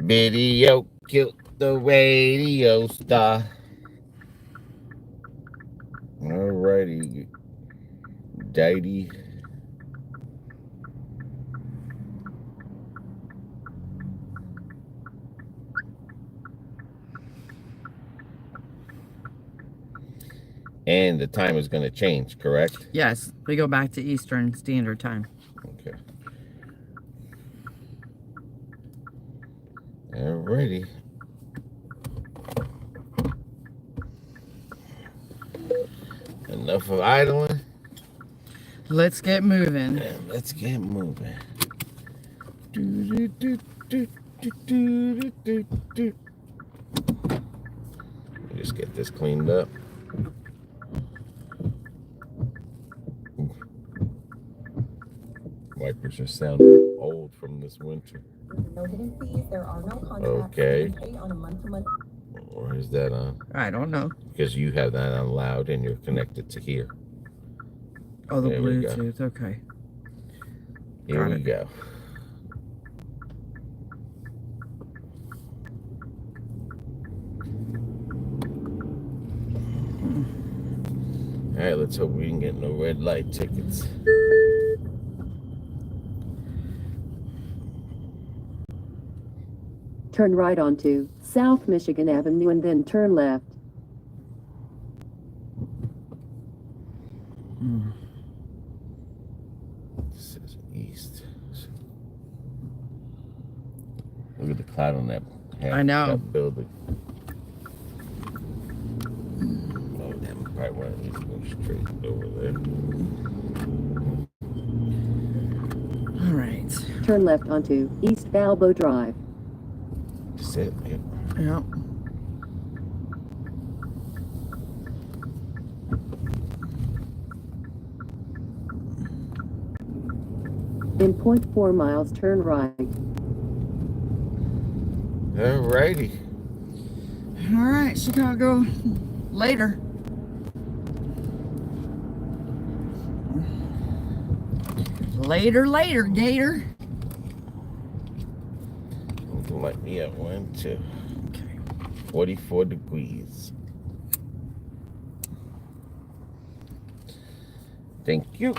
Video killed the radio star. Alrighty, Dighty. And the time is going to change, correct? Yes, we go back to Eastern Standard Time. Okay. Alrighty. Enough of idling. Let's get moving. And let's get moving. Just get this cleaned up. Wipers just sound old from this winter. No hidden fees. There are no contracts. Okay. Pay on a month-to-month. Or is that on? I don't know. Because you have that on loud and you're connected to here. Oh, the There we go. Bluetooth. Okay. Here Got we it. go. All right, let's hope we can get no red light tickets. Turn right onto South Michigan Avenue and then turn left. This is east. Look at the cloud on that. I know. That building. Oh, damn! Probably one of these go straight over there. All right. Turn left onto East Balbo Drive. That's it. Yeah. Yep. In 0.4 miles, turn right. Alrighty. All right, Chicago. Later. Later, Gator. Light me up 1, 2. Okay. 44 degrees. Thank you.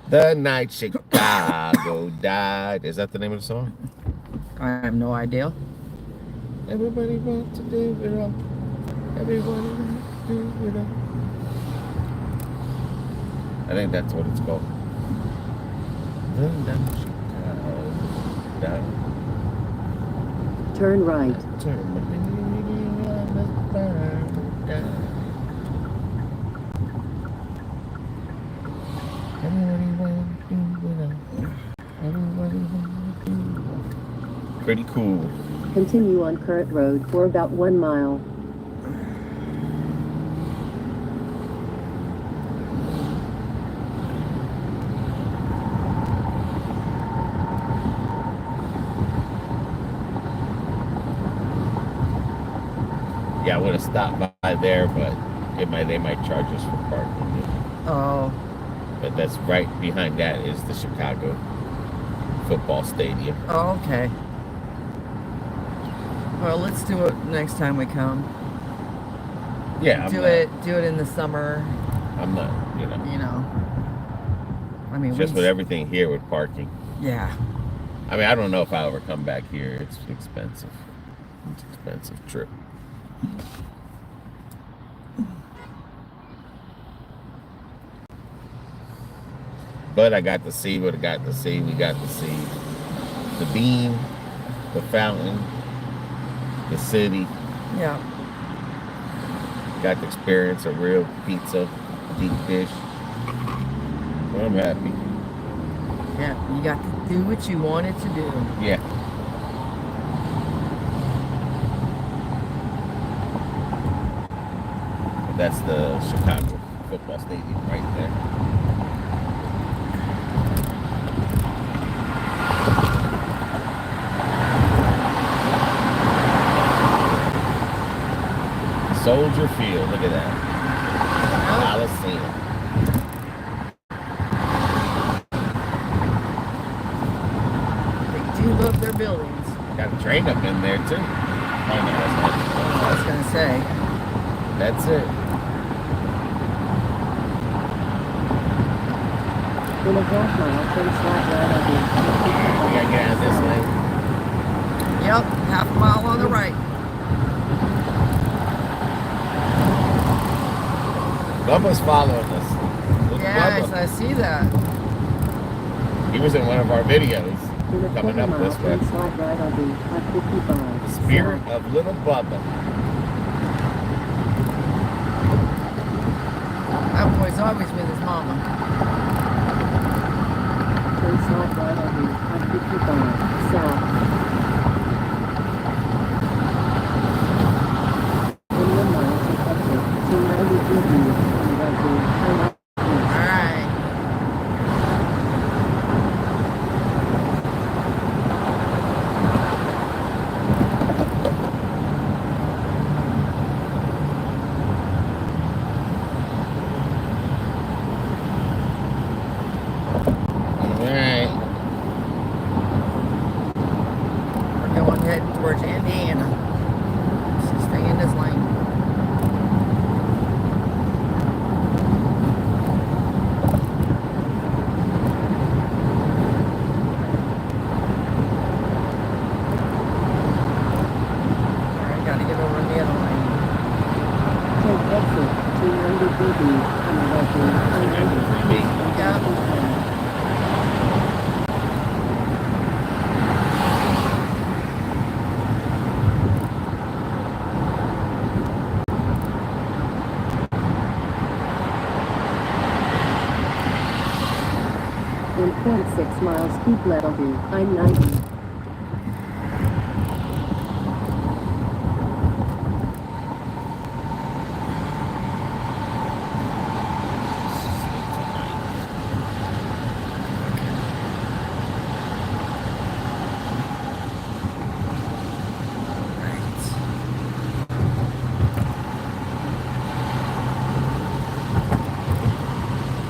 The night Chicago died. Is that the name of the song? I have no idea. Everybody wants to do it all. Everybody wants to do it all. I think that's what it's called. The night Chicago died. Turn right. Turn my baby on the fire down. Everybody wants to do it all. Everybody wants to do it all. Pretty cool. Continue on Current Road for about 1 mile. Yeah, I would have stopped by there, but they might charge us for parking. Oh, But that's right behind that is the Chicago football stadium. oh, okay. Well, let's do it next time we come. Yeah, Do it in the summer. I'm not, You know. I mean, just with everything here with parking. Yeah. I mean, I don't know if I'll ever come back here. It's expensive. It's an expensive trip. But I got to see what I got to see. We got to see the beam, the fountain, the city. Yeah. Got to experience a real pizza, deep dish. Well, I'm happy. Yeah. You got to do what you wanted to do. Yeah. That's the Chicago football stadium right there. Soldier Field. Look at that. Coliseum. They do love their buildings. Got a train up in there too. Oh no, that's not. I was gonna say. That's it. In a half mile, turn slide right on the We gotta get out of this lane. Yep, half a mile on the right. Bubba's following us. Look, Yes, Bubba. I see that. He was in one of our videos In a coming quarter up mile, this way. turn slide right on the I-55. The spirit of little Bubba. That boy's always with his mama. Turn slide right on the I-55 south. In 1 mile, take exit 293 on the right to I-95. Alright. Alright. We're going heading towards Indiana. So stay in this lane. Alright, gotta get over in the other lane. Take exit 293 on the right to I-95. Yeah. In 0.6 miles, keep left on the I-90.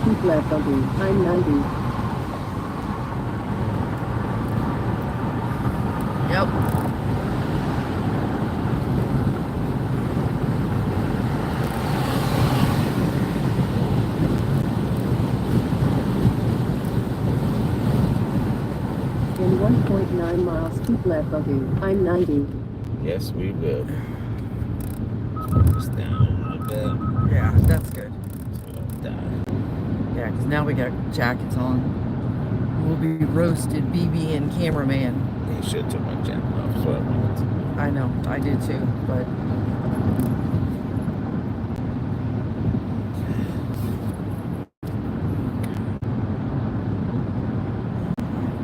Keep left on the I-90. Yep. In 1.9 miles, keep left on the I-90. Yes, we will. Just down a little bit. Yeah, that's good. Down. Yeah, because now we got jackets on. We'll be roasted, BB and cameraman. You should took my jacket off as well. I know, I do too, but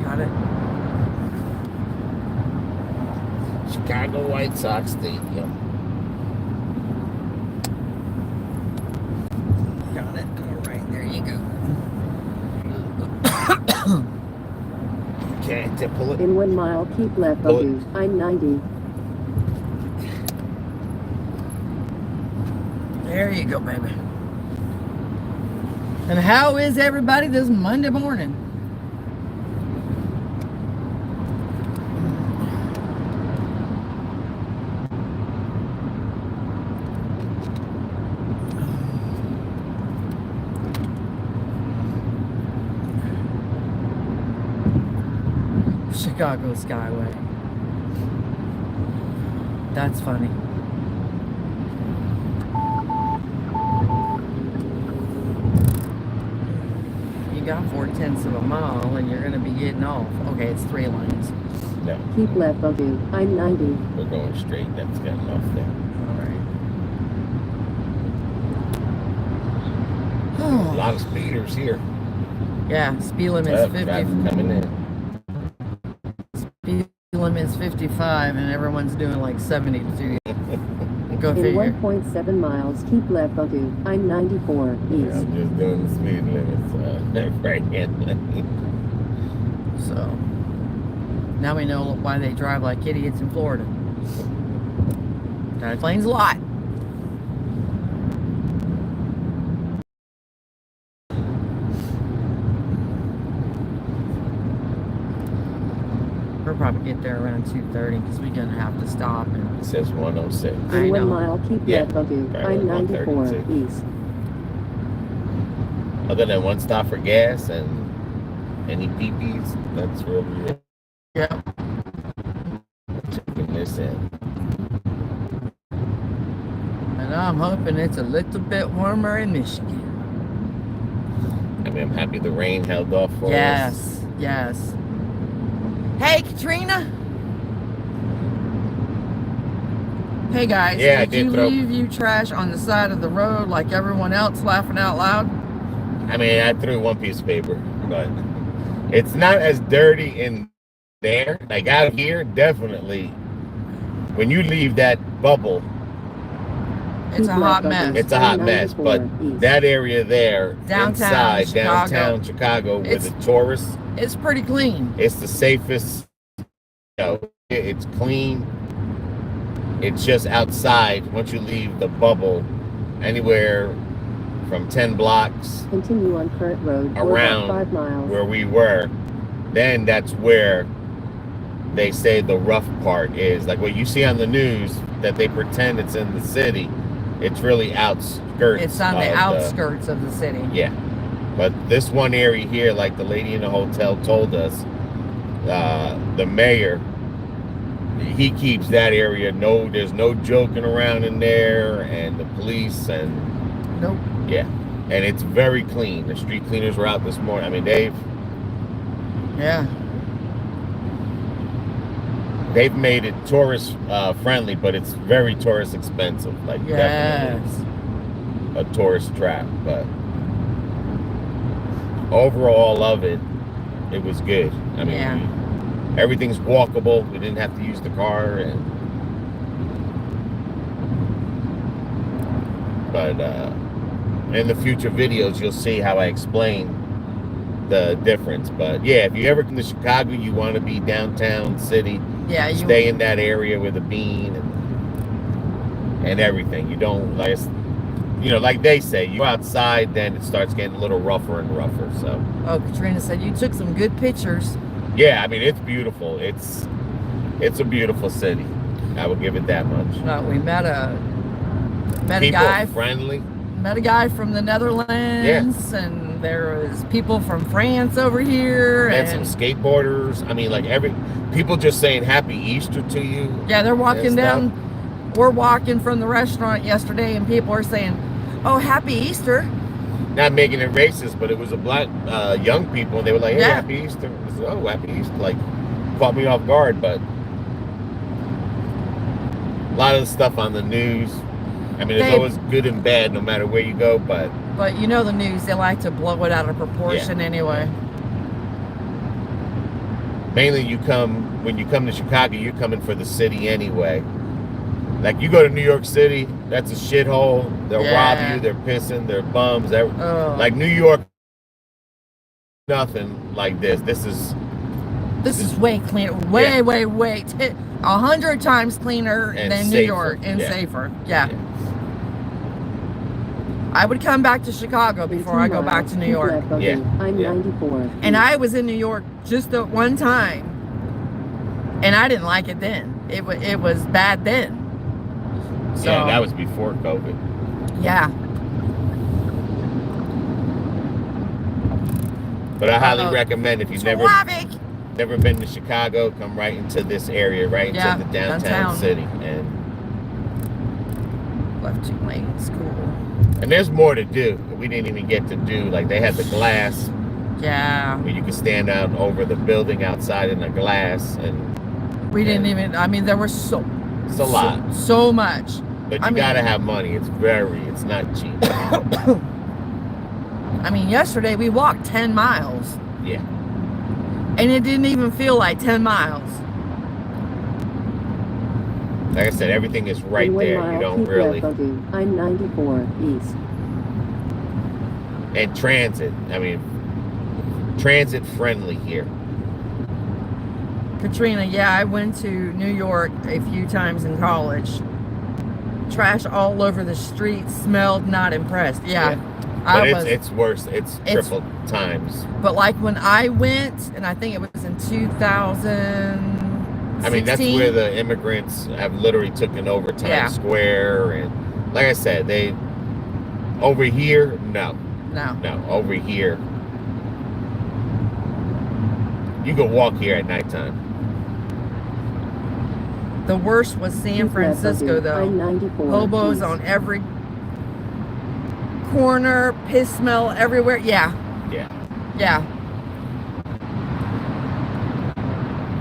got it. Chicago White Sox Stadium. Got it. All right, there you go. Okay, to pull it. In 1 mile, keep left on the I-90. There you go, baby. And how is everybody this Monday morning? Chicago Skyway. That's funny. You got 4/10 of a mile and you're gonna be getting off. Okay, it's 3 lanes. No, Keep left on the I-90. we're going straight. That's got enough there. All A lot of speeders here. Yeah, speed limit is 50. Traffic coming in. Speed limit is 55 and everyone's doing like 70 to go In figure. 1.7 miles, keep left on the I-94 Yeah, east. I'm just doing the speed limits right hand. So now we know why they drive like idiots in Florida. That explains a lot. We'll probably get there around 2:30 because we're gonna have to stop and. It says 106. I In know. 1 mile, keep Yeah. left onto Parallel I-94 132. east. Other than one stop for gas and any peepees, that's really it. Yeah. Taking this in. And I'm hoping it's a little bit warmer in Michigan. I mean, I'm happy the rain held off for us. Yes, yes. Hey, Katrina. Hey guys, Yeah, I did did you throw- leave you trash on the side of the road like everyone else laughing out loud? I mean, I threw one piece of paper, but it's not as dirty in there. Like out here, definitely. When you leave that bubble, It's a hot mess. it's a hot mess. But that area there, Downtown inside Chicago. downtown Chicago, with It's- the tourists, It's pretty clean. it's the safest. You know, it's clean. It's just outside. Once you leave the bubble, anywhere from 10 blocks Continue on current road for around about 5 miles. where we were, then that's where they say the rough part is. Like what you see on the news that they pretend it's in the city, it's really outskirts. It's on the of outskirts of the city. Yeah, but this one area here, like the lady in the hotel told us, the mayor, he keeps that area. No, there's no joking around in there, and the police and Nope. yeah, and it's very clean. The street cleaners were out this morning. I mean, they've made it tourist friendly, but it's very tourist expensive. Like Yes. definitely a tourist trap. But overall of it, it was good. I mean, Yeah. everything's walkable. We didn't have to use the car, but in the future videos, you'll see how I explain the difference. But yeah, if you ever come to Chicago, you want to be downtown city. Yeah, you Stay in that area with the bean and everything. You don't like, like they say, you go outside, then it starts getting a little rougher and rougher. So Oh, Katrina said you took some good pictures. yeah, I mean, it's beautiful. It's a beautiful city. I will give it that much. We met a People guy. are friendly. Met a guy from the Netherlands, and there was people from France over here, And some skateboarders. I mean, like people just saying Happy Easter to you. yeah, they're walking and stuff. down. We're walking from the restaurant yesterday, and people are saying, "Oh, Happy Easter!" Not making it racist, but it was a black young people, and they were like, "Hey, Yeah. Happy Easter!" I said, "Oh, Happy Easter!" Like, caught me off guard, but a lot of the stuff on the news. I mean, it's They- always good and bad, no matter where you go. But But you know the news; they like to blow it out of proportion anyway. mainly, when you come to Chicago, you're coming for the city anyway. Like you go to New York City, that's a shithole. They'll rob Yeah. you. They're pissing. They're bums. Oh. Like New York, nothing like this. This is This is way cleaner, way 100 times cleaner And than New safer, York and yeah. safer. Yeah. I would come back to Chicago before I go back to New York. Yeah. I'm Yeah. 94. And I was in New York just at one time, and I didn't like it then. It was bad then. So, yeah, that was before COVID. yeah. But I highly Uh-oh. recommend if you've Traffic. never been to Chicago, come right into this area, right into Yeah, the downtown downtown. city, and Left 2 lanes, cool. there's more to do. We didn't even get to do, like they had the glass Yeah. where you could stand out over the building outside in the glass, and We didn't even. I mean, there was so. it's a lot. So much. But I you mean- gotta have money. It's not cheap. I mean, yesterday we walked 10 miles. Yeah. And it didn't even feel like 10 miles. Like I said, everything is right In 1 there. mile, You don't keep really. left onto I-94 east. And transit. I mean, transit friendly here. Katrina, yeah, I went to New York a few times in college. Trash all over the streets, smelled, not impressed. Yeah. But I it's worse. It's triple times. But like when I went, and I think it was in 2016. I mean, that's where the immigrants have literally taken over Times Square, and like I said, they over here, no, over here, you can walk here at nighttime. The worst was San Francisco, though. Hobos on every corner, piss smell everywhere. Yeah.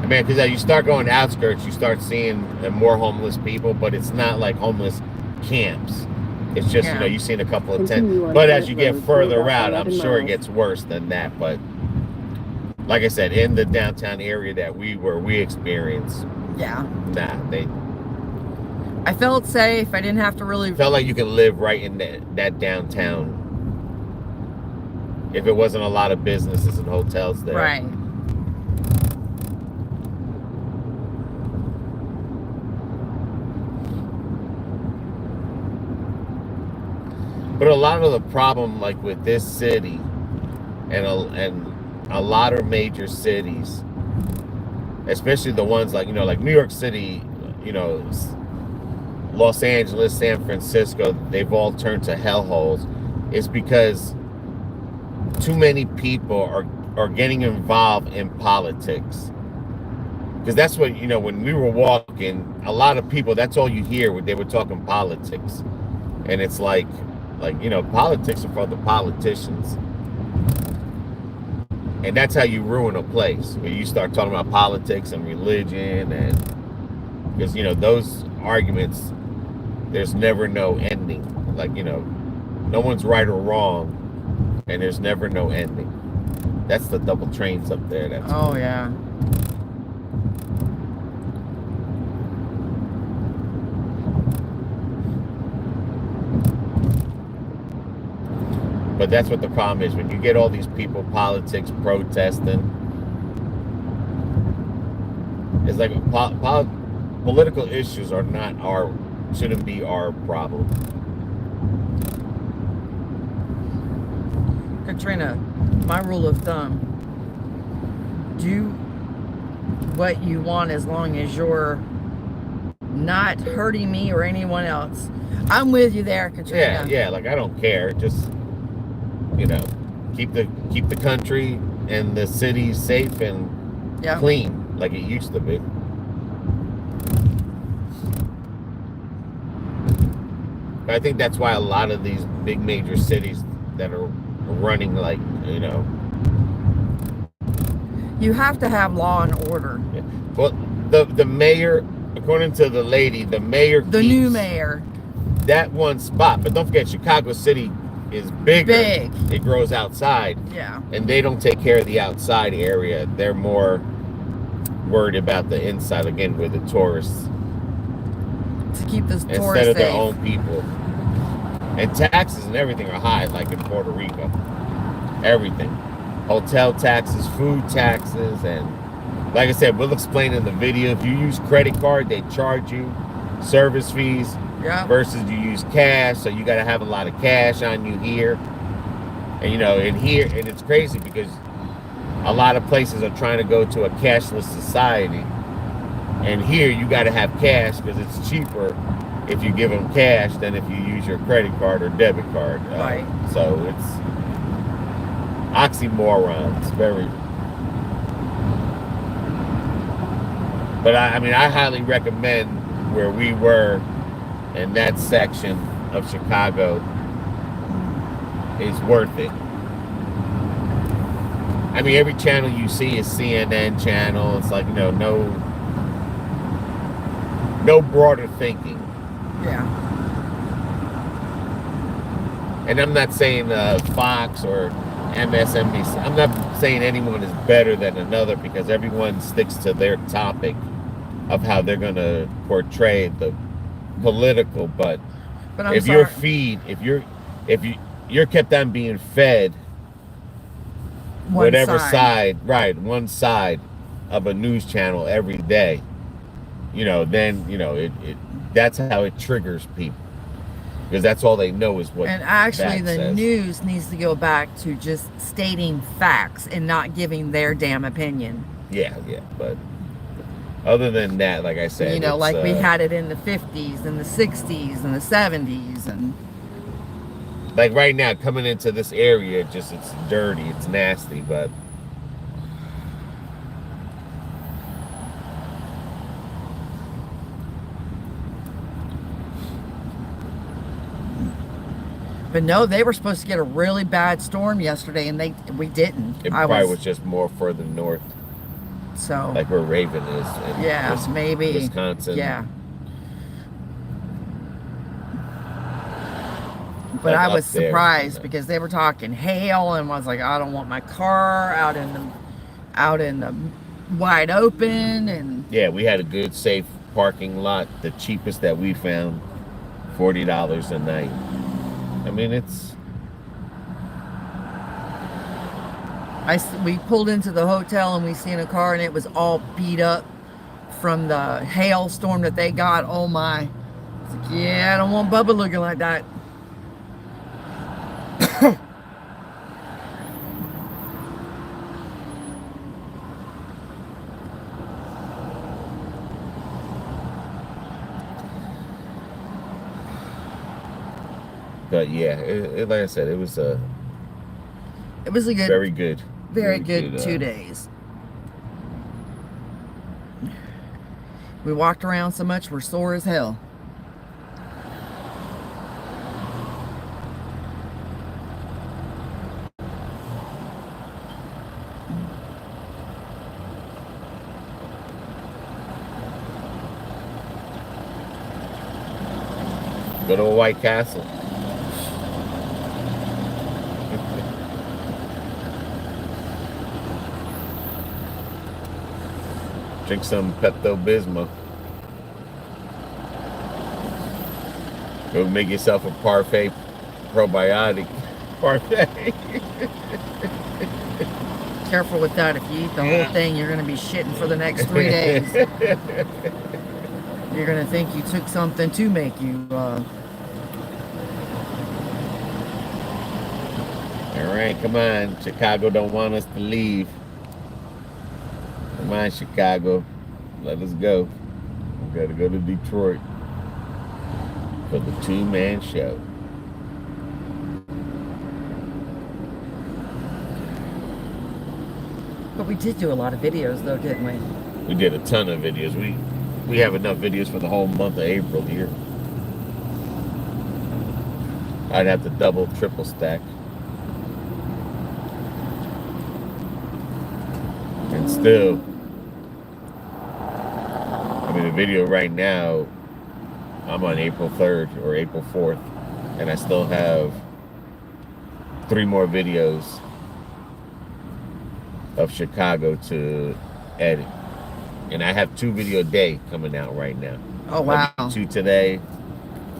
I mean, because you start going outskirts, you start seeing more homeless people, but it's not like homeless camps. It's just, you've seen a couple of tents. But as you get further out, I'm sure it gets worse than that. But like I said, in the downtown area that we experienced, I felt safe. I didn't have to really... Felt like you could live right in that downtown. If it wasn't a lot of businesses and hotels there. Right. But a lot of the problem, like with this city, and a lot of major cities, especially the ones like like New York City, Los Angeles, San Francisco, they've all turned to hellholes, is because too many people are getting involved in politics. Because that's what when we were walking, a lot of people, that's all you hear when they were talking politics, and it's like politics are for the politicians. And that's how you ruin a place, when you start talking about politics and religion, and because those arguments, there's never no ending. Like no one's right or wrong, and there's never no ending. That's the double trains up there. That's yeah. But that's what the problem is. When you get all these people, politics, protesting, it's like political issues shouldn't be our problem. Katrina, my rule of thumb, do what you want as long as you're not hurting me or anyone else. I'm with you there, Katrina. Yeah, like I don't care. Just keep the country and the city safe and clean like it used to be. But I think that's why a lot of these big major cities that are running, like you have to have law and order. Yeah. Well, the mayor, according to the lady, the new mayor, that one spot. But don't forget, Chicago City is bigger. It grows outside. Yeah. And they don't take care of the outside area. They're more worried about the inside, again, with the tourists. To keep this tourist instead of safe. their own people. And taxes and everything are high, like in Puerto Rico. Everything. Hotel taxes, food taxes, and like I said, we'll explain in the video. If you use credit card, they charge you service fees. Versus you use cash, so you got to have a lot of cash on you here. And and it's crazy because a lot of places are trying to go to a cashless society, and here you got to have cash because it's cheaper if you give them cash than if you use your credit card or debit card. Right. So it's oxymorons, very. But I highly recommend where we were. And that section of Chicago is worth it. I mean, every channel you see is CNN channel. It's like, no broader thinking. Yeah. And I'm not saying Fox or MSNBC. I'm not saying anyone is better than another, because everyone sticks to their topic of how they're going to portray the political, but if you're kept on being fed one side of a news channel every day, then that's how it triggers people. because that's all they know is what. And actually, that the says. news needs to go back to just stating facts and not giving their damn opinion. Yeah, but other than that, like I said, You know, it's, like we had it in the 50s and the 60s and the 70s. And like right now, coming into this area, just it's dirty, it's nasty, but no, they were supposed to get a really bad storm yesterday, and we didn't. it probably was just more further north, so like where Raven is. In yeah, maybe Wisconsin. Yeah. But Like I was up there, surprised you know. because they were talking hail, and I was like, I don't want my car out in the wide open. And Yeah, we had a good, safe parking lot, the cheapest that we found, $40 a night. I mean, we pulled into the hotel and we seen a car and it was all beat up from the hailstorm that they got. Oh my! It's like, yeah, I don't want Bubba looking like that. but yeah, like I said, it was a good, very good, very good 2 days. We walked around so much we're sore as hell. Good old White Castle. Drink some Pepto-Bismol. Go make yourself a parfait probiotic. Parfait. Careful with that. If you eat the whole thing, you're going to be shitting for the next 3 days. You're going to think you took something to make you. All right, come on. Chicago don't want us to leave. Come on, Chicago. Let us go. We got to go to Detroit for the two-man show. But we did do a lot of videos, though, didn't we? We did a ton of videos. We have enough videos for the whole month of April here. I'd have to double, triple stack. And still, I mean, the video right now, I'm on April 3rd or April 4th, and I still have 3 more videos of Chicago to edit. And I have 2 video a day coming out right now. Oh, wow. 2 today.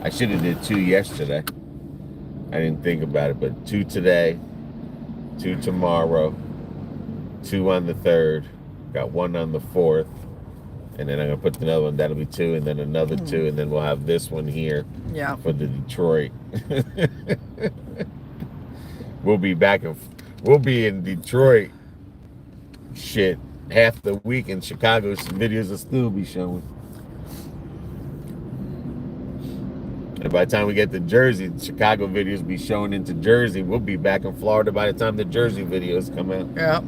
I should have did 2 yesterday. I didn't think about it, but 2 today, 2 tomorrow, 2 on the 3rd, got 1 on the 4th, and then I'm gonna put another one. That'll be 2, and then another 2, and then we'll have this one here. Yeah. For the Detroit. We'll be back and we'll be in Detroit. Shit, half the week in Chicago's videos will still be showing. And by the time we get to Jersey, Chicago videos be showing into Jersey. We'll be back in Florida by the time the Jersey videos come out. Yep.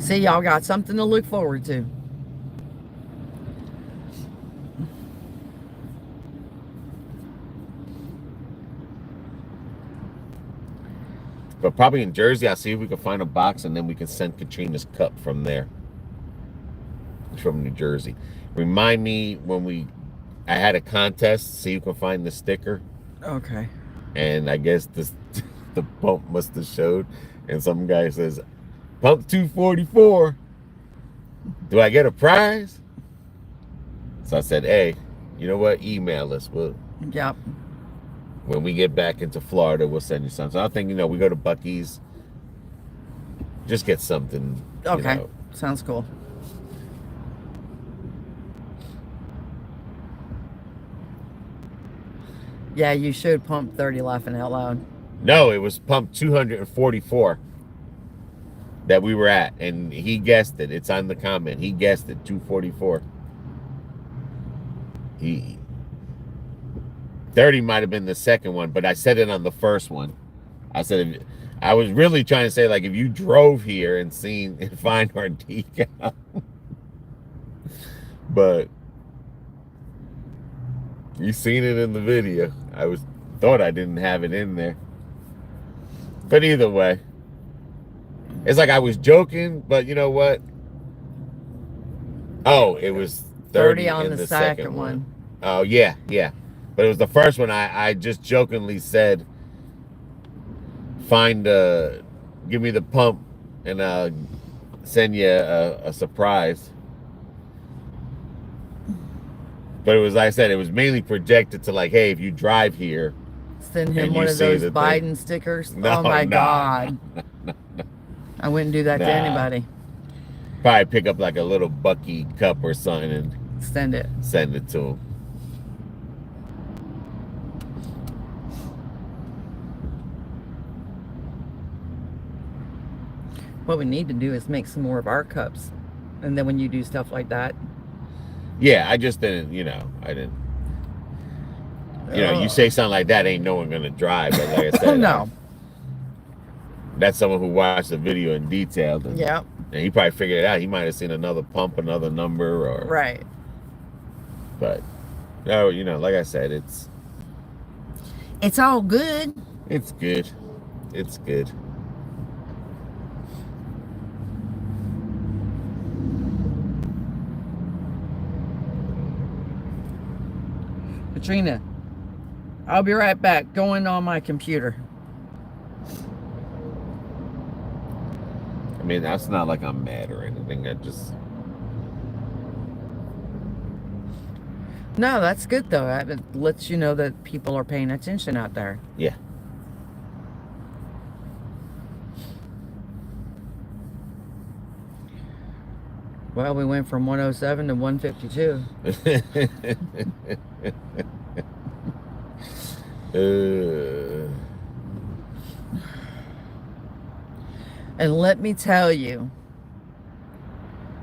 See, y'all got something to look forward to. But probably in Jersey, I'll see if we can find a box, and then we can send Katrina's cup from there. From New Jersey. Remind me when I had a contest, see if you can find the sticker. Okay. And I guess the pump must have showed. And some guy says, pump 244. Do I get a prize? So I said, hey, you know what? Email us. Yep. When we get back into Florida, we'll send you something. So I think, we go to Buc-ee's. Just get something. Okay. Sounds cool. Yeah, you should pump 30 laughing out loud. No, it was pump 244 that we were at, and he guessed it. It's on the comment. He guessed it, 244. He 30 might have been the second one, but I said it on the first one. I said I was really trying to say, like, if you drove here and seen and find our decal, but you seen it in the video. I thought I didn't have it in there, but either way, it's like I was joking, but you know what? Oh, it was 30 on in the second one. Oh yeah, but it was the first one. I just jokingly said, give me the pump and I'll send you a surprise. But it was, like I said, it was mainly projected to, like, hey, if you drive here, send him one of those Biden stickers. No, oh my no, God. no. I wouldn't do that to anybody. Probably pick up like a little Bucky cup or something and send it to him. What we need to do is make some more of our cups. And then when you do stuff like that. Yeah, I just didn't, I didn't. You say something like that, ain't no one gonna drive. But like I said, no. That's someone who watched the video in detail. Yeah. And he probably figured it out. He might have seen another pump, another number, or right. But no, like I said, it's all good. It's good. It's good. Katrina, I'll be right back. Going on my computer. I mean, that's not like I'm mad or anything. No, that's good though. It lets you know that people are paying attention out there. Yeah. Well, we went from 107 to 152. And let me tell you,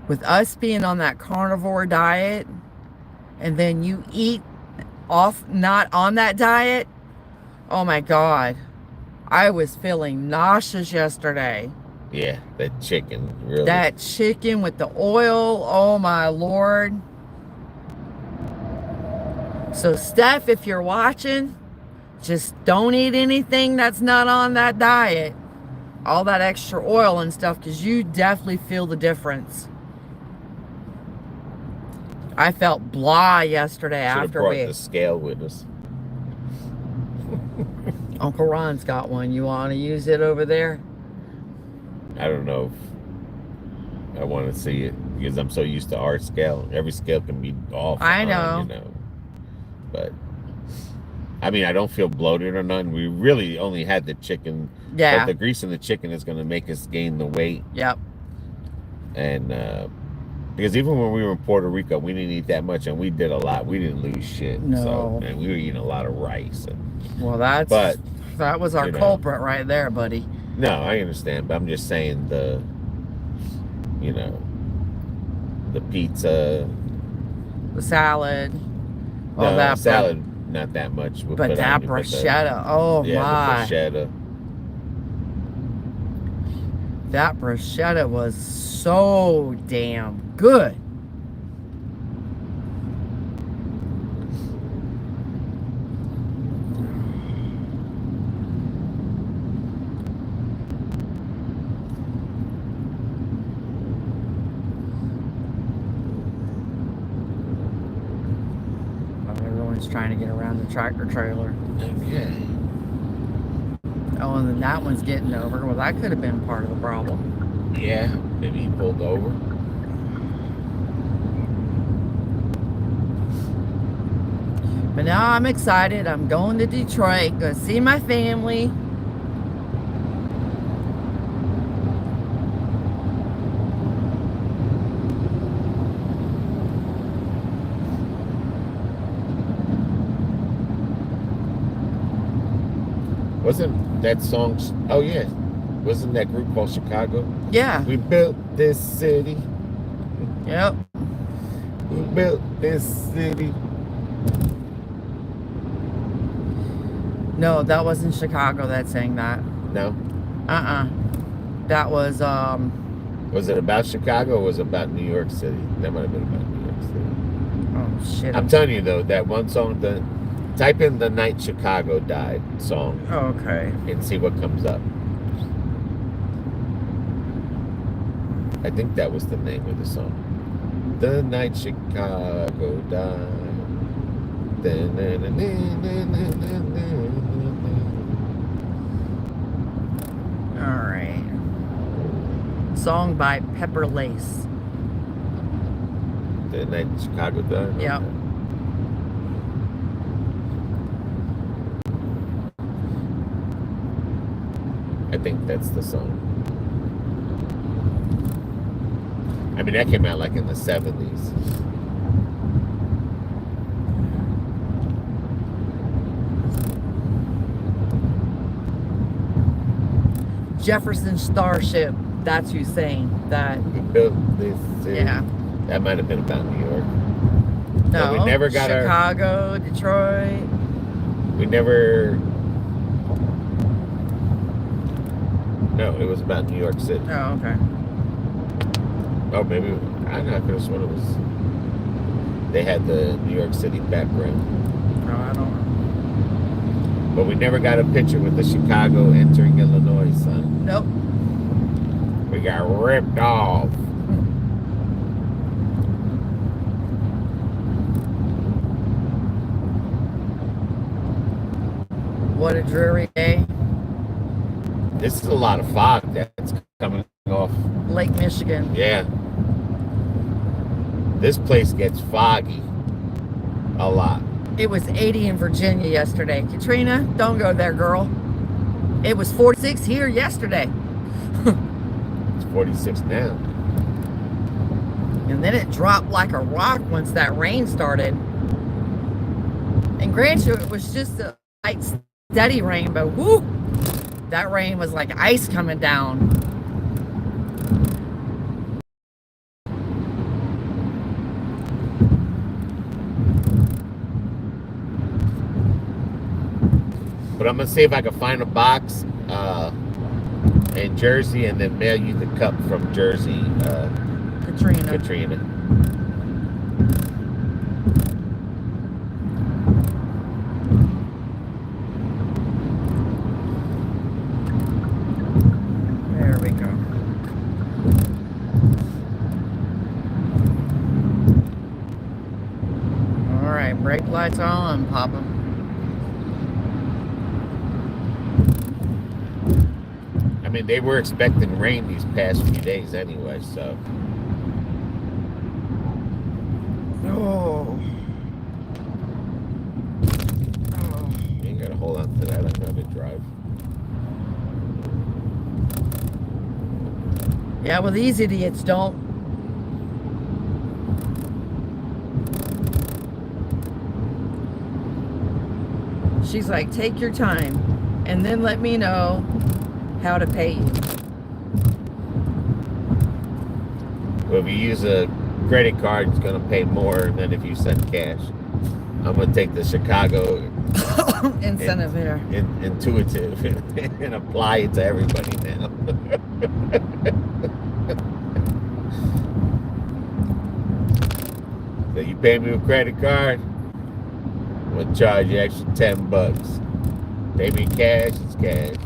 with us being on that carnivore diet, and then you eat off, not on that diet, oh my God, I was feeling nauseous yesterday. Yeah, that chicken, really. That chicken with the oil, oh my Lord. So Steph, if you're watching, just don't eat anything that's not on that diet. All that extra oil and stuff, because you definitely feel the difference. I felt blah yesterday after we... Should have brought the scale with us. Uncle Ron's got one. You want to use it over there? I don't know if I want to see it, because I'm so used to our scale. Every scale can be off. I know. But I mean, I don't feel bloated or nothing. We really only had the chicken. Yeah. But the grease in the chicken is going to make us gain the weight. Yep. And because even when we were in Puerto Rico, we didn't eat that much, and we did a lot. We didn't lose shit. No. So, and we were eating a lot of rice. Well, that was our culprit right there, buddy. No, I understand, but I'm just saying the pizza, the salad, all no, that salad, not that much. But that bruschetta, oh my! The bruschetta. That bruschetta was so damn good. Trying to get around the tractor trailer. Okay. Oh, and then that one's getting over. Well, that could have been part of the problem. Yeah, maybe he pulled over. But now I'm excited. I'm going to Detroit, going to see my family. Wasn't that song? Oh yeah, wasn't that group called Chicago? Yeah. We built this city. Yep. We built this city. No, that wasn't Chicago that sang that. No. That was Was it about Chicago or was it about New York City? That might have been about New York City. oh shit. I'm telling you though, that one song, type in "The Night Chicago Died" song Okay. and see what comes up. I think that was the name of the song. The night Chicago died. All right. Song by Pepper Lace. The night Chicago died. Yep. I think that's the song. I mean, that came out like in the 70s. Jefferson Starship. That's who's saying that. We built this city. Yeah. That might have been about New York. No. we never got Chicago, Detroit. We never. No, it was about New York City. Oh, okay. Oh, maybe. I could have sworn it was. They had the New York City background. No, I don't know. But we never got a picture with the Chicago entering Illinois, son. Nope. We got ripped off. What a dreary day. This is a lot of fog that's coming off. Lake Michigan. Yeah. This place gets foggy a lot. It was 80 in Virginia yesterday. Katrina, don't go there, girl. It was 46 here yesterday. It's 46 now. And then it dropped like a rock once that rain started. And granted, it was just a light, steady rain, but whoo, that rain was like ice coming down. But I'm gonna see if I can find a box in Jersey and then mail you the cup from Jersey, Katrina. There we go. All right, brake lights are on, Papa. I mean, they were expecting rain these past few days anyway, so. Oh. You ain't gotta hold on to that. I'm gonna drive. Yeah, well, these idiots don't. She's like, take your time and then let me know how to pay you. Well, if you use a credit card, it's gonna pay more than if you send cash. I'm gonna take the Chicago Incentive here. intuitive and apply it to everybody now. So you pay me with credit card, I'm gonna charge you extra $10. Pay me cash, it's cash.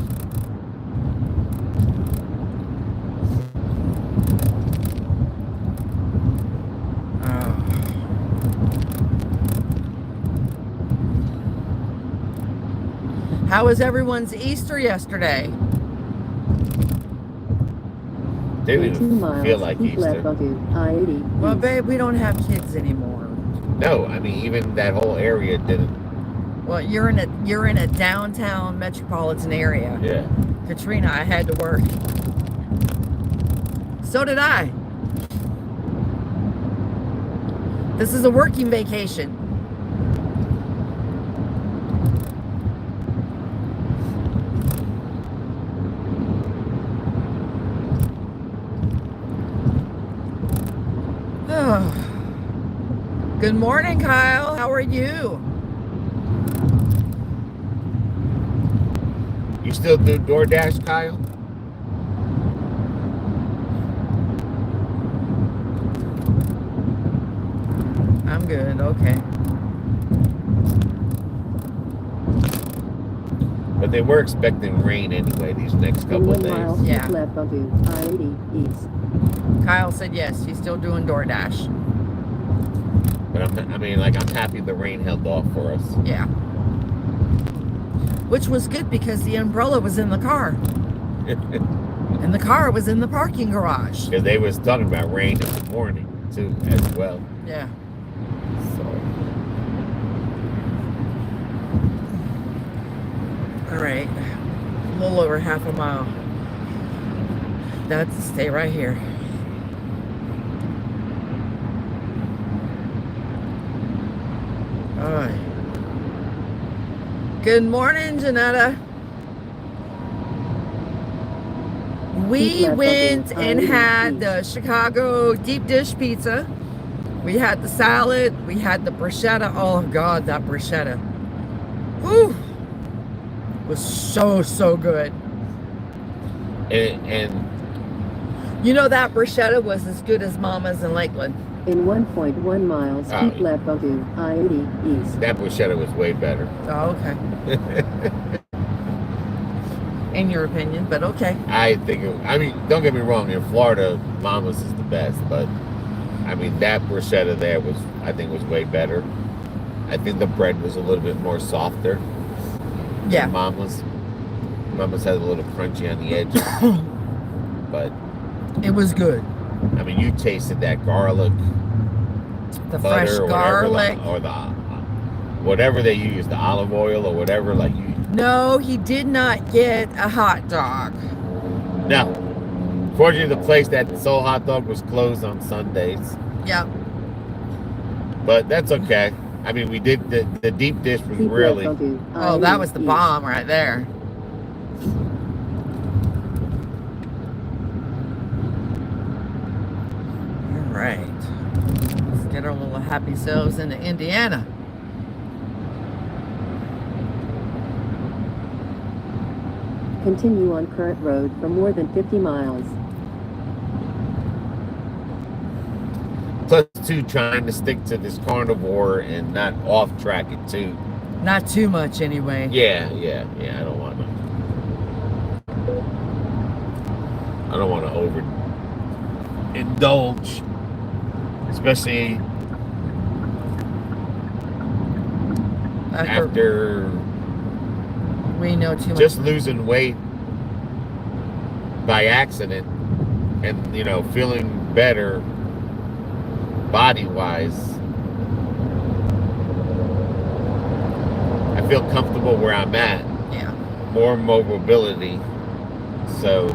How was everyone's Easter yesterday? Didn't 2 even miles, feel like keep left Easter. onto I-80 Well, east. babe, we don't have kids anymore. No, I mean even that whole area didn't. Well, you're in a downtown metropolitan area. Yeah. Katrina, I had to work. So did I. This is a working vacation. Good morning, Kyle. How are you? You still do DoorDash, Kyle? I'm good. Okay. But they were expecting rain anyway these next In couple of 1 days. mile, Yeah. keep left onto I-80 East. Kyle said yes. He's still doing DoorDash. But I'm happy the rain held off for us. Yeah. Which was good because the umbrella was in the car. And the car was in the parking garage. Because they was talking about rain in the morning too, as well. Yeah. So All right. A little over half a mile. That's stay right here. All right. Good morning, Janetta. We went and had the Chicago deep dish pizza. We had the salad. We had the bruschetta. Oh, God, that bruschetta. Whew. Was so good. and You know, that bruschetta was as good as Mama's in Lakeland. In 1.1 miles, Oh. keep left onto I-80 East. that bruschetta was way better. Oh, okay. In your opinion, but okay. I think don't get me wrong, in Florida, Mama's is the best, but that bruschetta there was way better. I think the bread was a little bit more softer Yeah. than Mama's. Mama's had a little crunchy on the edge. But It was good. you tasted that garlic, The butter, fresh or garlic. whatever they use, the olive oil or whatever. No, he did not get a hot dog. No. Fortunately, the place that sold hot dog was closed on Sundays. Yep. But that's okay. We did the deep dish was Keep really. left onto Oh, that was I-80 the East. bomb right there. All right. Let's get our little happy selves into Indiana. Continue on current road for more than 50 miles. Plus, too, trying to stick to this carnivore and not off track it too. Not too much anyway. Yeah. I don't want to overindulge, especially after we know too much. just losing weight by accident and feeling better body wise. I feel comfortable where I'm at. Yeah. More mobility, so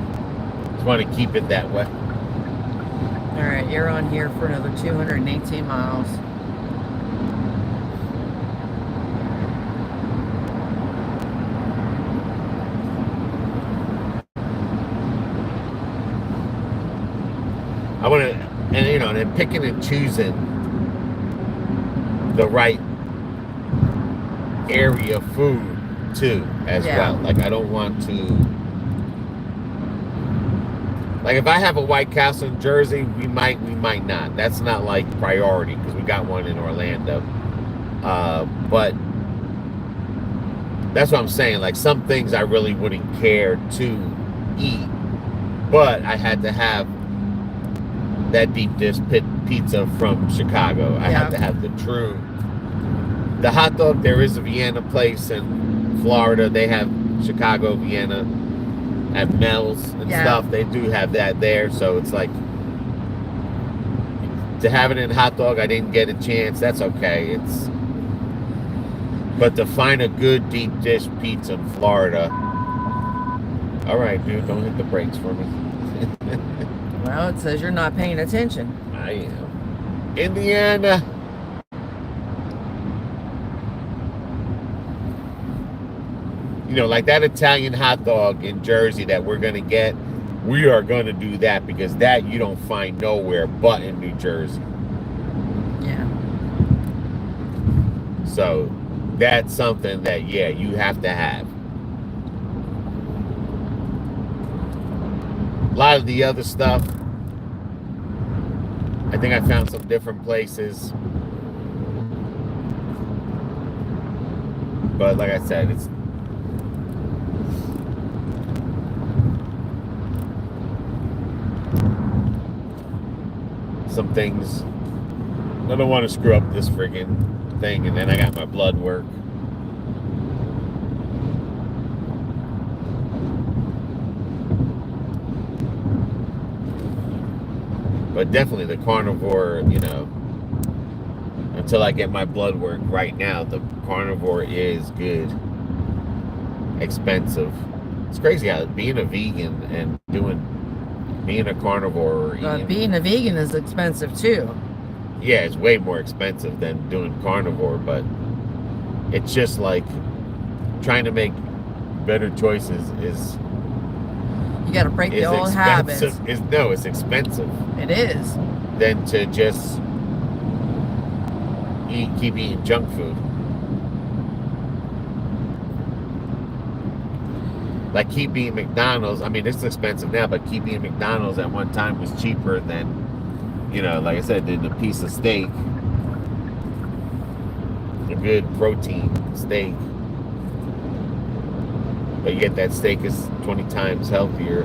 just want to keep it that way. All right, you're on here for another 218 miles. I want to, and picking and choosing the right area of food too, as Yeah. well. I don't want to. If I have a White Castle in Jersey, we might not. That's not priority because we got one in Orlando. But that's what I'm saying. Some things I really wouldn't care to eat, but I had to have that deep dish pizza from Chicago. I had to have the hot dog. There is a Vienna place in Florida. They have Chicago Vienna at Mel's and stuff. They do have that there. So it's to have it in hot dog, I didn't get a chance. That's okay. But to find a good deep dish pizza in Florida. All right, dude, don't hit the brakes for me. Well, it says you're not paying attention. I am. Indiana. That Italian hot dog in Jersey that we're going to get, we are going to do that because that you don't find nowhere but in New Jersey. Yeah. So that's something that, yeah, you have to have. A lot of the other stuff, I think I found some different places. But like I said, it's some things. I don't want to screw up this friggin' thing, and then I got my blood work. But definitely the carnivore, you know, until I get my blood work right now, the carnivore is good. Expensive. It's crazy how being a vegan and being a carnivore. Being a vegan is expensive too. Yeah, it's way more expensive than doing carnivore, but it's just like trying to make better choices is. You got to break the old habits. It's expensive. It is. Than to just keep eating junk food. Like keep eating McDonald's. I mean, it's expensive now, but keep eating McDonald's at one time was cheaper than, you know, like I said, than a piece of steak. A good protein steak. But yet that steak is 20 times healthier.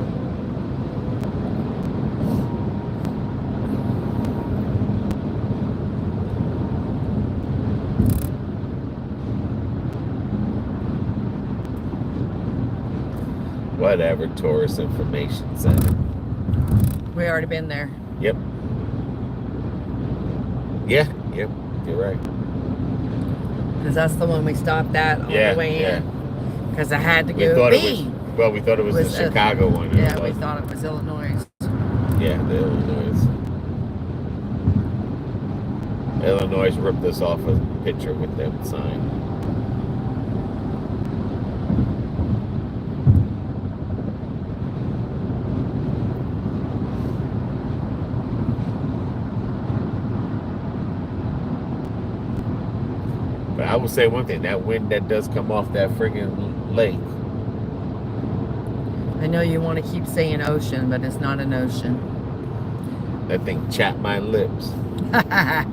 Whatever, tourist information center. We already been there. Yep. Yeah, yep, you're right. Because that's the one we stopped at on the way in. Because I had to go we thought it was the Chicago one. Yeah, we thought it was Illinois. Yeah, the Illinois. Illinois ripped us off a picture with that sign. But I will say one thing, that wind that does come off that friggin' lake. I know you want to keep saying ocean, but it's not an ocean. That thing chapped my lips. That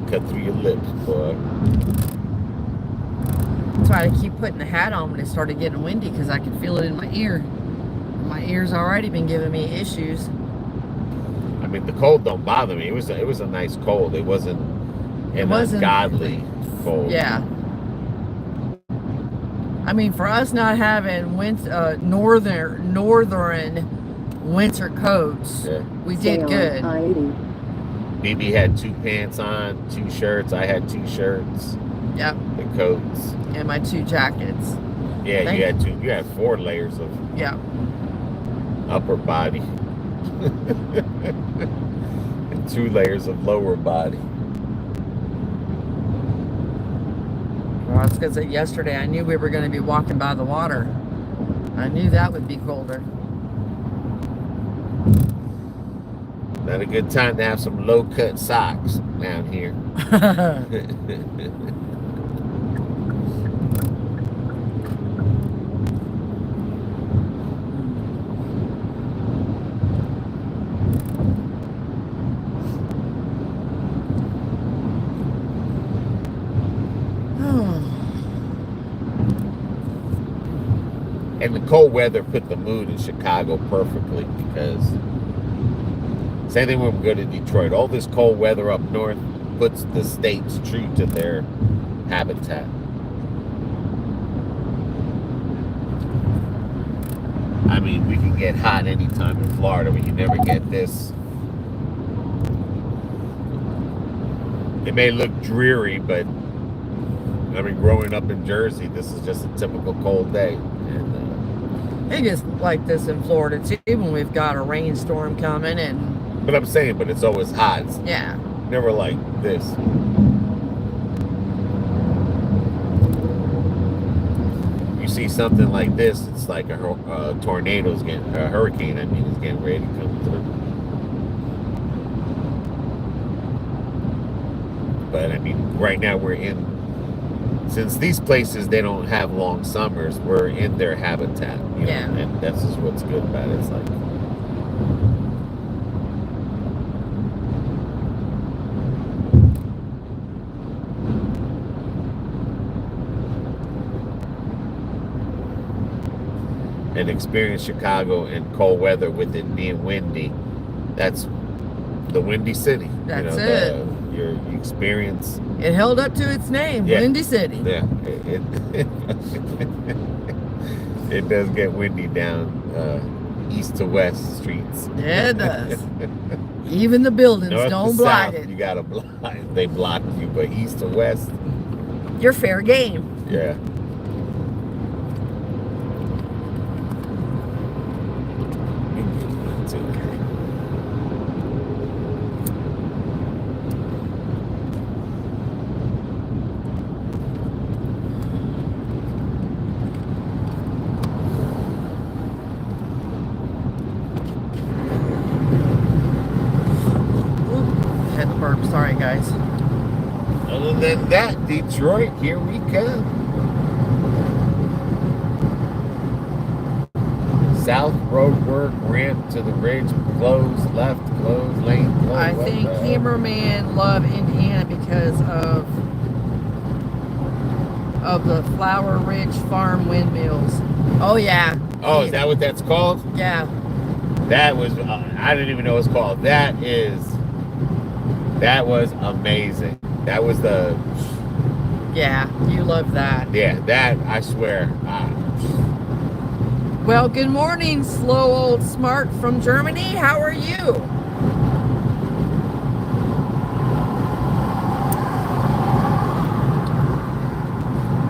cut through your lips, boy. That's why I keep putting the hat on when it started getting windy, because I could feel it in my ear. My ear's already been giving me issues. I mean, the cold don't bother me. It was a nice cold. It wasn't ungodly cold. Yeah. I mean, for us not having northern winter coats, yeah, we did good. BB had 2 pants on, 2 shirts. I had 2 shirts. Yep. The coats. And my 2 jackets. Yeah, you had 4 layers of upper body. And 2 layers of lower body. Well, I was going to say yesterday, I knew we were going to be walking by the water. I knew that would be colder. Not a good time to have some low-cut socks down here. And the cold weather put the mood in Chicago perfectly, because same thing when we go to Detroit. All this cold weather up north puts the states true to their habitat. I mean, we can get hot anytime in Florida. We can never get this. It may look dreary, but I mean, growing up in Jersey, this is just a typical cold day. And it gets like this in Florida too when we've got a rainstorm coming. And but I'm saying, but it's always hot. It's never like this. You see something like this, it's like a tornado's getting, a hurricane, I mean, is getting ready to come through. But I mean, right now we're in since these places, they don't have long summers, we're in their habitat, you know, Yeah. and that's just what's good about it. It's like, and experience Chicago in cold weather with it being windy. That's the Windy City. That's You experience. It held up to its name, Yeah. Windy City. Yeah, it does get windy down east to west streets. Yeah, it does. Even the buildings North don't to block south, it. you gotta block. They block you, but east to west, You're fair game. yeah. Had to burp. Sorry, guys. Other than that, Detroit, here we come. South road work, ramp to the bridge, closed, left, closed, lane, closed. I What think the hell? cameramen love Indiana because of the Flower Ridge Farm windmills. Oh yeah. Oh, is that what that's called? Yeah. That was, I didn't even know it's called. That was amazing. That was the, Yeah, you love that. yeah, that, I swear. Well, good morning, slow old smart from Germany. How are you?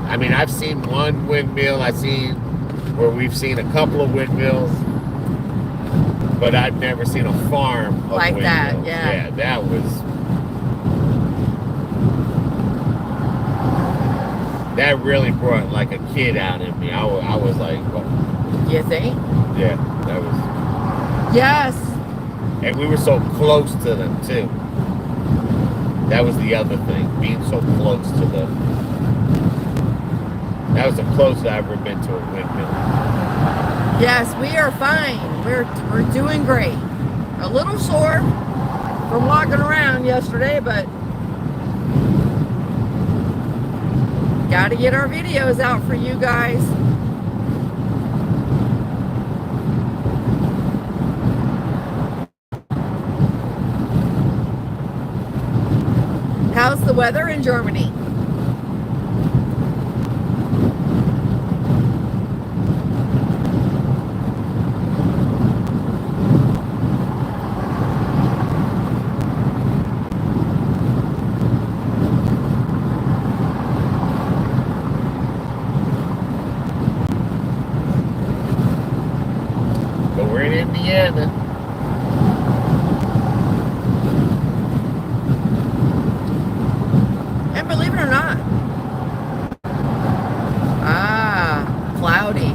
I mean, I've seen one windmill. I've seen where we've seen a couple of windmills, but I've never seen a farm of Like that, windmills. yeah. Yeah, that was, that really brought like a kid out in me. I was like, what? You think? Yeah, that was, Yes. and we were so close to them too. That was the other thing, being so close to them. That was the closest I've ever been to a windmill. Yes, we are fine. We're doing great. A little sore from walking around yesterday, but got to get our videos out for you guys. How's the weather in Germany? But we're in Indiana. And believe it or not, cloudy.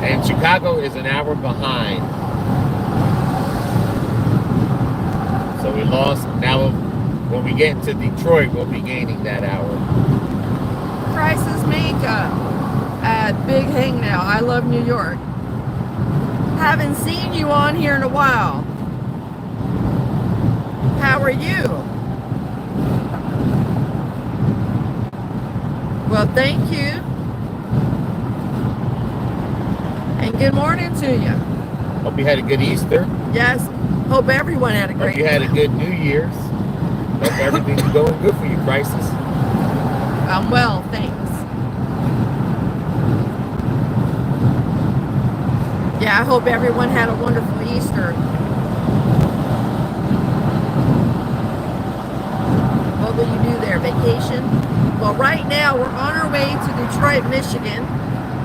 And Chicago is an hour behind. So we lost. Now, when we get into Detroit, we'll be gaining that hour. Crisis makeup at Big Hang Now. I love New York. Haven't seen you on here in a while. How are you? Well, thank you. And good morning to you. Hope you had a good Easter. Yes, hope everyone had a great Hope you had a good New Year's. Hope everything's going good for you, Crisis. I'm well, thanks. Yeah, I hope everyone had a wonderful Easter. What will you do there? Vacation? Well, right now we're on our way to Detroit, Michigan.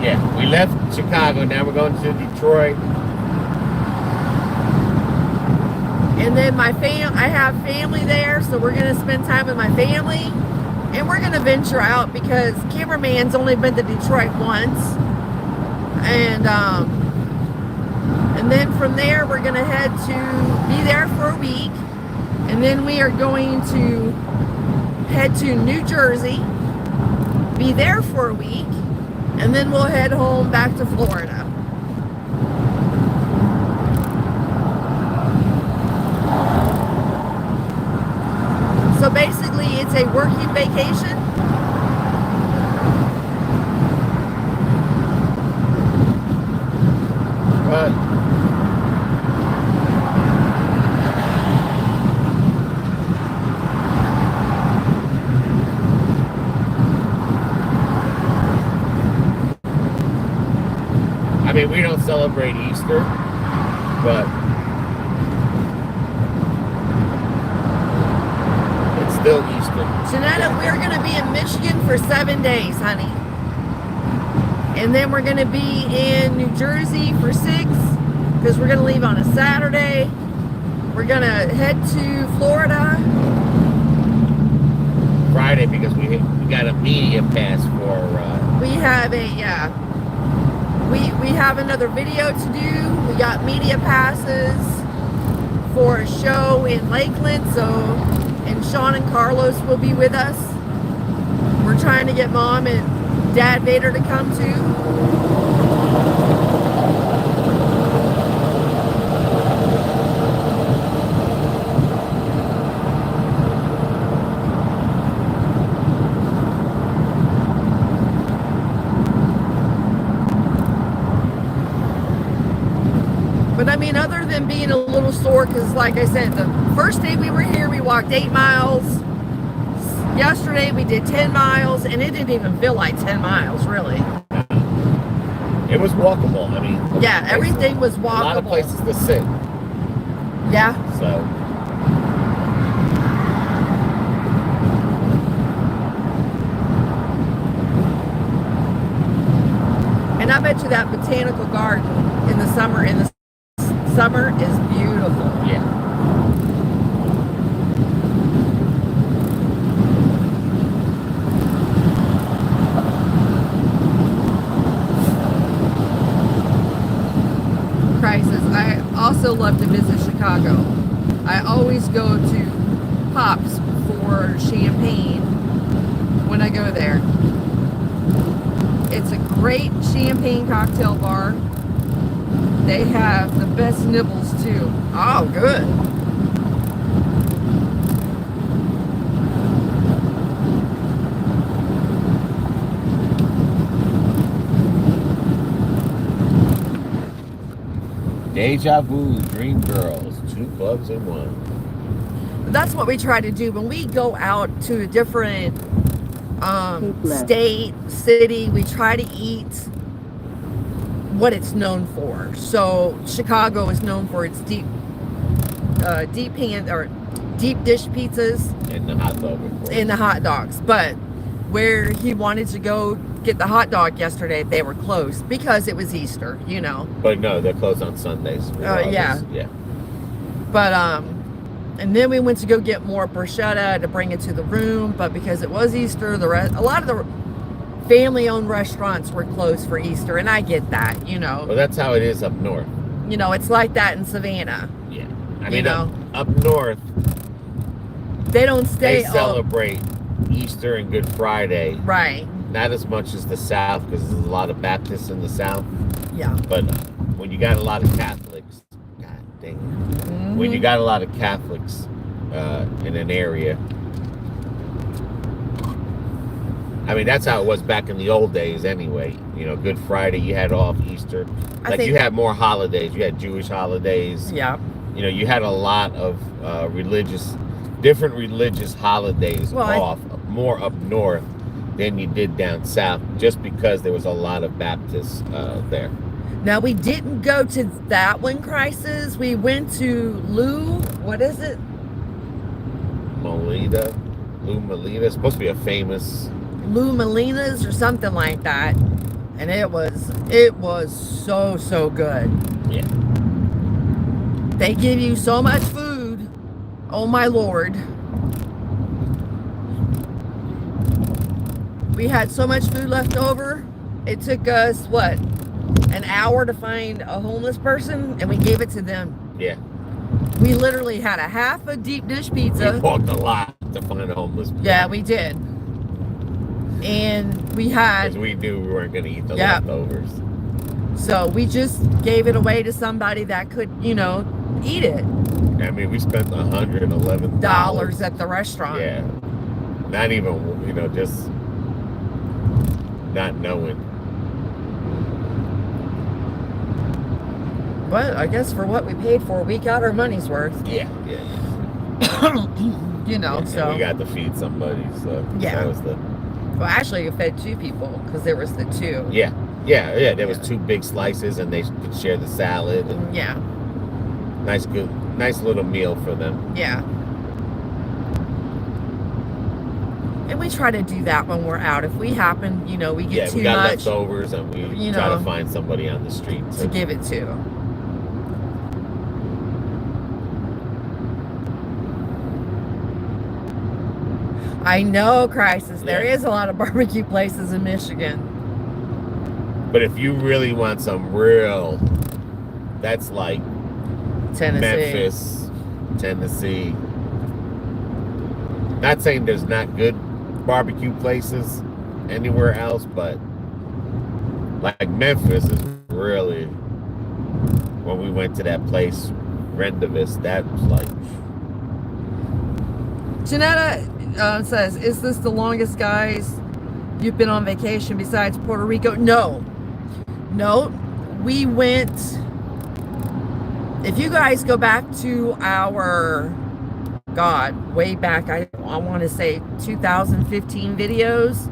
Yeah, we left Chicago. Now we're going to Detroit. And then I have family there, so we're going to spend time with my family. And we're going to venture out because cameraman's only been to Detroit once. And then from there, we're going to head to be there for a week. And then we are going to head to New Jersey, be there for a week, and then we'll head home back to Florida. So basically, it's a working vacation. But I mean, we don't celebrate Easter, but it's still Easter. Janetta, we're going to be in Michigan for 7 days, honey. And then we're going to be in New Jersey for 6, because we're going to leave on a Saturday. We're going to head to Florida Friday, because we got a media pass for. We have a, we have another video to do. We got media passes for a show in Lakeland, and Sean and Carlos will be with us. We're trying to get Mom and Dad Vader to come too. But I mean, other than being a little sore, because like I said, the first day we were here, we walked 8 miles. Yesterday we did 10 miles, and it didn't even feel like 10 miles, really. It was walkable. I mean, Yeah, everything was walkable. a lot of places to sit. Yeah. So. And I bet you that botanical garden in the summer is beautiful. Yeah. Crisis. I also love to visit Chicago. I always go to Pops for champagne when I go there. It's a great champagne cocktail bar. They have the best nibbles too. Oh, good. Deja Vu, Dream Girls, 2 clubs in 1. That's what we try to do when we go out to a different state, city. We try to eat what it's known for. So Chicago is known for its deep dish pizzas And the hot dog, of course. and the hot dogs. But where he wanted to go get the hot dog yesterday, they were closed because it was Easter, you know. But no, they're closed on Sundays. Yeah. Yeah. But and then we went to go get more bruschetta to bring it to the room, but because it was Easter, a lot of the family-owned restaurants were closed for Easter, and I get that, you know. Well, that's how it is up north. You know, it's like that in Savannah. Yeah. I mean, know. up north, They don't stay they celebrate Easter and Good Friday. Right. Not as much as the South, because there's a lot of Baptists in the South. Yeah. But when you got a lot of Catholics, God dang it. Mm-hmm. When you got a lot of Catholics in an area, I mean, that's how it was back in the old days anyway. You know, Good Friday, you had off Easter. You had more holidays. You had Jewish holidays. Yeah. You know, you had a lot of different religious holidays off, more up north than you did down south, just because there was a lot of Baptists there. Now, we didn't go to that one, Crisis. We went to what is it? Lou Melita. It's supposed to be a famous... Lou Molina's or something like that. And it was so good. Yeah. They give you so much food. Oh my Lord. We had so much food left over. It took us, what, an hour to find a homeless person, and we gave it to them. Yeah. We literally had a half a deep dish pizza. We walked a lot. to find a homeless place. Yeah, we did. And we had, Because we knew we weren't going to eat the Yeah. leftovers. so we just gave it away to somebody that could, you know, eat it. I mean, we spent $111 Dollars at the restaurant. Yeah. Not even, you know, just not knowing. But I guess for what we paid for, we got our money's worth. Yeah. You know, And so. we got to feed somebody, so Yeah. that was the... Well, actually, you fed 2 people because there was the 2. Yeah. There was 2 big slices, and they could share the salad. And Yeah. nice little meal for them. Yeah. And we try to do that when we're out. If we happen, you know, we get Yeah, too we got much leftovers, and we you try know, to find somebody on the street to give it to. I know, Crisis. There Yeah. is a lot of barbecue places in Michigan. But if you really want some real, that's like Tennessee. Memphis, Tennessee. Not saying there's not good barbecue places anywhere else, but like Memphis is really, when we went to that place, Rendavis, that was like... Janetta says, is this the longest, guys, you've been on vacation besides Puerto Rico? No. We went, if you guys go back to our, God, way back, I want to say 2015 videos,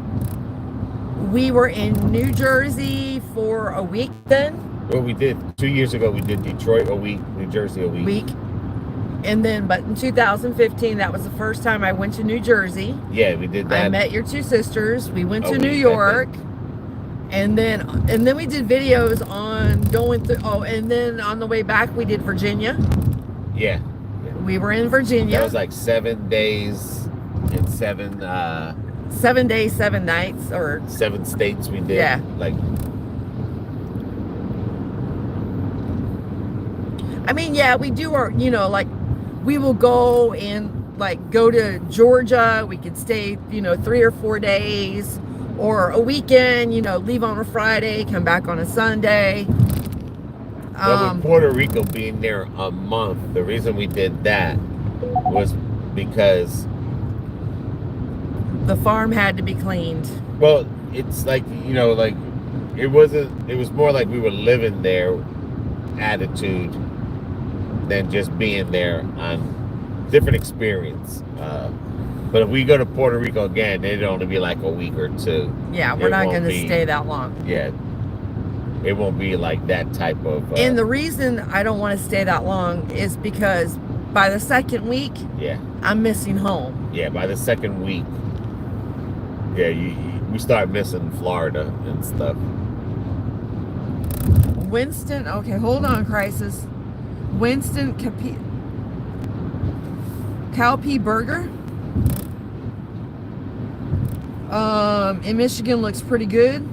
we were in New Jersey for a week then. Well, we did 2 years ago. We did Detroit a week, New Jersey a week. And then, but in 2015, that was the first time I went to New Jersey. Yeah, we did that. I met your 2 sisters. We went A to New week, I York, and then we did videos on going through. Oh, and then on the way back, we did Virginia. Yeah. We were in Virginia. That was like 7 days and 7 7 days, 7 nights, or 7 states we did. Yeah. Like, I mean, yeah, we do our, you know, like we will go and like go to Georgia. We could stay, you know, 3 or 4 days, or a weekend, you know, leave on a Friday, come back on a Sunday. well, with Puerto Rico being there a month, the reason we did that was because, the farm had to be cleaned. well, it's like, you know, like it was more like we were living there attitude than just being there on different experience. But if we go to Puerto Rico again, it'd only be like a week or 2. Yeah, we're It not won't going to be- stay that long. Yeah. It won't be like that type of... And the reason I don't want to stay that long is because by the second week, yeah. I'm missing home. Yeah, by the second week, yeah, we start missing Florida and stuff. Winston, okay, hold on, Crisis. Winston Calpe Burger. In Michigan looks pretty good.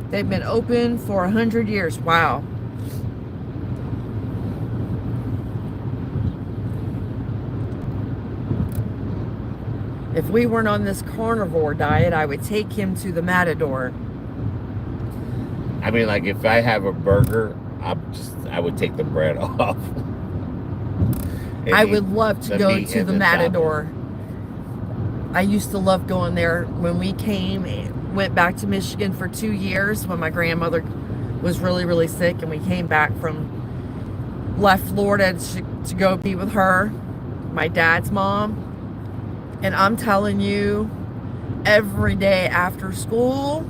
They've been open for 100 years. Wow. If we weren't on this carnivore diet, I would take him to the Matador. I mean, like, if I have a burger, I would take the bread off. And I eat would love to the go meat to and the the Matador. I used to love going there when we came and went back to Michigan for 2 years when my grandmother was really, really sick, and we came back left Florida to go be with her, my dad's mom. And I'm telling you, every day after school,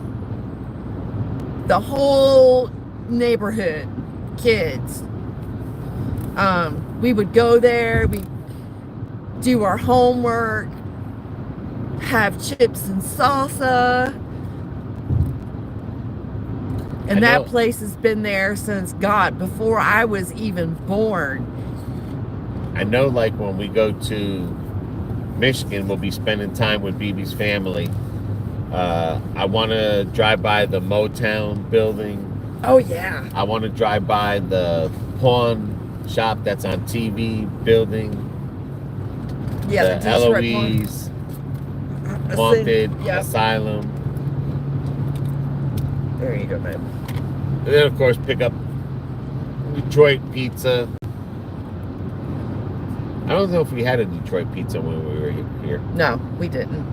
the whole neighborhood, kids, we would go there, we do our homework, have chips and salsa. And that place has been there since, God, before I was even born. I know, like, when we go to Michigan, we'll be spending time with BB's family. I want to drive by the Motown building. Oh, yeah. I want to drive by the pawn shop that's on TV building. Yeah, the Detroit one. Eloise. Haunted Yep. Asylum. There you go, babe. And then, of course, pick up Detroit pizza. I don't know if we had a Detroit pizza when we were here. No, we didn't.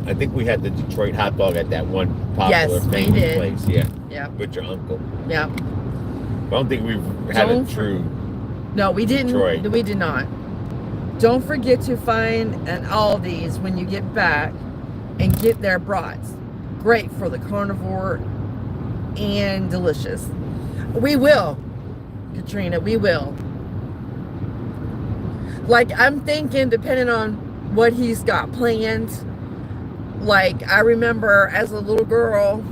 I think we had the Detroit hot dog at that one popular Yes, we famous did. place. Yeah, Yeah. with your uncle. Yeah. I don't think we've had a true No, we didn't. Detroit. We did not. Don't forget to find an Aldi's when you get back and get their brats. Great for the carnivore and delicious. We will, Katrina, we will. Like, I'm thinking, depending on what he's got planned, like, I remember as a little girl,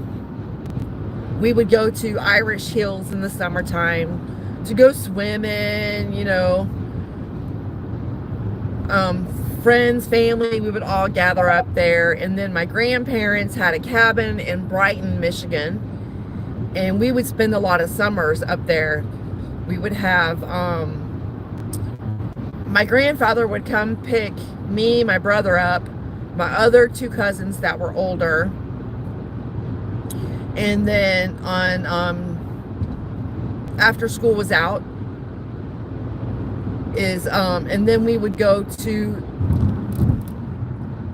we would go to Irish Hills in the summertime to go swimming, you know. Friends, family, we would all gather up there. And then my grandparents had a cabin in Brighton, Michigan. And we would spend a lot of summers up there. We would have, my grandfather would come pick me, my brother up, my other two cousins that were older. And then on, after school was out, and then we would go to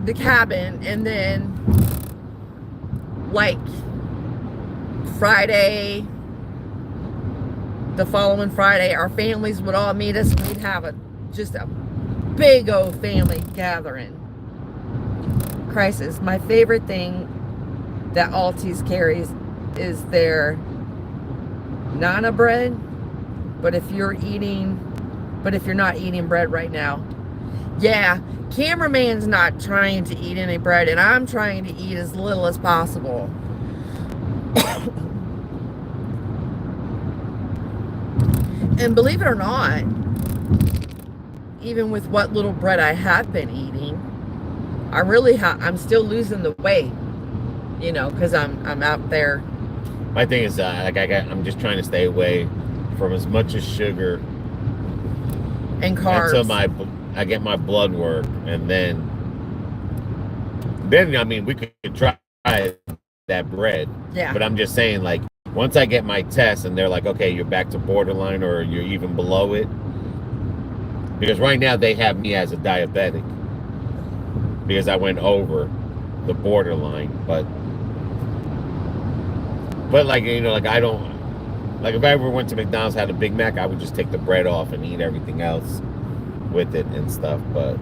the cabin, and then like Friday, the following Friday, our families would all meet us. We'd have just a big old family gathering. Crisis. My favorite thing that Altis carries is their Nana bread. But if you're not eating bread right now, yeah, cameraman's not trying to eat any bread, and I'm trying to eat as little as possible. And believe it or not, even with what little bread I have been eating, I'm still losing the weight, you know, because I'm out there. My thing is, I'm just trying to stay away from as much as sugar And carbs. until I get my blood work, and then I mean, we could try that bread. Yeah. But I'm just saying, like, once I get my test and they're like, okay, you're back to borderline or you're even below it, because right now they have me as a diabetic because I went over the borderline, but like, you know, like, I don't, like, if I ever went to McDonald's, had a Big Mac, I would just take the bread off and eat everything else with it and stuff. But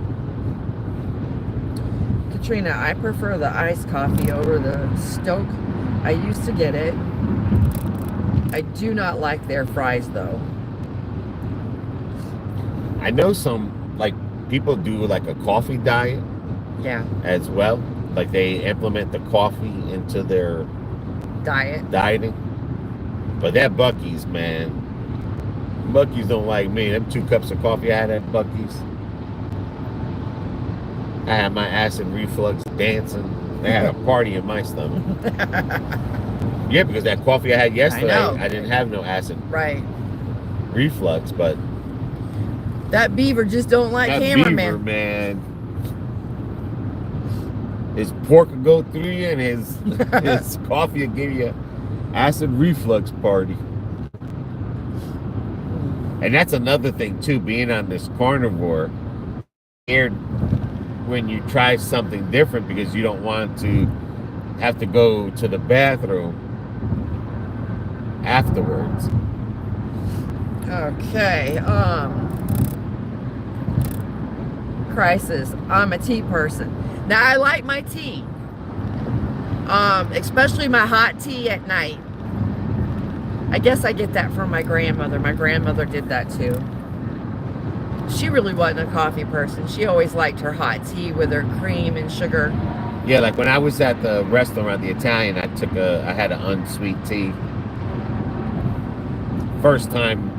Katrina, I prefer the iced coffee over the Stoke. I used to get it. I do not like their fries, though. I know some, like, people do like a coffee diet Yeah, as well. Like, they implement the coffee into their diet. dieting. But that Buc-ee's, man, Buc-ee's don't like me. Them 2 cups of coffee I had at Buc-ee's, I had my acid reflux dancing. They had a party in my stomach. Yeah, because that coffee I had yesterday, I didn't have no acid Right. reflux, but That beaver just don't like that cameraman. beaver, man, his pork will go through you, and his coffee will give you acid reflux party. And that's another thing too, being on this carnivore, scared when you try something different because you don't want to have to go to the bathroom afterwards. Okay. Crisis. I'm a tea person. Now, I like my tea. Especially my hot tea at night. I guess I get that from my grandmother. My grandmother did that too. She really wasn't a coffee person. She always liked her hot tea with her cream and sugar. Yeah, like when I was at the restaurant, the Italian, I had an unsweet tea. First time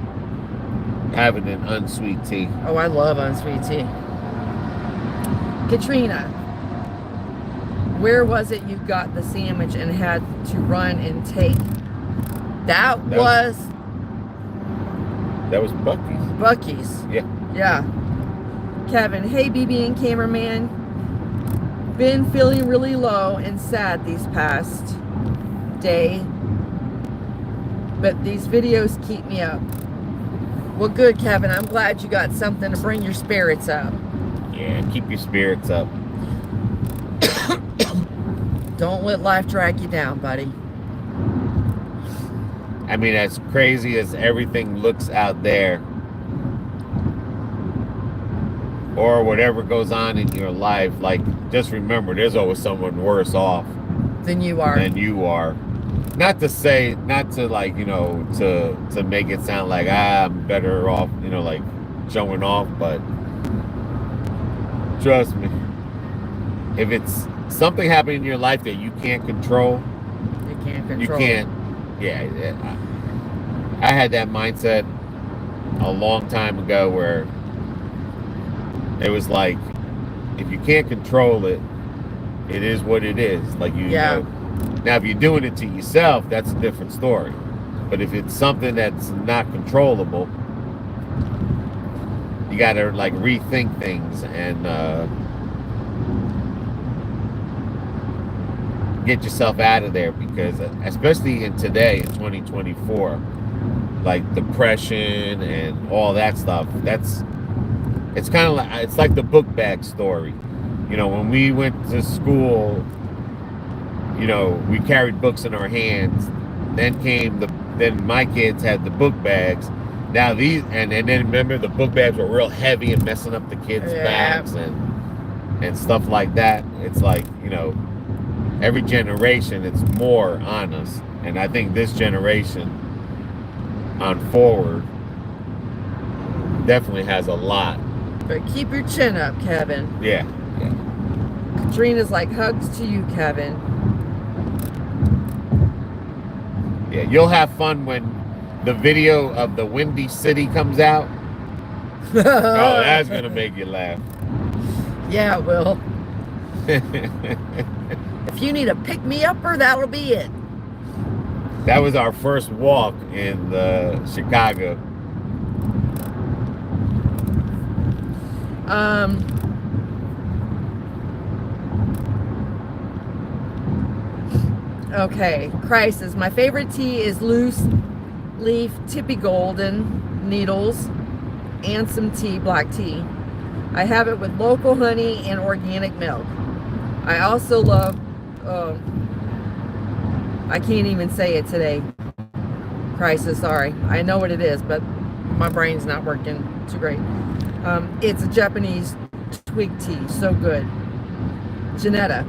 having an unsweet tea. Oh, I love unsweet tea. Katrina, where was it you got the sandwich and had to run and take? That was Buc-ee's. Buc-ee's. Yeah. Yeah. Kevin, hey BB and cameraman. Been feeling really low and sad these past day, but these videos keep me up. Well, good, Kevin. I'm glad you got something to bring your spirits up. Yeah, keep your spirits up. Don't let life drag you down, buddy. I mean, as crazy as everything looks out there, or whatever goes on in your life, like, just remember, there's always someone worse off Than you are. Not to say, not to, like, you know, to make it sound like I'm better off, you know, like showing off, but trust me, if it's something happening in your life that you can't control, You can't control. you can't. Yeah, I had that mindset a long time ago where it was like, if you can't control it, it is what it is. Like, you know. Now, if you're doing it to yourself, that's a different story. But if it's something that's not controllable, you got to, like, rethink things and get yourself out of there, because especially in today, in 2024, like depression and all that stuff, it's kind of like, it's like the book bag story. You know, when we went to school, you know, we carried books in our hands. Then my kids had the book bags. Now these, and then remember, the book bags were real heavy and messing up the kids' backs and stuff like that. It's like, you know, every generation, it's more on us. And I think this generation on forward definitely has a lot. But keep your chin up, Kevin. Yeah. Katrina's like, hugs to you, Kevin. Yeah, you'll have fun when the video of the Windy City comes out. Oh, that's gonna make you laugh. Yeah, it will. If you need a pick-me-upper, that'll be it. That was our first walk in Chicago. Okay, Crisis. My favorite tea is loose leaf tippy golden needles and some tea, black tea. I have it with local honey and organic milk. I also love, I can't even say it today. Crisis, sorry. I know what it is, but my brain's not working too great. It's a Japanese twig tea, so good. Janetta,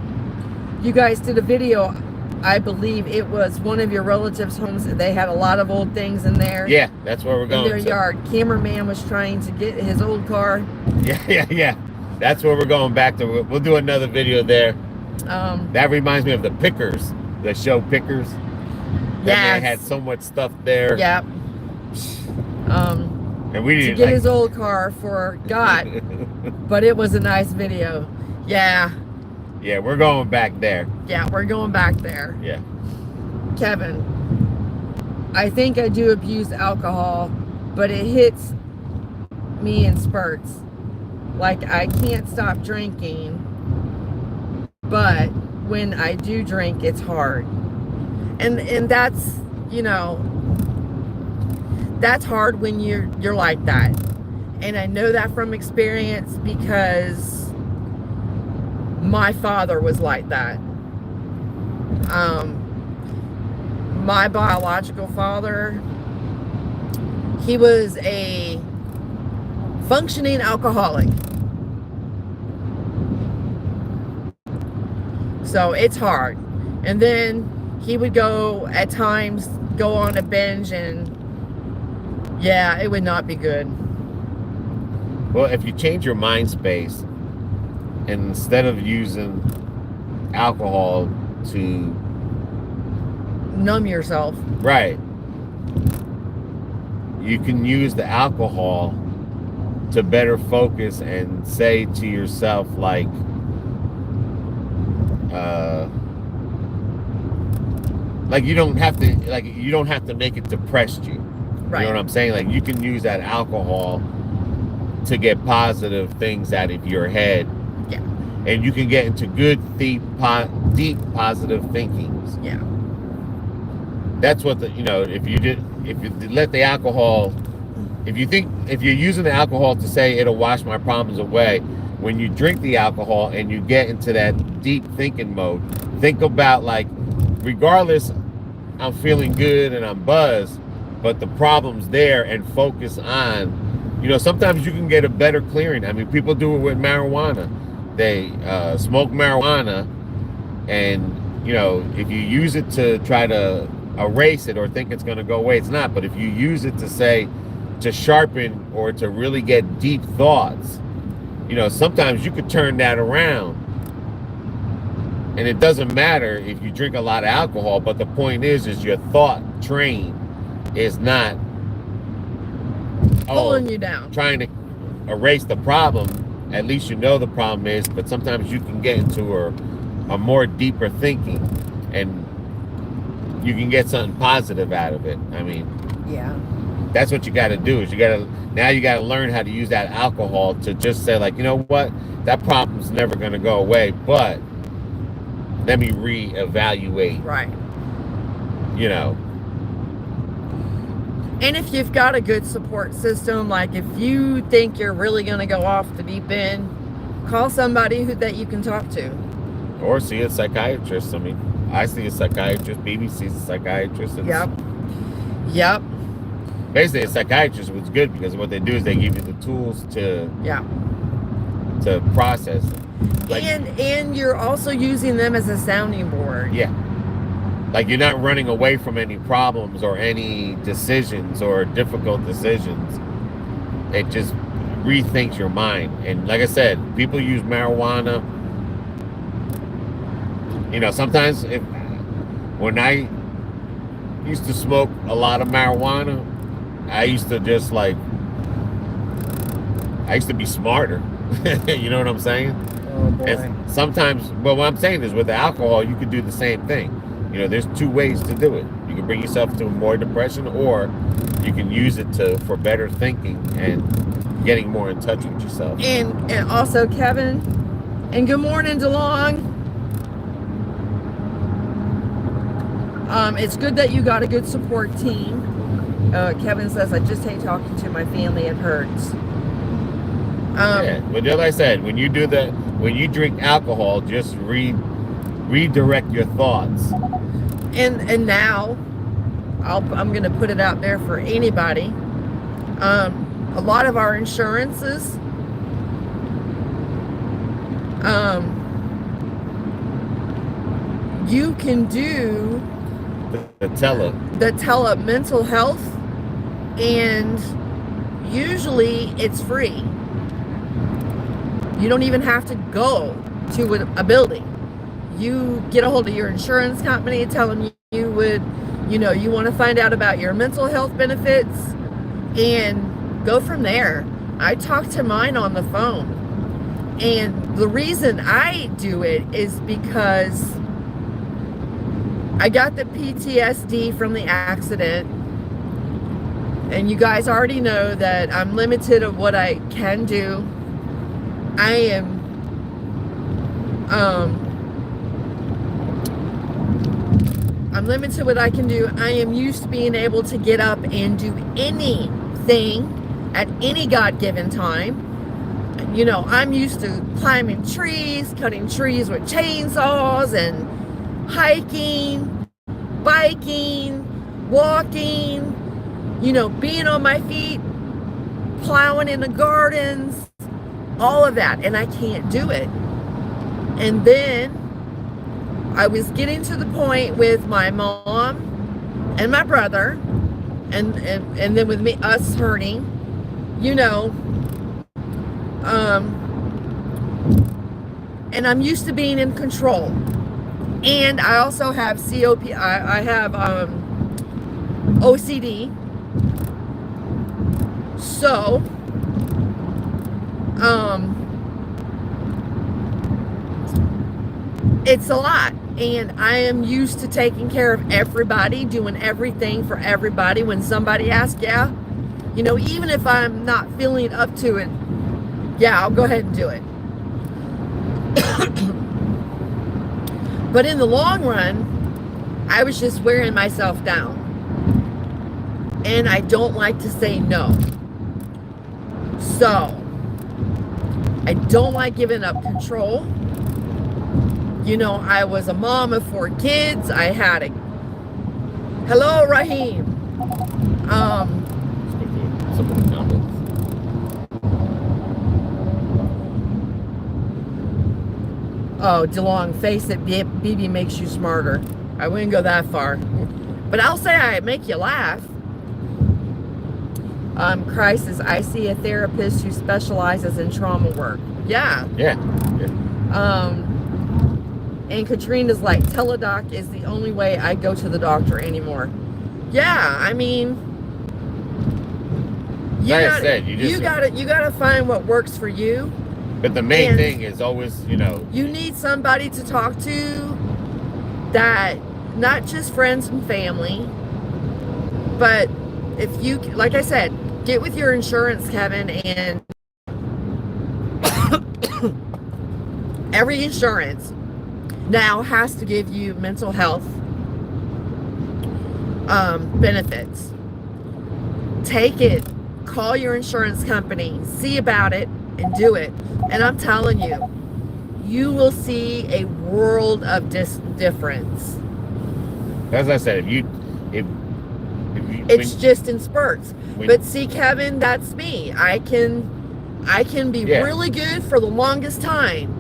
you guys did a video, I believe it was one of your relatives' homes. They had a lot of old things in there. Yeah, that's where we're going. In their yard. Cameraman was trying to get his old car. Yeah. That's where we're going back to. We'll do another video there. That reminds me of the Pickers, the show Pickers. Yeah. They had so much stuff there. Yep. And we didn't to get his old car for God, but it was a nice video. Yeah. Yeah, we're going back there. Yeah, we're going back there. Yeah. Kevin, I think I do abuse alcohol, but it hits me in spurts. Like, I can't stop drinking, but when I do drink, it's hard. And that's, you know, that's hard when you're like that. And I know that from experience because my father was like that. My biological father, he was a functioning alcoholic. So it's hard. And then he would go at times go on a binge, and yeah, it would not be good. Well, if you change your mind space, and instead of using alcohol to numb yourself, right, you can use the alcohol to better focus and say to yourself, like, you don't have to make it depress you. right? You know what I'm saying? Like, you can use that alcohol to get positive things out of your head. Yeah. And you can get into good, deep positive thinkings. Yeah. That's what if you let the alcohol, if you're using the alcohol to say it'll wash my problems away, when you drink the alcohol and you get into that deep thinking mode, think about, like, regardless, I'm feeling good and I'm buzzed, but the problem's there, and focus on, sometimes you can get a better clearing. I mean, people do it with marijuana. They smoke marijuana, and if you use it to try to erase it or think it's going to go away, it's not. But if you use it to sharpen or to really get deep thoughts, sometimes you could turn that around. And it doesn't matter if you drink a lot of alcohol, but the point is your thought train is not pulling you down, trying to erase the problem. At least you know the problem is, but sometimes you can get into a more deeper thinking, and you can get something positive out of it. I mean, yeah, that's what you got to do. Is you got to learn how to use that alcohol to just say, like, you know what, that problem's never going to go away, but let me reevaluate. Right. And if you've got a good support system, like if you think you're really going to go off the deep end, call somebody that you can talk to. Or see a psychiatrist. I mean, I see a psychiatrist. BB sees a psychiatrist. Yep. Basically, a psychiatrist was good because what they do is they give you the tools to process it. Like, and you're also using them as a sounding board. Yeah. Like, you're not running away from any problems or any decisions or difficult decisions. It just rethinks your mind. And like I said, people use marijuana. Sometimes when I used to smoke a lot of marijuana, I used to be smarter. You know what I'm saying? Oh, boy. And sometimes, but what I'm saying is with the alcohol, you could do the same thing. There's two ways to do it. You can bring yourself to more depression, or you can use it for better thinking and getting more in touch with yourself. And also, Kevin, and good morning, DeLong. It's good that you got a good support team. Kevin says, I just hate talking to my family. It hurts. Yeah, but like I said, when you drink alcohol, just redirect your thoughts. And now, I'm going to put it out there for anybody. A lot of our insurances, you can do the tele mental health, and usually it's free. You don't even have to go to a building. You get a hold of your insurance company, tell them you want to find out about your mental health benefits, and go from there. I talk to mine on the phone, and the reason I do it is because I got the PTSD from the accident, and you guys already know that I'm limited of what I can do. I'm limited what I can do. I am used to being able to get up and do anything at any God-given time. I'm used to climbing trees, cutting trees with chainsaws, and hiking, biking, walking, being on my feet, plowing in the gardens, all of that. And I can't do it. And then I was getting to the point with my mom and my brother, and then with us hurting, and I'm used to being in control. And I also have I have OCD. So, it's a lot. And I am used to taking care of everybody, doing everything for everybody. When somebody asks, even if I'm not feeling up to it Yeah, I'll go ahead and do it. But in the long run, I was just wearing myself down. And I don't like to say no. So, I don't like giving up control. You know, I was a mom of 4 kids. I had a... Hello, Raheem. Some of the comments. Oh, DeLong, face it, BB makes you smarter. I wouldn't go that far. But I'll say I make you laugh. Crisis, I see a therapist who specializes in trauma work. Yeah. Yeah. And Katrina's like, Teledoc is the only way I go to the doctor anymore. Yeah, I mean, you gotta find what works for you. But the main thing is always, you know, you need somebody to talk to, that not just friends and family, but if you, like I said, get with your insurance, Kevin, and every insurance now has to give you mental health benefits. Take it, call your insurance company, see about it, and do it. And I'm telling you, you will see a world of difference. as I said, It's just in spurts. But see, Kevin, that's me. I can be really good for the longest time.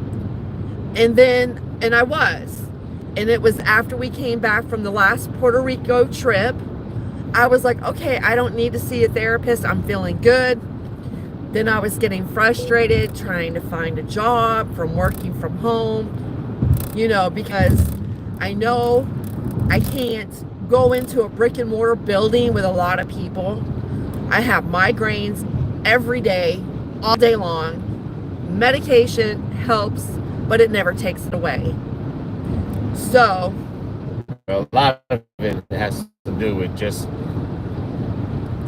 And I was. And it was after we came back from the last Puerto Rico trip. I was like, okay, I don't need to see a therapist. I'm feeling good. Then I was getting frustrated trying to find a job from working from home, you know, because I know I can't go into a brick and mortar building with a lot of people. I have migraines every day, all day long. Medication helps, but it never takes it away. So, a lot of it has to do with just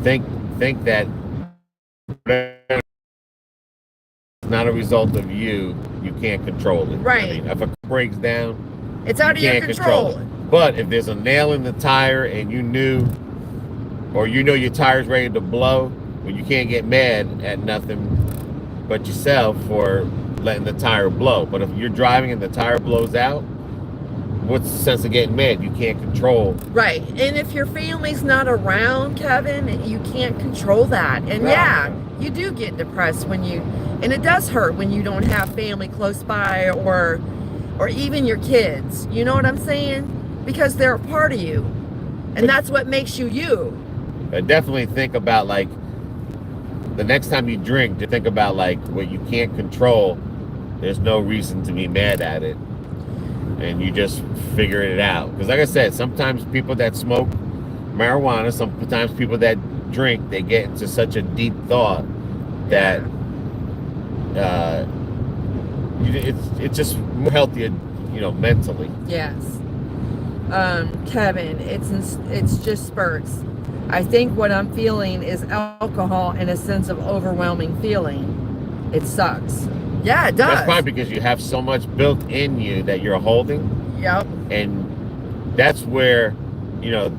think that it's not a result of you can't control it. Right. I mean, if a car breaks down, it's out of your control. But if there's a nail in the tire and you know your tire's ready to blow, well, you can't get mad at nothing but yourself for letting the tire blow. But if you're driving and the tire blows out, what's the sense of getting mad? You can't control. Right. And if your family's not around, Kevin, you can't control that. And yeah, you do get depressed and it does hurt when you don't have family close by or even your kids. You know what I'm saying? Because they're a part of you. And that's what makes you you. I definitely think about, like, the next time you drink, to think about, like, what you can't control. There's no reason to be mad at it. And you just figure it out. Because like I said, sometimes people that smoke marijuana, sometimes people that drink, they get into such a deep thought that it's just more healthier, you know, mentally. Yes. Kevin, it's just spurts. I think what I'm feeling is alcohol in a sense of overwhelming feeling. It sucks. Yeah, it does. That's probably because you have so much built in you that you're holding. Yep. And that's where, you know,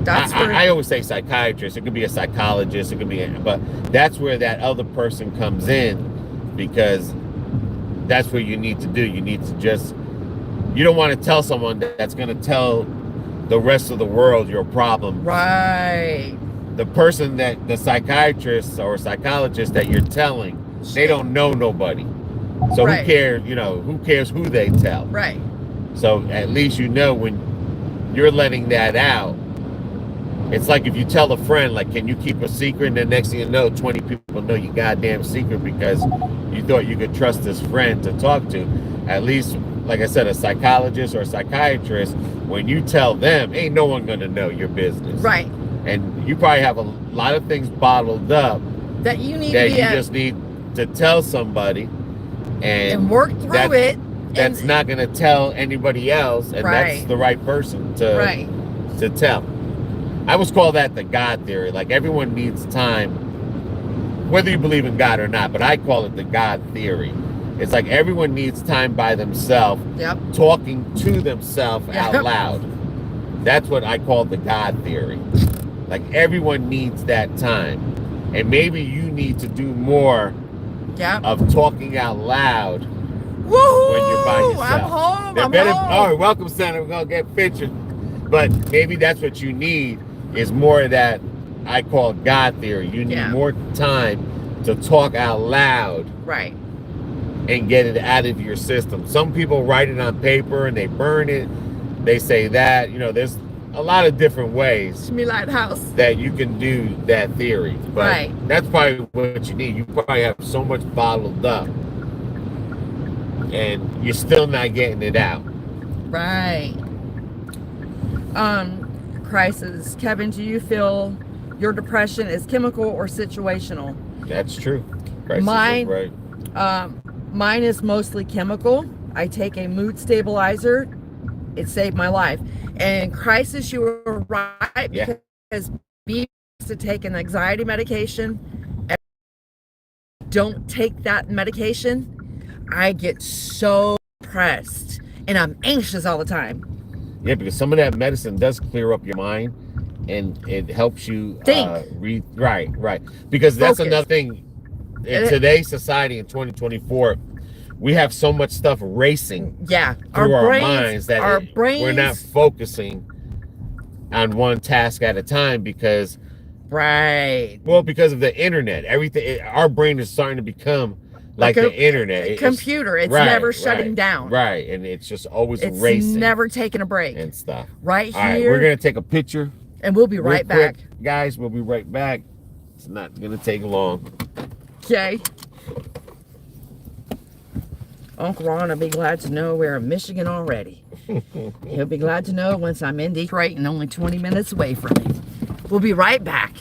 I always say psychiatrist. It could be a psychologist. It could be, but that's where that other person comes in, because that's what you need to do. You need to just, you don't want to tell someone that's going to tell the rest of the world your problem. Right. The person the psychiatrist or psychologist that you're telling, they don't know nobody. So who cares, you know, who cares who they tell? Right. So at least you know when you're letting that out. It's like if you tell a friend, like, can you keep a secret? And then next thing you know, 20 people know your goddamn secret because you thought you could trust this friend to talk to. At least, like I said, a psychologist or a psychiatrist, when you tell them, ain't no one gonna know your business. Right. And you probably have a lot of things bottled up that you need just need to tell somebody and work through it. That's not gonna tell anybody else, and that's the right person to tell. I always call that the God theory. Like, everyone needs time whether you believe in God or not, but I call it the God theory. It's like everyone needs time by themselves, Yep. talking to themselves out Yep. loud. That's what I call the God theory. Like everyone needs that time. And maybe you need to do more Yep. of talking out loud Woohoo! when you're by yourself. I'm home. There I'm better, home. all right, welcome, Santa. We're gonna get pictures. But maybe that's what you need is more of that I call God theory. You need more time to talk out loud. Right. And get it out of your system. Some people write it on paper and they burn it. They say that, you know, there's a lot of different ways Me lighthouse. that you can do that theory. But Right. that's probably what you need. You probably have so much bottled up and you're still not getting it out. Right. Crisis. Kevin, do you feel your depression is chemical or situational? That's true. Crisis Mine, is right. Mine is mostly chemical. I take a mood stabilizer. It saved my life. And crisis, you were right, because B to take an anxiety medication. And don't take that medication, I get so depressed and I'm anxious all the time. Yeah, because some of that medicine does clear up your mind and it helps you think. Right. Because that's Focus. another thing. In today's society in 2024, we have so much stuff racing through our minds that we're not focusing on one task at a time because because of the internet. Everything, our brain is starting to become like the internet. Computer. It's never shutting down. Right. And it's just always it's racing. It's never taking a break. And stuff. Right All here. Right, we're going to take a picture. And we'll be right back. Guys, we'll be right back. It's not going to take long. Okay. Uncle Ron will be glad to know we're in Michigan already. He'll be glad to know once I'm in Detroit and only 20 minutes away from him. We'll be right back.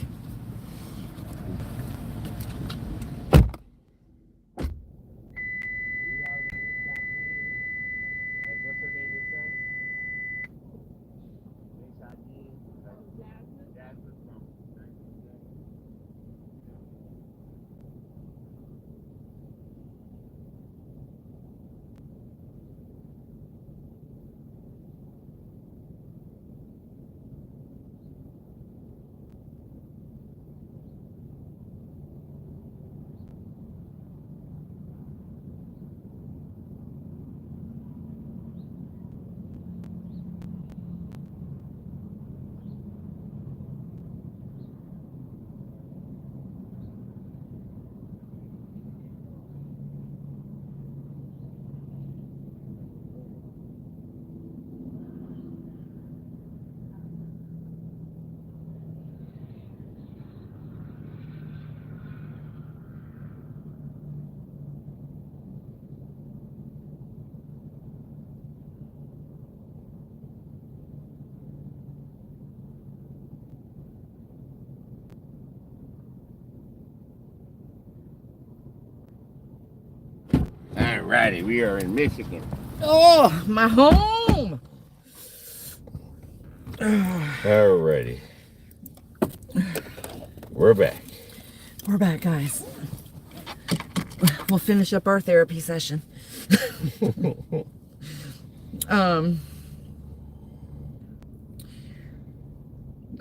Alrighty, we are in Michigan. Oh, my home. Alrighty. We're back. We're back, guys. We'll finish up our therapy session.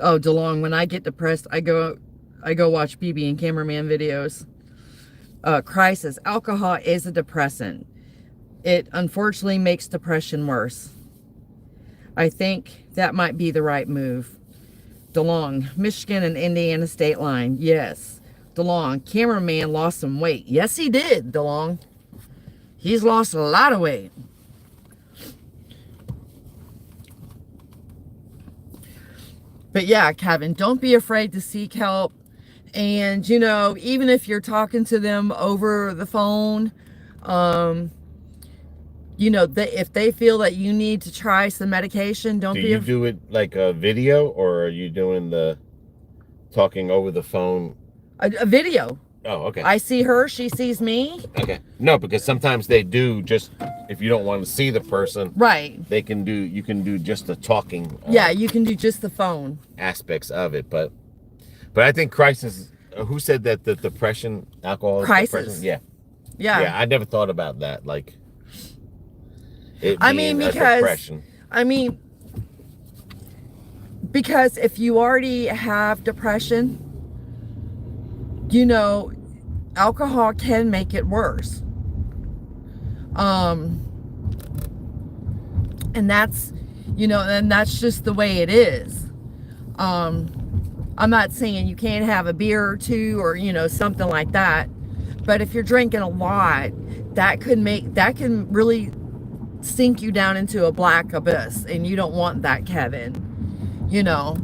Oh, DeLong, when I get depressed, I go watch BB and Cameraman videos. Crisis. Alcohol is a depressant. It unfortunately makes depression worse. I think that might be the right move. DeLong, Michigan and Indiana state line. Yes. DeLong, Cameraman lost some weight. Yes, he did, DeLong. He's lost a lot of weight. But yeah, Kevin, don't be afraid to seek help. And, you know, even if you're talking to them over the phone, you know, if they feel that you need to try some medication, don't be afraid. Do you do it like a video, or are you doing the talking over the phone? A video. Oh, okay. I see her, she sees me. Okay. No, because sometimes they do just, if you don't want to see the person, right, you can do just the talking. Yeah, you can do just the phone aspects of it, but I think crisis who said that the depression, alcohol is Crisis. depression? Yeah. Yeah, I never thought about that. Like, it being a depression. I mean, because if you already have depression, you know, alcohol can make it worse. And that's, you know, and that's just the way it is. I'm not saying you can't have a beer or two or, you know, something like that. But if you're drinking a lot, that can really sink you down into a black abyss. And you don't want that, Kevin. You know.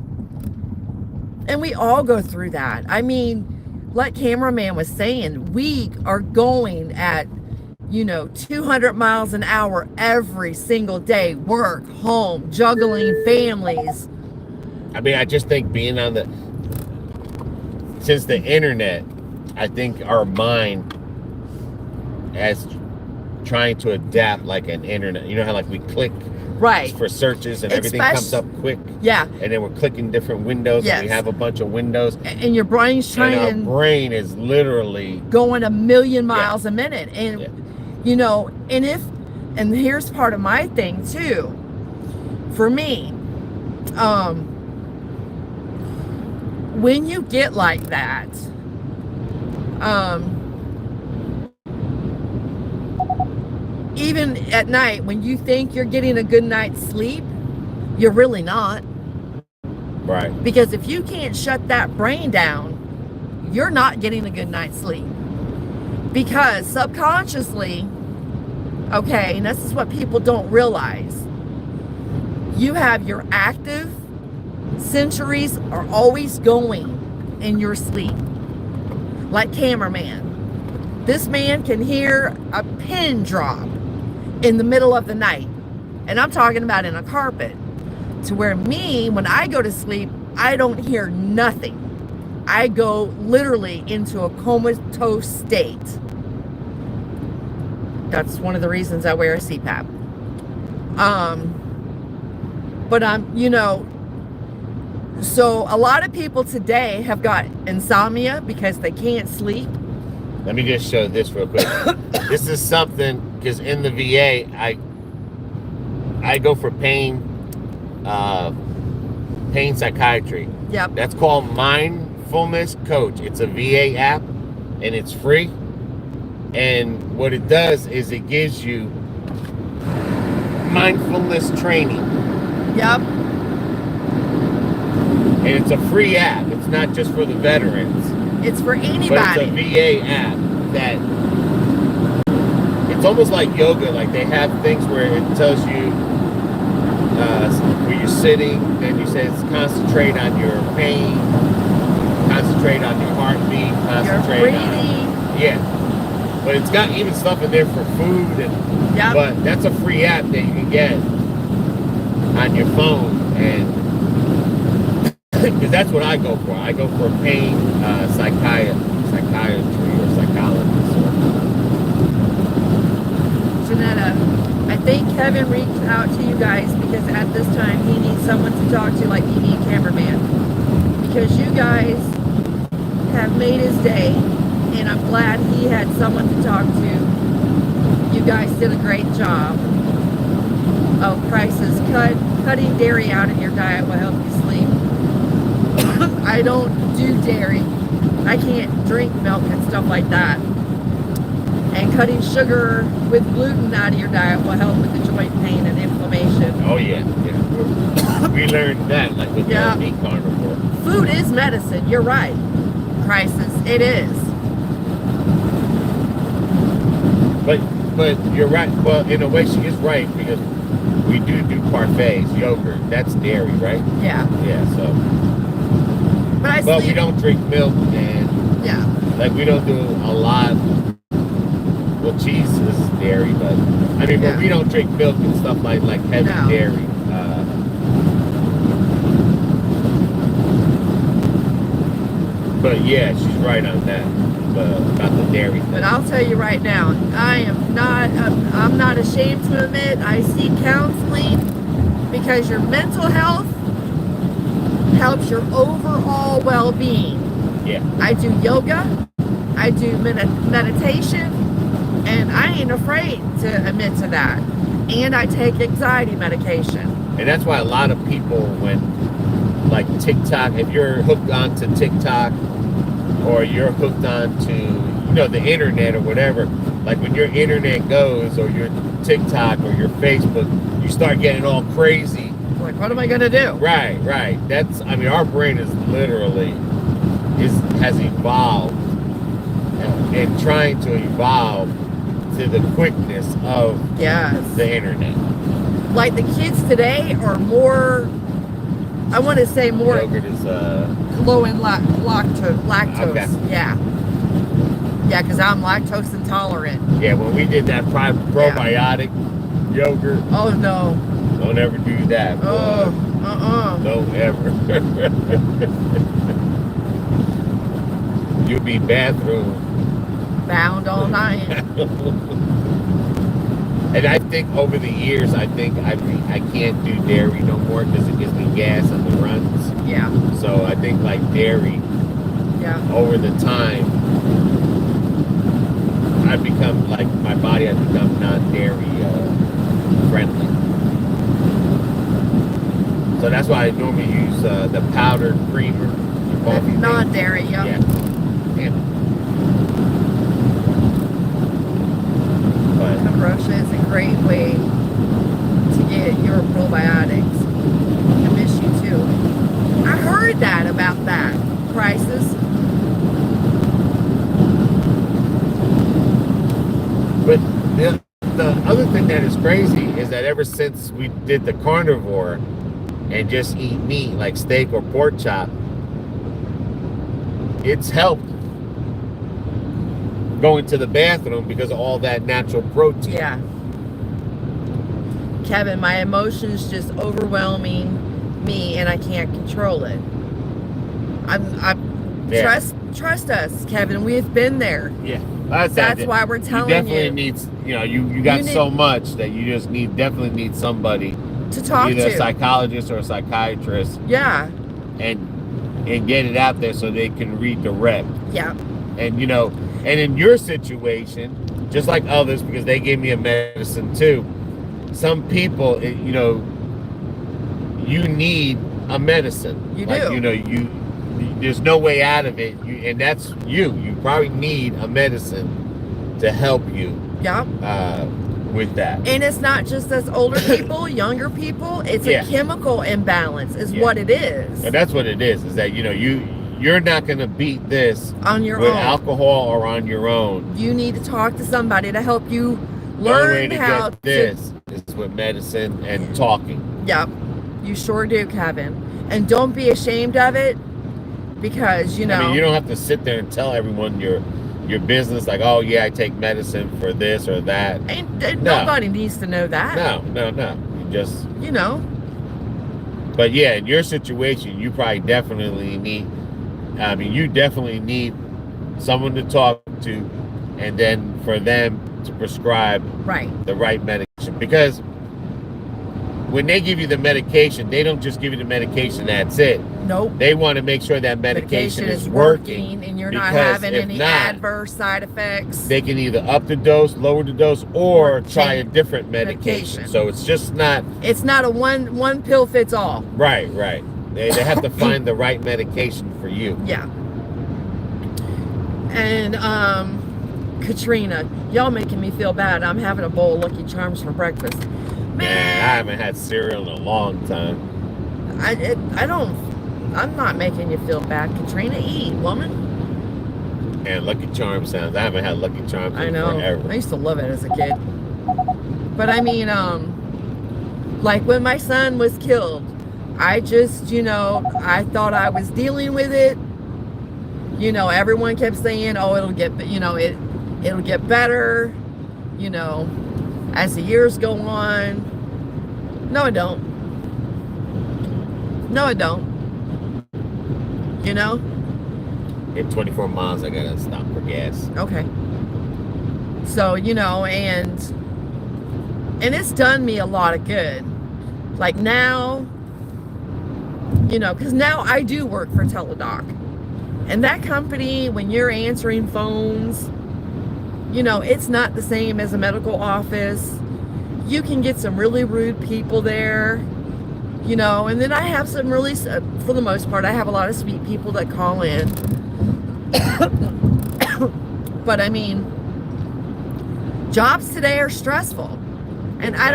And we all go through that. I mean, like cameraman was saying, we are going at, you know, 200 miles an hour every single day. Work, home, juggling families. I mean, I just think being on since the internet, I think our mind as trying to adapt like an internet. You know how like we click right for searches and everything comes up quick. Yeah. And then we're clicking different windows. Yes. And we have a bunch of windows. And your brain's trying. And our brain is literally going a million miles a minute. And you know, and here's part of my thing too. For me, when you get like that, even at night when you think you're getting a good night's sleep, you're really not. Right. Because if you can't shut that brain down, you're not getting a good night's sleep. Because subconsciously, okay, and this is what people don't realize, you have your active sensories are always going in your sleep. Like cameraman. This man can hear a pin drop in the middle of the night. And I'm talking about in a carpet. To where me, when I go to sleep, I don't hear nothing. I go literally into a comatose state. That's one of the reasons I wear a CPAP. But you know, so a lot of people today have got insomnia because they can't sleep. Let me just show this real quick. This is something, because in the VA, I go for pain psychiatry. Yep. That's called Mindfulness Coach. It's a VA app, and it's free. And what it does is it gives you mindfulness training. Yep. And it's a free app. It's not just for the veterans. It's for anybody. But it's a VA app that it's almost like yoga. Like they have things where it tells you where you're sitting, then you say it's concentrate on your pain, concentrate on your heartbeat, concentrate on but it's got even stuff in there for food and but that's a free app that you can get on your phone, and because that's what I go for. I go for pain psychiatry or psychologist. Janetta, I think Kevin reached out to you guys because at this time he needs someone to talk to like he needs cameraman. Because you guys have made his day, and I'm glad he had someone to talk to. You guys did a great job. Oh, prices. Cutting dairy out of your diet will help you sleep. I don't do dairy. I can't drink milk and stuff like that. And cutting sugar with gluten out of your diet will help with the joint pain and inflammation. Oh yeah. We learned that like with the meat carnivore. Food is medicine. You're right. Crisis. It is. But you're right. Well, in a way, she is right because we do parfaits, yogurt. That's dairy, right? Yeah. Yeah. So. But we don't drink milk, and like we don't do a lot. Well, cheese is dairy, but I mean, but we don't drink milk and stuff like heavy dairy. But yeah, she's right on that about the dairy thing. But I'll tell you right now, I'm not ashamed to admit I seek counseling because your mental health helps your overall well-being. Yeah. I do yoga, I do meditation, and I ain't afraid to admit to that. And I take anxiety medication. And that's why a lot of people, when like TikTok, if you're hooked onto TikTok or you're hooked onto, the internet or whatever, like when your internet goes or your TikTok or your Facebook, you start getting all crazy. Like, what am I gonna do? Right. Our brain is literally has evolved and trying to evolve to the quickness of the internet. Like the kids today are more, I want to say more Yogurt is low in lactose. Okay. Yeah, because I'm lactose intolerant. Yeah, when we did that probiotic yogurt. Oh no. Don't ever do that. Boy. Oh, Don't ever. You'll be bathroom bound all night. And I think over the years, I can't do dairy no more because it gives me gas on the runs. Yeah. So I think like dairy, over the time, I've become like my body has become non-dairy friendly. So that's why I normally use the powdered creamer. Non-dairy, Yeah. Russia is a great way to get your probiotics. I miss you too. I heard that about that crisis. But the other thing that is crazy is that ever since we did the carnivore and just eat meat like steak or pork chop, it's helped going to the bathroom because of all that natural protein. Yeah. Kevin, my emotions just overwhelming me and I can't control it. Trust us, Kevin. We've been there. Yeah. That's why we're telling you. Definitely needs, you got so much that you just definitely need somebody to talk either to. A psychologist or a psychiatrist. Yeah. And get it out there so they can redirect. Yeah. And and in your situation, just like others, because they gave me a medicine too, some people, you need a medicine. You do. There's no way out of it. And that's you. You probably need a medicine to help you. Yeah. With that. And it's not just us older people, younger people. It's a chemical imbalance is what it is. And that's what it is that, you're not going to beat this on your with own. Alcohol or on your own. You need to talk to somebody to help you The only way learn to how get this is with medicine and talking. Yep. You sure do, Kevin. And don't be ashamed of it because, you don't have to sit there and tell everyone your business like, oh yeah, I take medicine for this or that. Nobody needs to know that. No. You just But yeah, in your situation, you probably definitely need someone to talk to, and then for them to prescribe the right medication. Because when they give you the medication, they don't just give you the medication, that's it. Nope. They want to make sure that medication is working and you're not having any adverse side effects. They can either up the dose, lower the dose, or try a different medication. So it's just not... It's not a one pill fits all. Right. They have to find the right medication for you. Yeah. And Katrina, y'all making me feel bad. I'm having a bowl of Lucky Charms for breakfast. Man, I haven't had cereal in a long time. I'm not making you feel bad. Katrina, eat, woman. And Lucky Charms sounds. I haven't had Lucky Charms in forever. I used to love it as a kid. But I mean, like when my son was killed, I just, I thought I was dealing with it. Everyone kept saying, oh, it'll get, it'll get better, as the years go on. No, it don't. In 24 miles, I gotta stop for gas. Okay. So, and it's done me a lot of good. Like now, because now I do work for Teladoc. And that company, when you're answering phones, you know, it's not the same as a medical office. You can get some really rude people there, you know, and then I have some really, for the most part, I have a lot of sweet people that call in. But I mean, jobs today are stressful. And I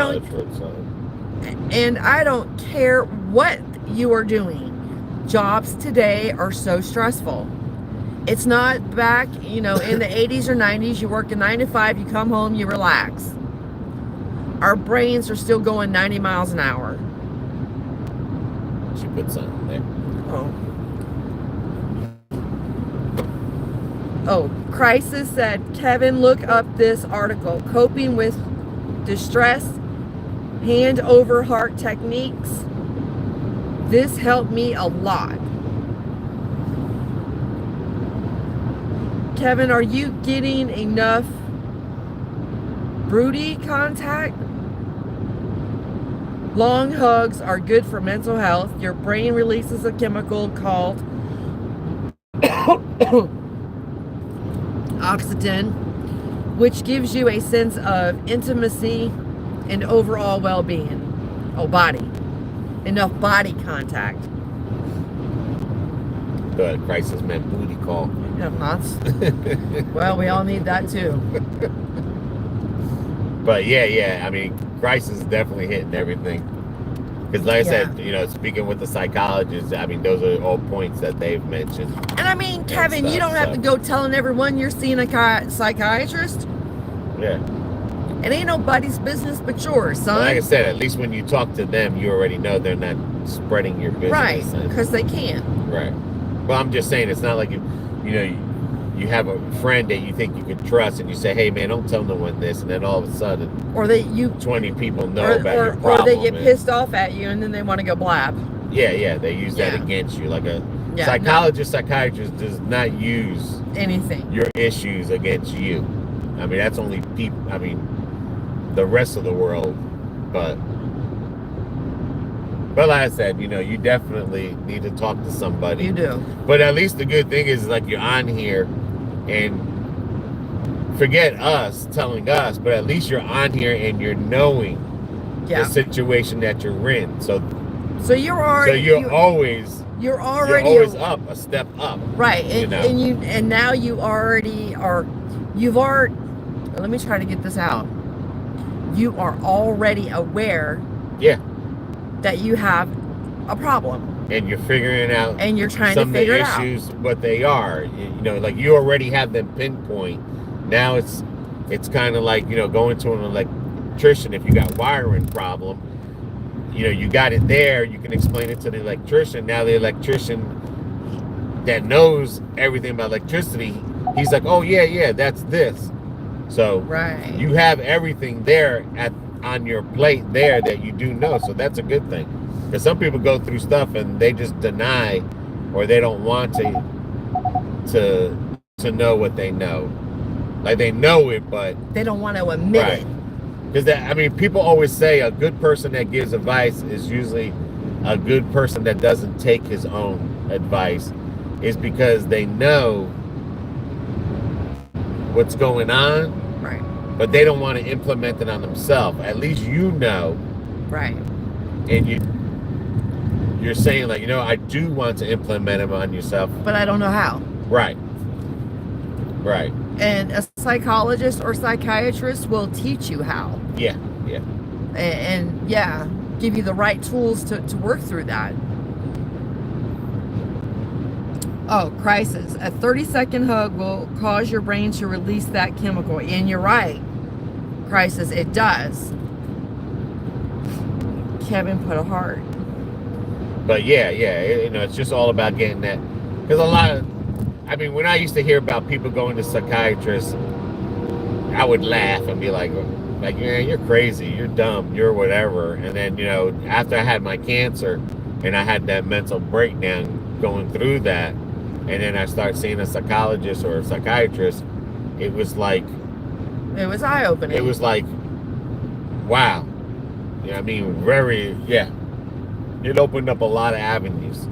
don't care what you are doing. Jobs today are so stressful. It's not back, you know, in the 80s or 90s, you work a 9 to 5, you come home, you relax. Our brains are still going 90 miles an hour. She put something there. Oh, Crisis said, Kevin, look up this article, Coping with Distress, Hand over Heart Techniques. This helped me a lot. Kevin, are you getting enough broody contact? Long hugs are good for mental health. Your brain releases a chemical called oxytocin, which gives you a sense of intimacy and overall well-being. Oh, body. Enough body contact. But Crisis meant booty call. Yeah, well, we all need that too. But yeah, I mean, Crisis is definitely hitting everything. Because like I said, you know, speaking with the psychologists, I mean, those are all points that they've mentioned. And I mean, Kevin, you don't have to go telling everyone you're seeing a psychiatrist. Yeah. It ain't nobody's business but yours, son. Well, like I said, at least when you talk to them, you already know they're not spreading your business. Right, because they can't. Right. Well, I'm just saying, it's not like you know, you have a friend that you think you can trust, and you say, "Hey, man, don't tell no one this," and then all of a sudden, 20 people know about your problem. Or they get pissed off at you, and then they want to go blab. Yeah, they use that against you. Like a psychiatrist does not use anything, your issues against you. I mean, that's only people. I mean, the rest of the world, but like I said, you know, you definitely need to talk to somebody. You do. But at least the good thing is, like, you're on here, and forget us telling us, but at least you're on here and you're knowing the situation that you're in. So you're already. So you're always up, a step up. Right, you know? and now you already are. Let me try to get this out. You are already aware. Yeah. That you have a problem. And you're figuring out. And you're trying to figure it out. Some of the issues, what they are. You know, like, you already have them pinpoint. Now it's kind of like, you know, going to an electrician. If you got wiring problem, you know, you got it there. You can explain it to the electrician. Now the electrician that knows everything about electricity, he's like, oh yeah, that's this. So you have everything there on your plate there that you do know. So that's a good thing. Because some people go through stuff and they just deny, or they don't want to know what they know. Like, they know it, but they don't want to admit it. Because I mean, people always say a good person that gives advice is usually a good person that doesn't take his own advice, is because they know what's going on, right? But they don't want to implement it on themselves. At least you know, right? And you're saying, like, you know, I do want to implement them on yourself, but I don't know how. Right. And a psychologist or psychiatrist will teach you how. Yeah. And give you the right tools to work through that. Oh, Crisis. A 30-second hug will cause your brain to release that chemical. And you're right, Crisis, it does. Kevin put a heart. But yeah, you know, it's just all about getting that. Because I mean, when I used to hear about people going to psychiatrists, I would laugh and be like, yeah, you're crazy, you're dumb, you're whatever. And then, you know, after I had my cancer and I had that mental breakdown going through that, and then I started seeing a psychologist or a psychiatrist, it was like... It was eye-opening. It was like, wow. Yeah, I mean, it opened up a lot of avenues.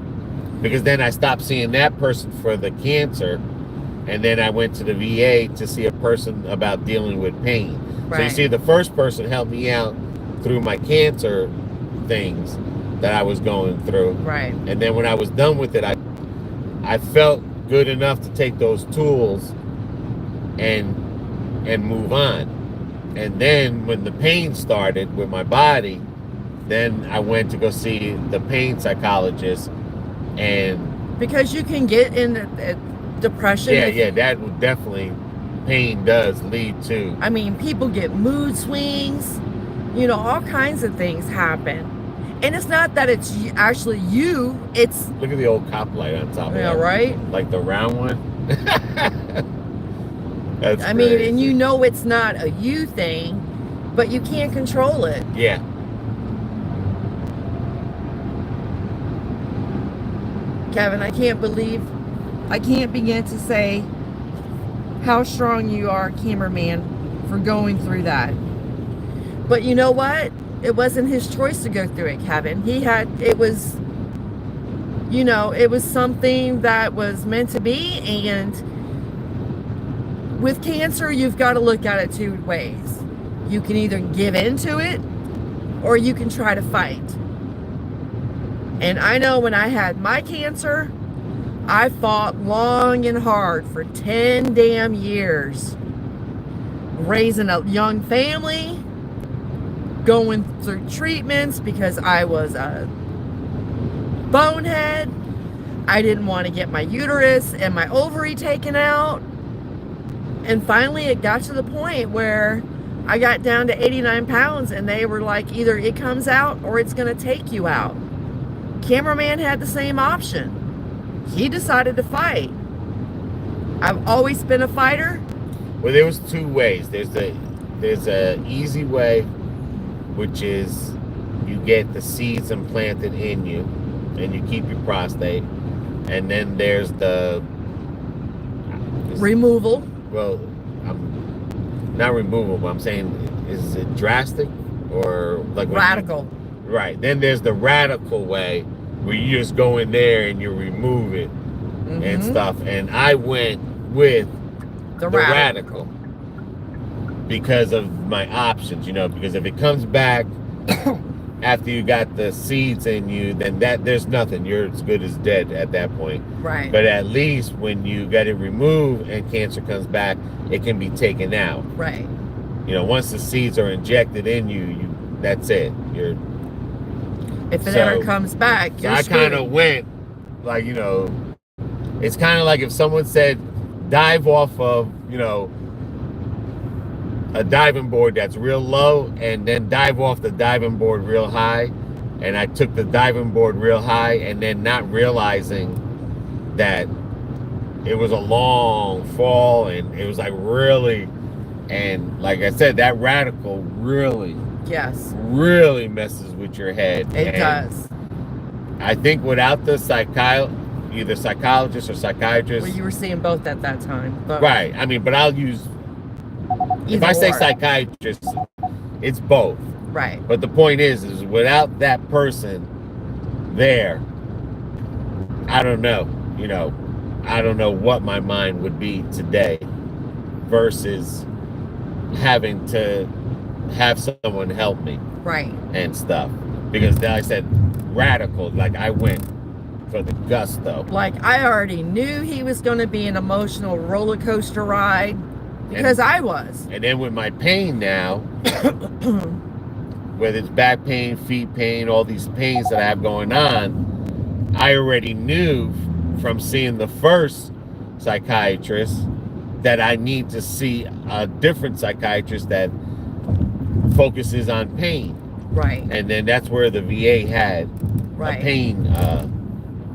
because then I stopped seeing that person for the cancer, and then I went to the VA to see a person about dealing with pain. So you Right. see, the first person helped me out through my cancer things that I was going through. Right. And then when I was done with it, I felt good enough to take those tools and move on. And then when the pain started with my body, then I went to go see the pain psychologist. And Because you can get in depression. yeah, that would definitely, pain does lead to. I mean, people get mood swings, you know, all kinds of things happen. And it's not that it's actually you, it's, Look at the old cop light on top of yeah, that. right? Like the round one. That's I mean, crazy. and you know it's not a you thing, but you can't control it. Yeah. Kevin, I can't begin to say how strong you are, cameraman, for going through that. But you know what? It wasn't his choice to go through it, Kevin. It was something that was meant to be. And with cancer, you've got to look at it two ways. You can either give into it or you can try to fight. And I know when I had my cancer, I fought long and hard for 10 damn years. Raising a young family, going through treatments because I was a bonehead. I didn't want to get my uterus and my ovary taken out. And finally it got to the point where I got down to 89 pounds and they were like, either it comes out or it's going to take you out. Cameraman had the same option. He decided to fight. I've always been a fighter. Well, there was two ways. There's a easy way, which is you get the seeds implanted in you and you keep your prostate. And then there's the Removal. well, not removal, but I'm saying, is it drastic or like Radical. Right. Then there's the radical way where you just go in there and you remove it and stuff. And I went with the radical because of my options, because if it comes back after you got the seeds in you, then there's nothing. You're as good as dead at that point. Right. But at least when you get it removed and cancer comes back, it can be taken out. Right. Once the seeds are injected in you, that's it. If it ever comes back, so I kind of went like, it's kind of like if someone said dive off of, a diving board that's real low and then dive off the diving board real high. And I took the diving board real high and then not realizing that it was a long fall and it was like really, and like I said, that radical really messes with your head. It does. I think without the either psychologist or psychiatrist. Well, you were seeing both at that time. But right. I mean, but I'll use, if I say psychiatrist, it's both. Right. But the point is without that person there, I don't know, I don't know what my mind would be today versus having to have someone help me. Right. And stuff. Because like I said, radical, like I went for the gusto. Like I already knew he was going to be an emotional roller coaster ride because I was. And then with my pain now, whether it's back pain, feet pain, all these pains that I have going on, I already knew from seeing the first psychiatrist that I need to see a different psychiatrist that focuses on pain. Right. And then that's where the VA had right. a pain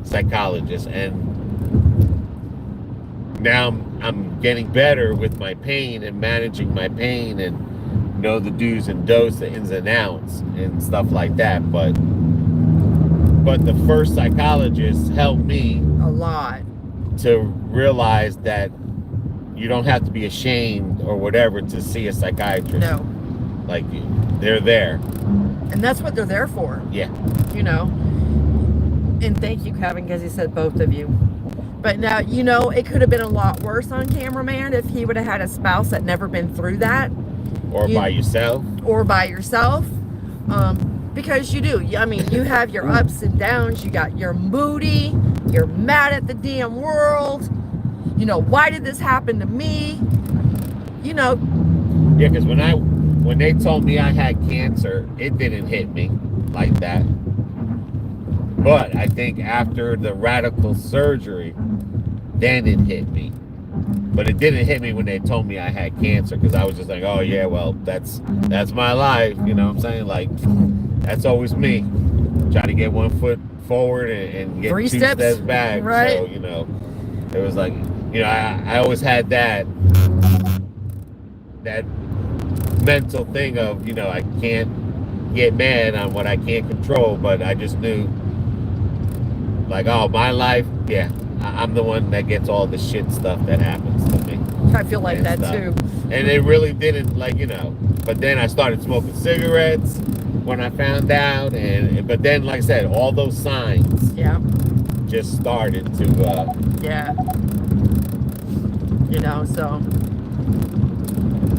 psychologist. And now I'm getting better with my pain and managing my pain and know the do's and don'ts, the ins and outs and stuff like that. But the first psychologist helped me a lot to realize that you don't have to be ashamed or whatever to see a psychiatrist. No. Like, they're there. And that's what they're there for. Yeah. And thank you, Kevin, because he said both of you. But now, you know, it could have been a lot worse on Cameraman if he would have had a spouse that never been through that. Or by yourself. Or by yourself. Because you do. I mean, you have your ups and downs. You're moody. You're mad at the damn world. You know, why did this happen to me? You know. Yeah, because when they told me I had cancer, it didn't hit me like that. But I think after the radical surgery, then it hit me. But it didn't hit me when they told me I had cancer, because I was just like, oh yeah, well, that's my life. You know what I'm saying? Like, that's always me. Try to get 1 foot forward and get 3 2 steps back. right. So, you know, it was like, you know, I always had that mental thing of, you know, I can't get mad on what I can't control, but I just knew, like, oh, my life, yeah, I'm the one that gets all the shit stuff that happens to me. I feel like that stuff. too. And it really didn't, like, you know, but then I started smoking cigarettes when I found out, but then, like I said, all those signs just started to yeah, you know. So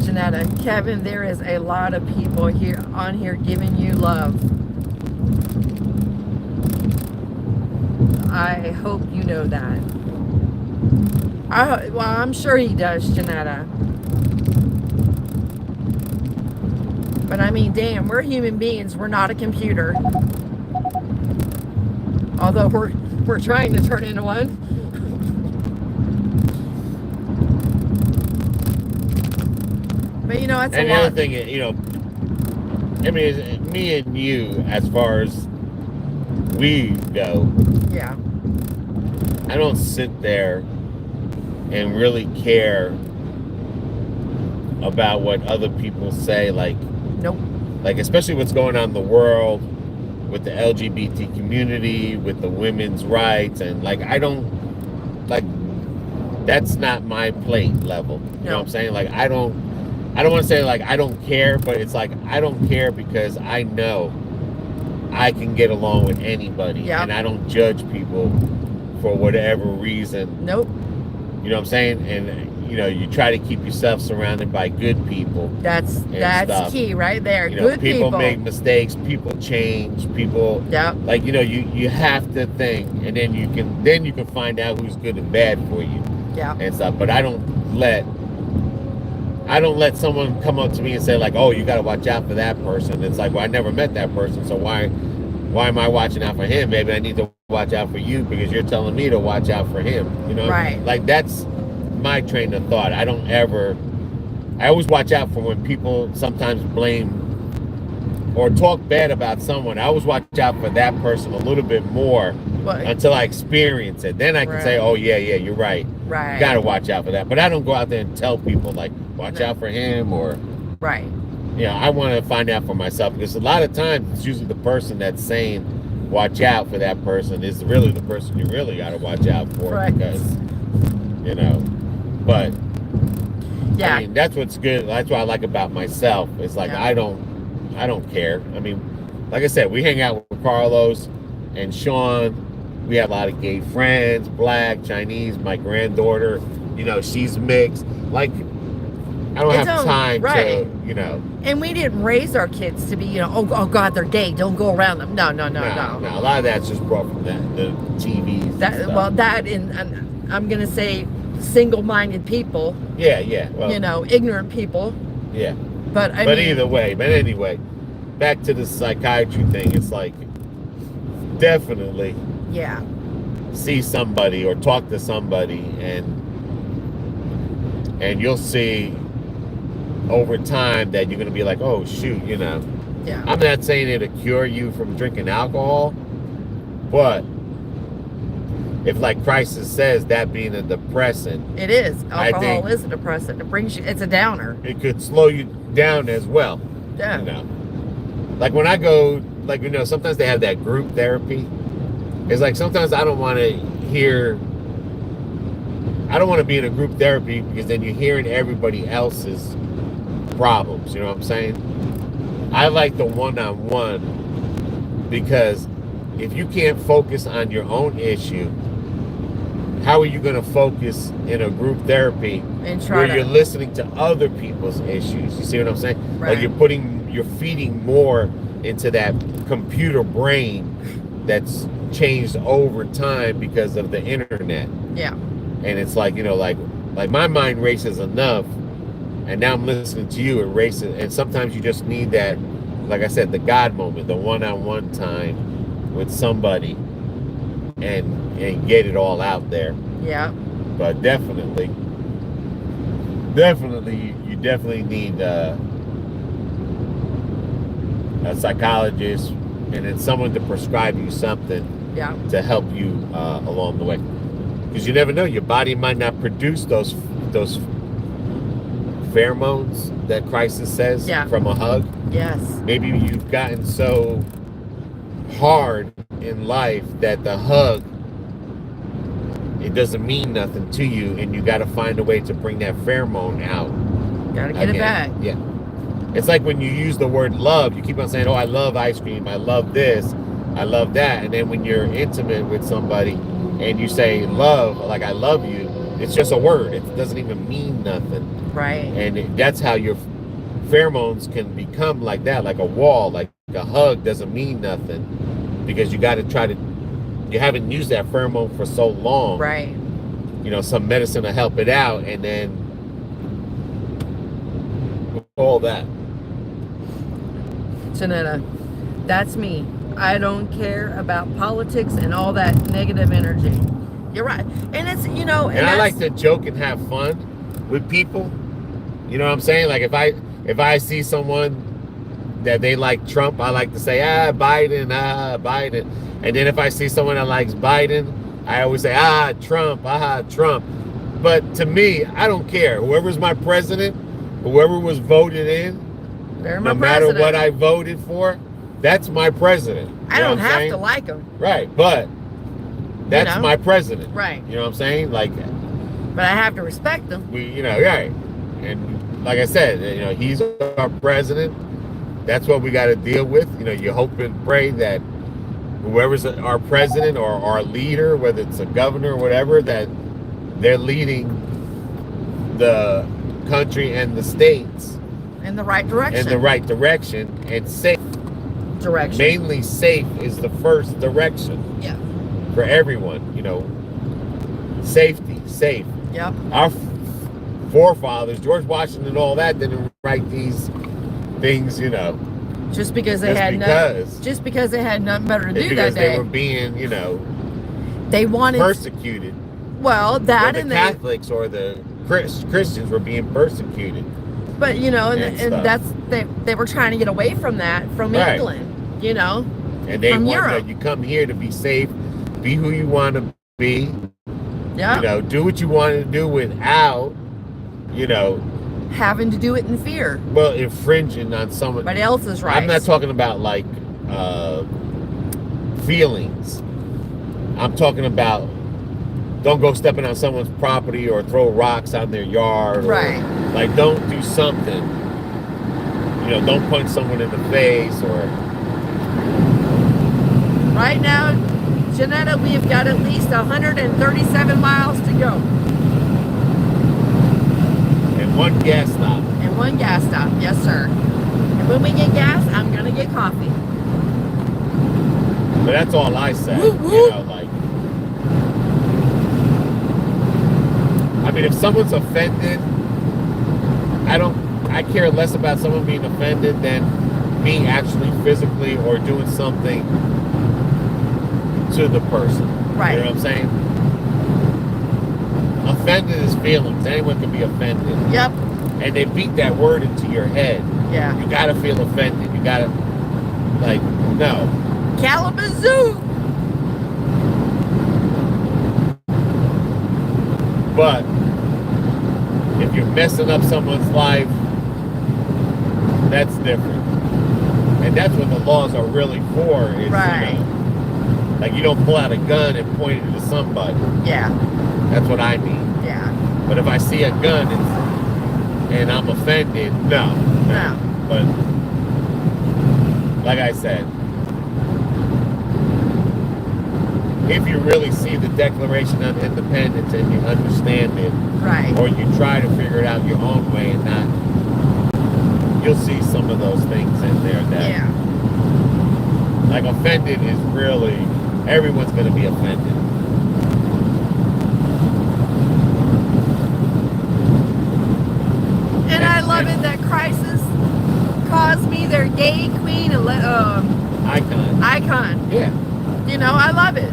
Janetta, Kevin, there is a lot of people on here giving you love. I hope you know that. Well, I'm sure he does, Janetta. But I mean, damn, we're human beings. We're not a computer. Although we're trying to turn into one. But you know, it's and a lot. the other thing, you know, I mean, it's me and you, as far as we go, yeah, I don't sit there and really care about what other people say, like, nope. Like, especially what's going on in the world with the LGBT community, with the women's rights, and like, I don't, like, that's not my plate level. You know what I'm saying? Like, I don't want to say like I don't care, but it's like I don't care because I know I can get along with anybody, and I don't judge people for whatever reason. Nope. You know what I'm saying? And you know, you try to keep yourself surrounded by good people. That's stuff. Key right there. You know, good people make mistakes, people change, people like, you know, you have to think, and then you can find out who's good and bad for you. Yeah. And stuff. But I don't let someone come up to me and say like, oh, you got to watch out for that person. It's like, well, I never met that person, so why am I watching out for him? Maybe I need to watch out for you because you're telling me to watch out for him. You know, right? Like, that's my train of thought. I always watch out for when people sometimes blame or talk bad about someone. I always watch out for that person a little bit more until I experience it. Then I can say, oh yeah, you're right. Right. You gotta watch out for that. But I don't go out there and tell people like, watch out for him, or right. You know, I want to find out for myself, because a lot of times it's usually the person that's saying watch out for that person is really the person you really gotta watch out for. Right. Because, you know, but I mean, that's what's good. That's what I like about myself. It's like I don't care. I mean, like I said, we hang out with Carlos and Sean. We have a lot of gay friends, black, Chinese. My granddaughter, you know, she's mixed. Like, I don't have time to, you know. And we didn't raise our kids to be, you know, oh God, they're gay, don't go around them. No. No, a lot of that's just brought from the TVs. That and I'm gonna say single-minded people. Yeah. Well, you know, ignorant people. Yeah. But I mean, either way. But anyway, back to the psychiatry thing. It's like, definitely. Yeah. See somebody or talk to somebody, and you'll see over time that you're gonna be like, oh shoot, you know. Yeah. I'm not saying it'll cure you from drinking alcohol, but if, like crisis says, that being a depressant, it is. Alcohol is a depressant. It brings you. It's a downer. It could slow you down as well. Yeah. You know, like when I go, like, you know, sometimes they have that group therapy. It's like sometimes I don't want to be in a group therapy, because then you're hearing everybody else's problems. You know what I'm saying? I like the one-on-one, because if you can't focus on your own issue, how are you going to focus in a group therapy And where you're listening to other people's issues? You see what I'm saying? Right. Like you're feeding more into that computer brain that's changed over time because of the internet. Yeah. And it's like, like my mind races enough, and now I'm listening to you, it races. And sometimes you just need that, like I said, the God moment, the one-on-one time with somebody, and get it all out there. Yeah. But definitely, you definitely need a psychologist, and then someone to prescribe you something. Yeah. To help you along the way, because you never know, your body might not produce those pheromones that crisis says from a hug. Yes. Maybe you've gotten so hard in life that the hug, it doesn't mean nothing to you, and you got to find a way to bring that pheromone out. Gotta get it back. Yeah. It's like when you use the word love, you keep on saying, oh, I love ice cream, I love this, I love that. And then when you're intimate with somebody and you say love, like I love you, it's just a word. It doesn't even mean nothing. Right. And that's how your pheromones can become like that, like a wall, like a hug doesn't mean nothing, because you got to you haven't used that pheromone for so long. Right. Some medicine to help it out, and then all that. Janetta, that's me. I don't care about politics and all that negative energy. You're right. And it's, and I like to joke and have fun with people. You know what I'm saying? Like if I see someone that they like Trump, I like to say, Biden. And then if I see someone that likes Biden, I always say, Trump, Trump. But to me, I don't care. Whoever's my president, whoever was voted in, no matter what I voted for, that's my president. I don't have to like him. Right, but that's my president. Right. You know what I'm saying? Like, but I have to respect him. Right. And like I said, he's our president. That's what we got to deal with. You hope and pray that whoever's our president or our leader, whether it's a governor or whatever, that they're leading the country and the states in the right direction. And safe direction. Mainly safe is the first direction. Yeah. For everyone, safety, safe. Yep. Our forefathers, George Washington and all that, didn't write these things, just because they had nothing better to do that day. Because they were being, they wanted persecuted. Well, that and the Catholics or the Christians were being persecuted. But and that's they were trying to get away from that from England, And they want you come here to be safe, be who you want to be. Yeah. Do what you want to do without, having to do it in fear. Well, infringing on somebody else's rights. I'm not talking about like feelings. I'm talking about don't go stepping on someone's property or throw rocks on their yard. Right. Or, like, don't do something. Don't punch someone in the face or. Right now, Janetta, we've got at least 137 miles to go. And one gas stop. Yes, sir. And when we get gas, I'm going to get coffee. But that's all I say. I mean, if someone's offended, I care less about someone being offended than me actually physically or doing something to the person. Right. You know what I'm saying? Offended is feelings. Anyone can be offended. Yep. And they beat that word into your head. Yeah. You gotta feel offended. You gotta, no. Calabazoo! But if you're messing up someone's life, that's different. And that's what the laws are really for. Is, right. Like you don't pull out a gun and point it to somebody. Yeah. That's what I mean. Yeah. But if I see a gun and I'm offended, no. But like I said, if you really see the Declaration of Independence and you understand it, Right. or you try to figure it out your own way and not, you'll see some of those things in there that, Yeah. like, offended is really, everyone's going to be offended. And I love it that Crisis calls me their gay queen and Icon. icon. Yeah. You know, I love it.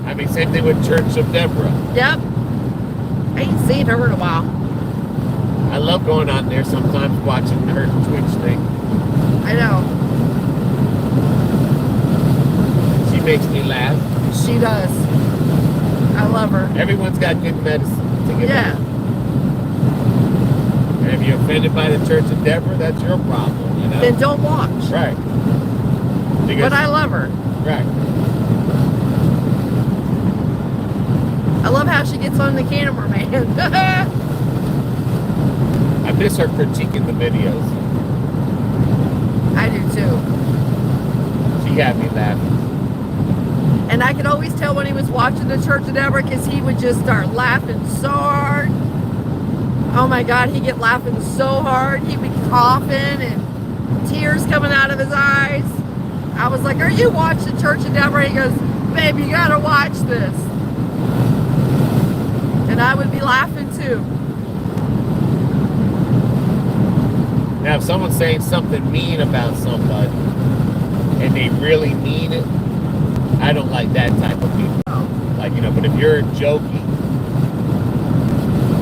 I mean, same thing with Church of Deborah. Yep. I ain't seen her in a while. I love going out there sometimes watching her Twitch thing. I know. She makes me laugh. She does. I love her. Everyone's got good medicine to give Yeah. out. And if you're offended by the Church of Deborah, that's your problem, you know? Then don't watch. Right. Because, But I love her. right. I love how she gets on the cameraman. I miss her critiquing the videos. I do too. She had me laughing. And I could always tell when he was watching the Church of Deborah because he would just start laughing so hard. Oh my God, he'd get laughing so hard. He'd be coughing and tears coming out of his eyes. I was like, are you watching Church of Deborah? He goes, babe, you gotta watch this. And I would be laughing too. Now, if someone's saying something mean about somebody and they really mean it, I don't like that type of people. Like, you know, but if you're joking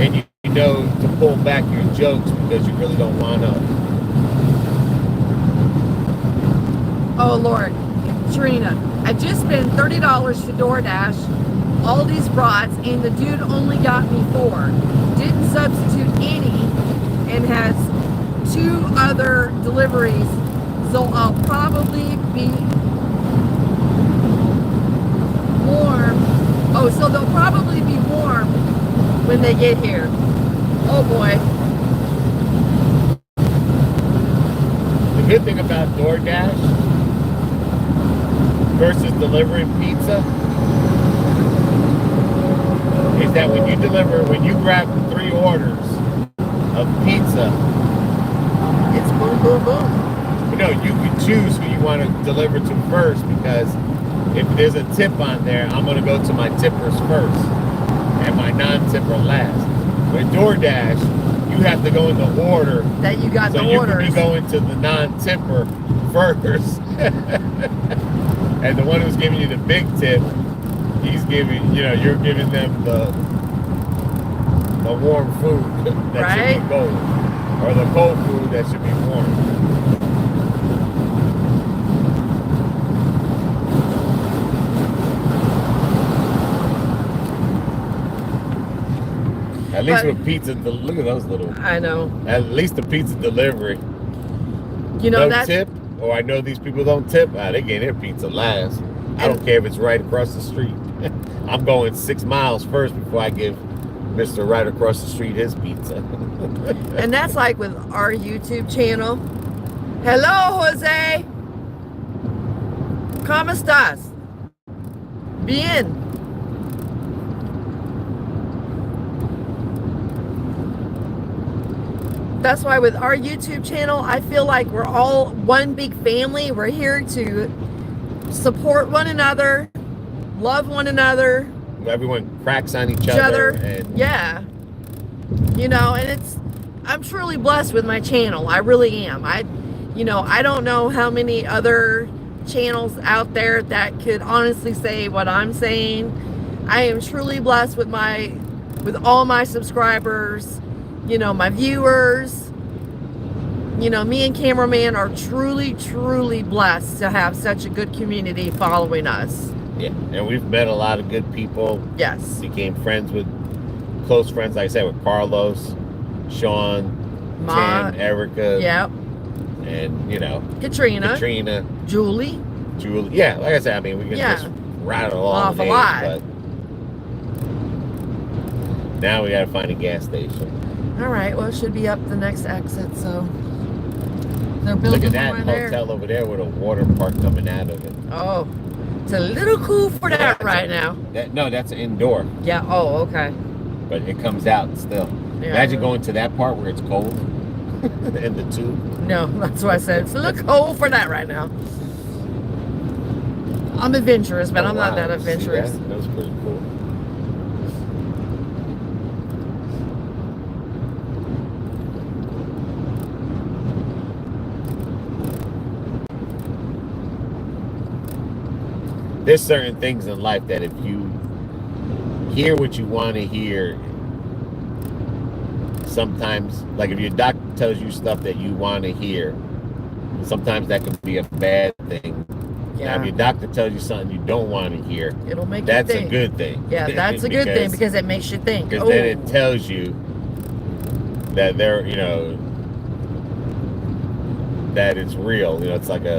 and you know to pull back your jokes because you really don't want to. Oh Lord, Trina, I just spent $30 to DoorDash all these brats and the dude only got me 4. Didn't substitute any and has 2 other deliveries. So I'll probably be warm. Oh, so they'll probably be warm when they get here. Oh boy. The good thing about DoorDash versus delivering pizza is that when you grab 3 orders of pizza, It's boom, boom, boom. you know, you can choose who you want to deliver to first, because if there's a tip on there, I'm going to go to my tippers first and my non-tipper last. With DoorDash, you have to go in the order. That you got So the you orders. could be going to the non-tipper first. And the one who's giving you the big tip, he's giving, you know, you're giving them the warm food that Right. should be cold. Or the cold food that should be warm. At least But- with pizza, look at those little. I know. At least the pizza delivery. You know No that. tip, or I know these people don't tip. They get their pizza last. I don't care if it's right across the street. I'm going 6 miles first before I give Mr. right across the street his pizza. And that's like with our YouTube channel. Hello, Jose. ¿Cómo estás? Bien. That's why with our YouTube channel, I feel like we're all one big family. We're here to support one another, love one another, Everyone cracks on each each other. other. And Yeah. You know, and I'm truly blessed with my channel. I really am. I don't know how many other channels out there that could honestly say what I'm saying. I am truly blessed with all my subscribers, you know, my viewers. You know, me and cameraman are truly, truly blessed to have such a good community following us. yeah, and we've met a lot of good people. Yes. Became close friends, like I said, with Carlos, Sean, Ma, Tim, Erica, yep. and, you know, Katrina, Julie. Yeah, like I said, I mean, we can just rattle Off the a names, lot. but now we got to find a gas station. All right, well, it should be up the next exit, so they're Look building at that one right there. hotel over there with a water park coming out of it. Oh, It's a little cool for that right now. No, that's indoor, Yeah. Oh, okay. but it comes out still. Yeah, Imagine going to that part where it's cold in the tube. No, that's why I said it's a little cold for that right now. I'm adventurous, but I'm not that adventurous. See that? That was pretty cool. There's certain things in life that if you hear what you want to hear, sometimes, like if your doctor tells you stuff that you want to hear, sometimes that can be a bad thing. Yeah. Now, if your doctor tells you something you don't want to hear, It'll make that's you a think. good thing. Yeah, that's a good thing because it makes you think. Because then it tells you that they're, you know, that it's real. You know, it's like they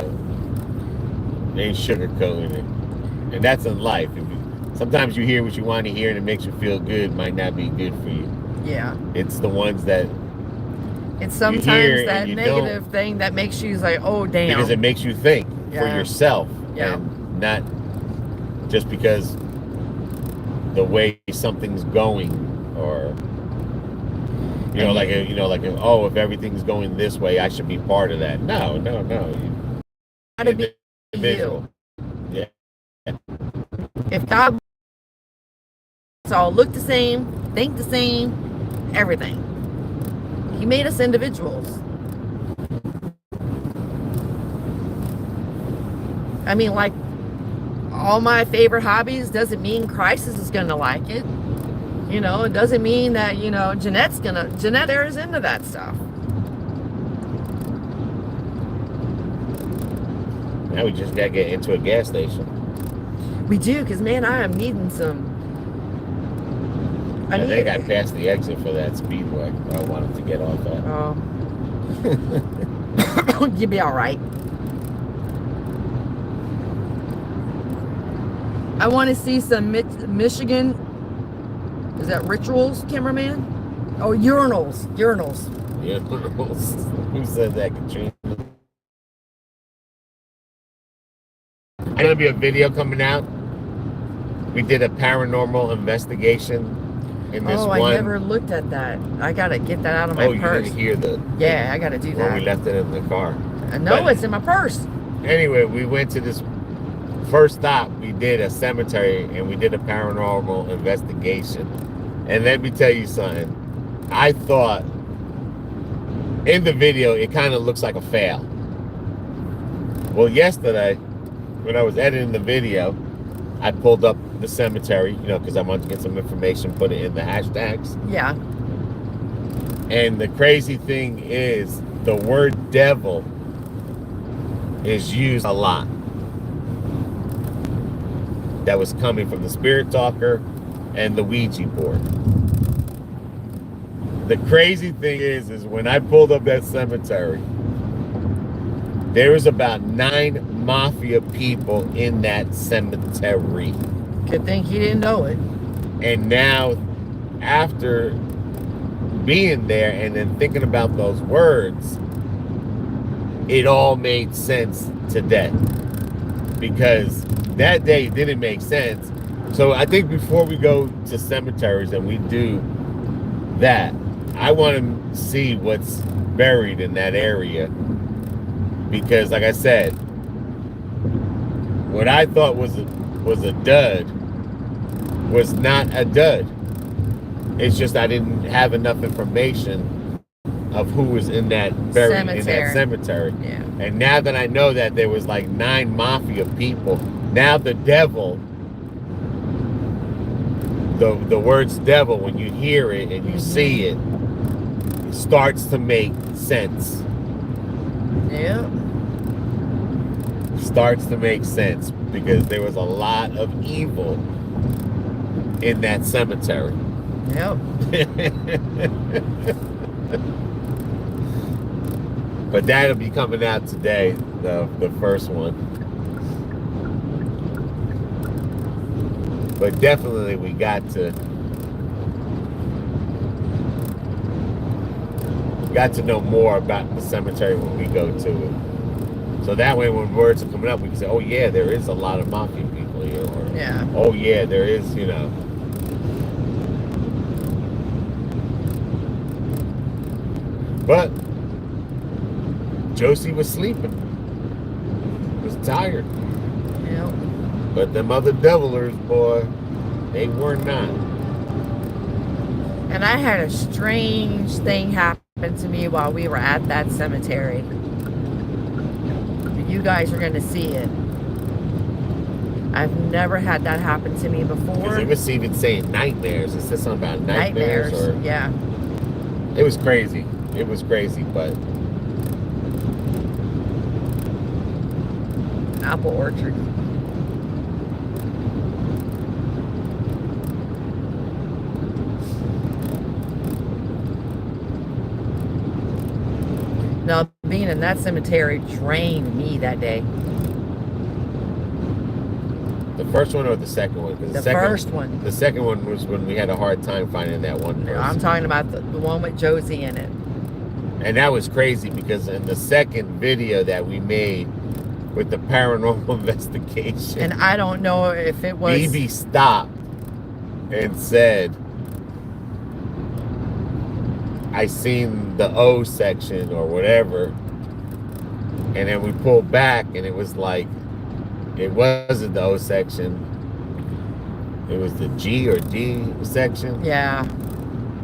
ain't sugarcoating it. And that's in life. Sometimes you hear what you want to hear and it makes you feel good, might not be good for you. Yeah. It's the ones that it's sometimes that negative thing that makes you like, oh damn. Because it makes you think for yourself. Yeah. And not just because the way something's going, or oh, if everything's going this way, I should be part of that. No. You gotta be individual. Yeah. If God all look the same, think the same, everything. He made us individuals. I mean, like, all my favorite hobbies doesn't mean Crisis is gonna like it. You know, it doesn't mean that, you know, Jeanette is into that stuff. Now we just gotta get into a gas station. We do, because man, I am needing some. I think I passed the exit for that speedway. I wanted to get off that. Oh. You'll be all right. I want to see some Michigan. Is that rituals, cameraman? Oh, urinals. Urinals. Who said that, Katrina? There's gonna be a video coming out. We did a paranormal investigation in this one. I never looked at that. I gotta get that out of my purse. Oh, you didn't hear Yeah, I gotta do that. We left it in the car. No, it's in my purse. Anyway, we went to this first stop. We did a cemetery and we did a paranormal investigation. And let me tell you something. I thought in the video it kind of looks like a fail. Well, yesterday when I was editing the video, I pulled up the cemetery, you know, because I wanted to get some information, put it in the hashtags. Yeah. And the crazy thing is the word devil is used a lot. That was coming from the spirit talker and the Ouija board. The crazy thing is when I pulled up that cemetery, there was about 9 mafia people in that cemetery. Good thing he didn't know it. And now, after being there and then thinking about those words, it all made sense today. Because that day didn't make sense. So I think before we go to cemeteries and we do that, I want to see what's buried in that area. Because like I said, what I thought was a dud was not a dud. It's just I didn't have enough information of who was in that cemetery. Yeah. And now that I know that there was like 9 mafia people, now the devil, the words devil, when you hear it and you see it, it starts to make sense. Yeah. Starts to make sense because there was a lot of evil in that cemetery. Yep. But that'll be coming out today, the first one. But definitely we got to know more about the cemetery when we go to it. So that way, when words are coming up, we can say, "Oh yeah, there is a lot of mafia people here," or Yeah. "Oh yeah, there is," you know. But Josie was sleeping. Was tired. Yep. But them other devilers, boy, they were not. And I had a strange thing happen to me while we were at that cemetery. You guys are going to see it. I've never had that happen to me before. Because it was even saying nightmares. It said something about nightmares. Or, yeah. It was crazy. It was crazy, but... Apple orchard. Now, being in that cemetery drained me that day. The first one or the second one? 'Cause The second, first one. The second one was when we had a hard time finding that one person. I'm talking about the one with Josie in it. And that was crazy because in the second video that we made with the paranormal investigation, And I don't know if it was... BB stopped and said, "I seen the O section," or whatever. And then we pulled back and it was like, it wasn't the O section. It was the G or D section. Yeah.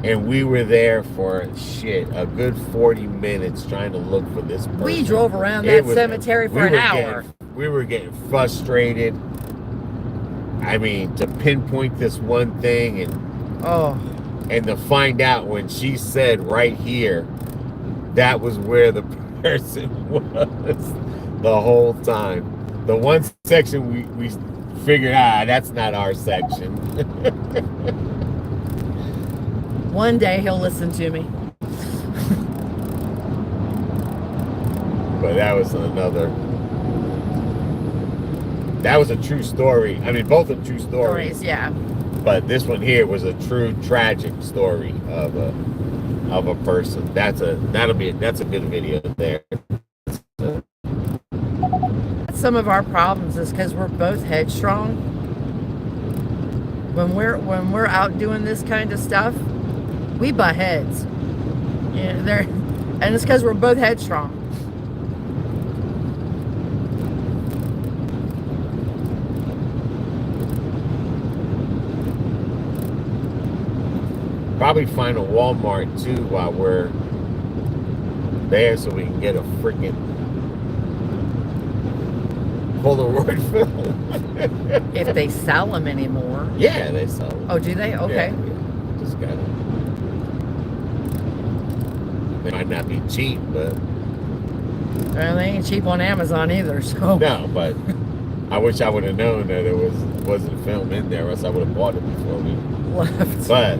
And we were there for a good 40 minutes trying to look for this person. We drove around that cemetery for an hour. We were getting frustrated. I mean, to pinpoint this one thing and to find out when she said right here, that was where the person was the whole time. The one section we figured, that's not our section. One day he'll listen to me. But that was a true story. I mean, both are true stories. Yeah. But this one here was a true tragic story of a person. That's a good video there. Some of our problems is because we're both headstrong. When we're out doing this kind of stuff, we butt heads. And it's because we're both headstrong. Probably find a Walmart too while we're there so we can get a freaking Polaroid film. If they sell them anymore. Yeah, they sell them. Oh, do they? Okay. Yeah. Just got it. They might not be cheap, but... Well, they ain't cheap on Amazon either, so... No, but I wish I would have known that there wasn't film in there, or else I would have bought it before we left. But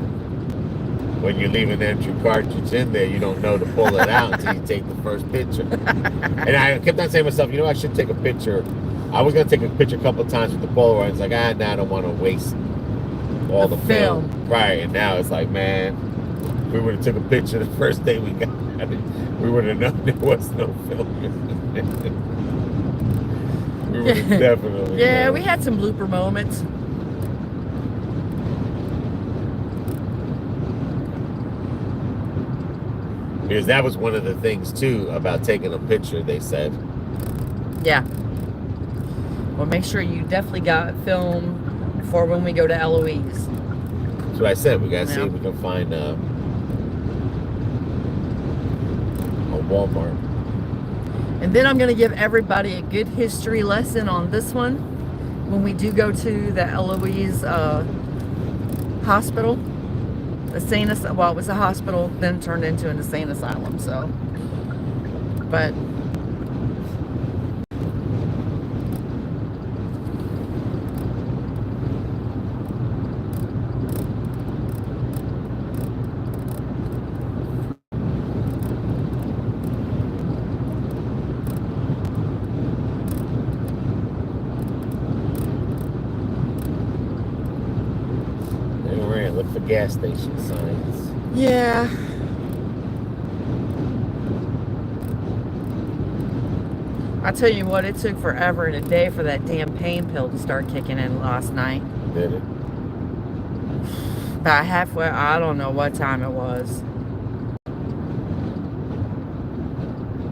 when you leave an empty cartridge in there, you don't know to pull it out until you take the first picture. And I kept on saying to myself, I should take a picture. I was going to take a picture a couple of times with the Polaroid. It's like, I don't want to waste all the film. Right, and now it's like, man, if we would have took a picture the first day we got it, we would have known there was no film. We would have definitely known. We had some blooper moments. Because that was one of the things too about taking a picture, they said. Yeah. Well, make sure you definitely got film for when we go to Eloise. That's what I said. We gotta see if we can find a Walmart. And then I'm gonna give everybody a good history lesson on this one when we do go to the Eloise hospital. Well, it was a hospital, then turned into an insane asylum, so. But look for gas station signs. yeah. I tell you what, it took forever and a day for that damn pain pill to start kicking in last night. Did it? About halfway, I don't know what time it was.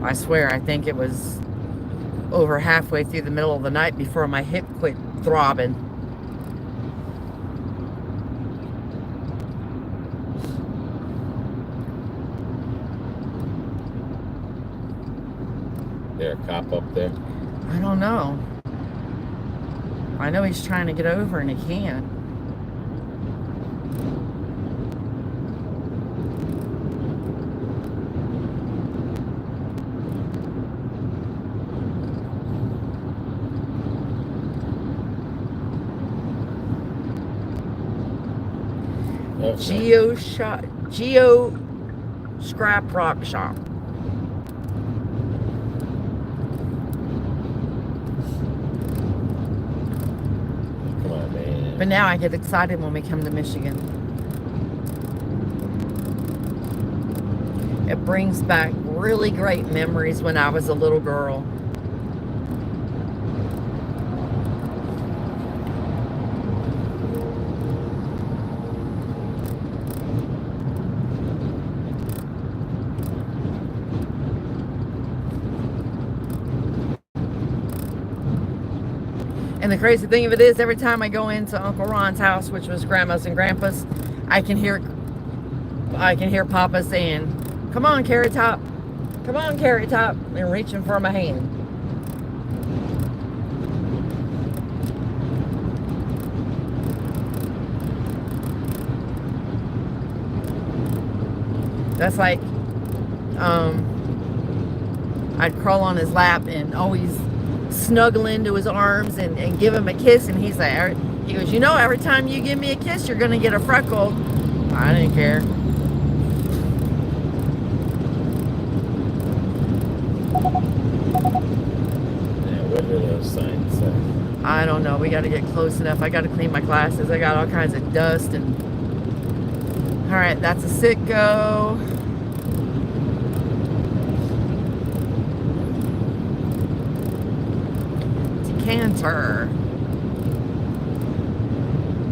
I swear, I think it was over halfway through the middle of the night before my hip quit throbbing. There a cop up there? I don't know. I know he's trying to get over and he can't. Okay. Geo Scrap Rock Shop. Come on, man. But now I get excited when we come to Michigan. It brings back really great memories when I was a little girl. And the crazy thing of it is, every time I go into Uncle Ron's house, which was Grandma's and Grandpa's, I can hear Papa saying, "Come on, Carrot Top. Come on, Carrot Top," and reaching for my hand. That's like, I'd crawl on his lap and always snuggle into his arms and give him a kiss, and he goes, "You know, every time you give me a kiss, you're gonna get a freckle." I didn't care. Yeah, what do those signs say? I don't know. We got to get close enough. I got to clean my glasses. I got all kinds of dust and. All right, that's a Citgo. Decanter.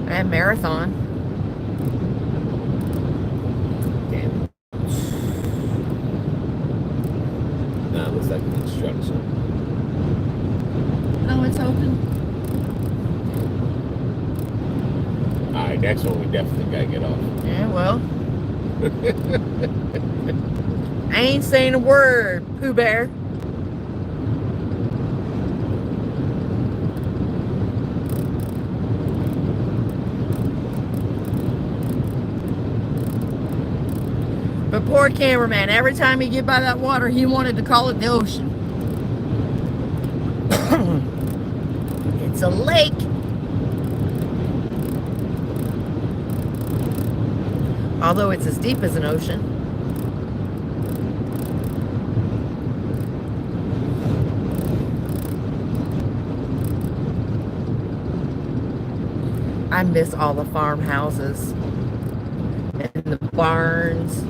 And Marathon. Damn. Now it looks like construction. Oh, it's open. Alright, next one we definitely gotta get off. Yeah, well. I ain't saying a word, Pooh Bear. But poor cameraman, every time he get by that water, he wanted to call it the ocean. It's a lake. Although it's as deep as an ocean. I miss all the farmhouses and the barns.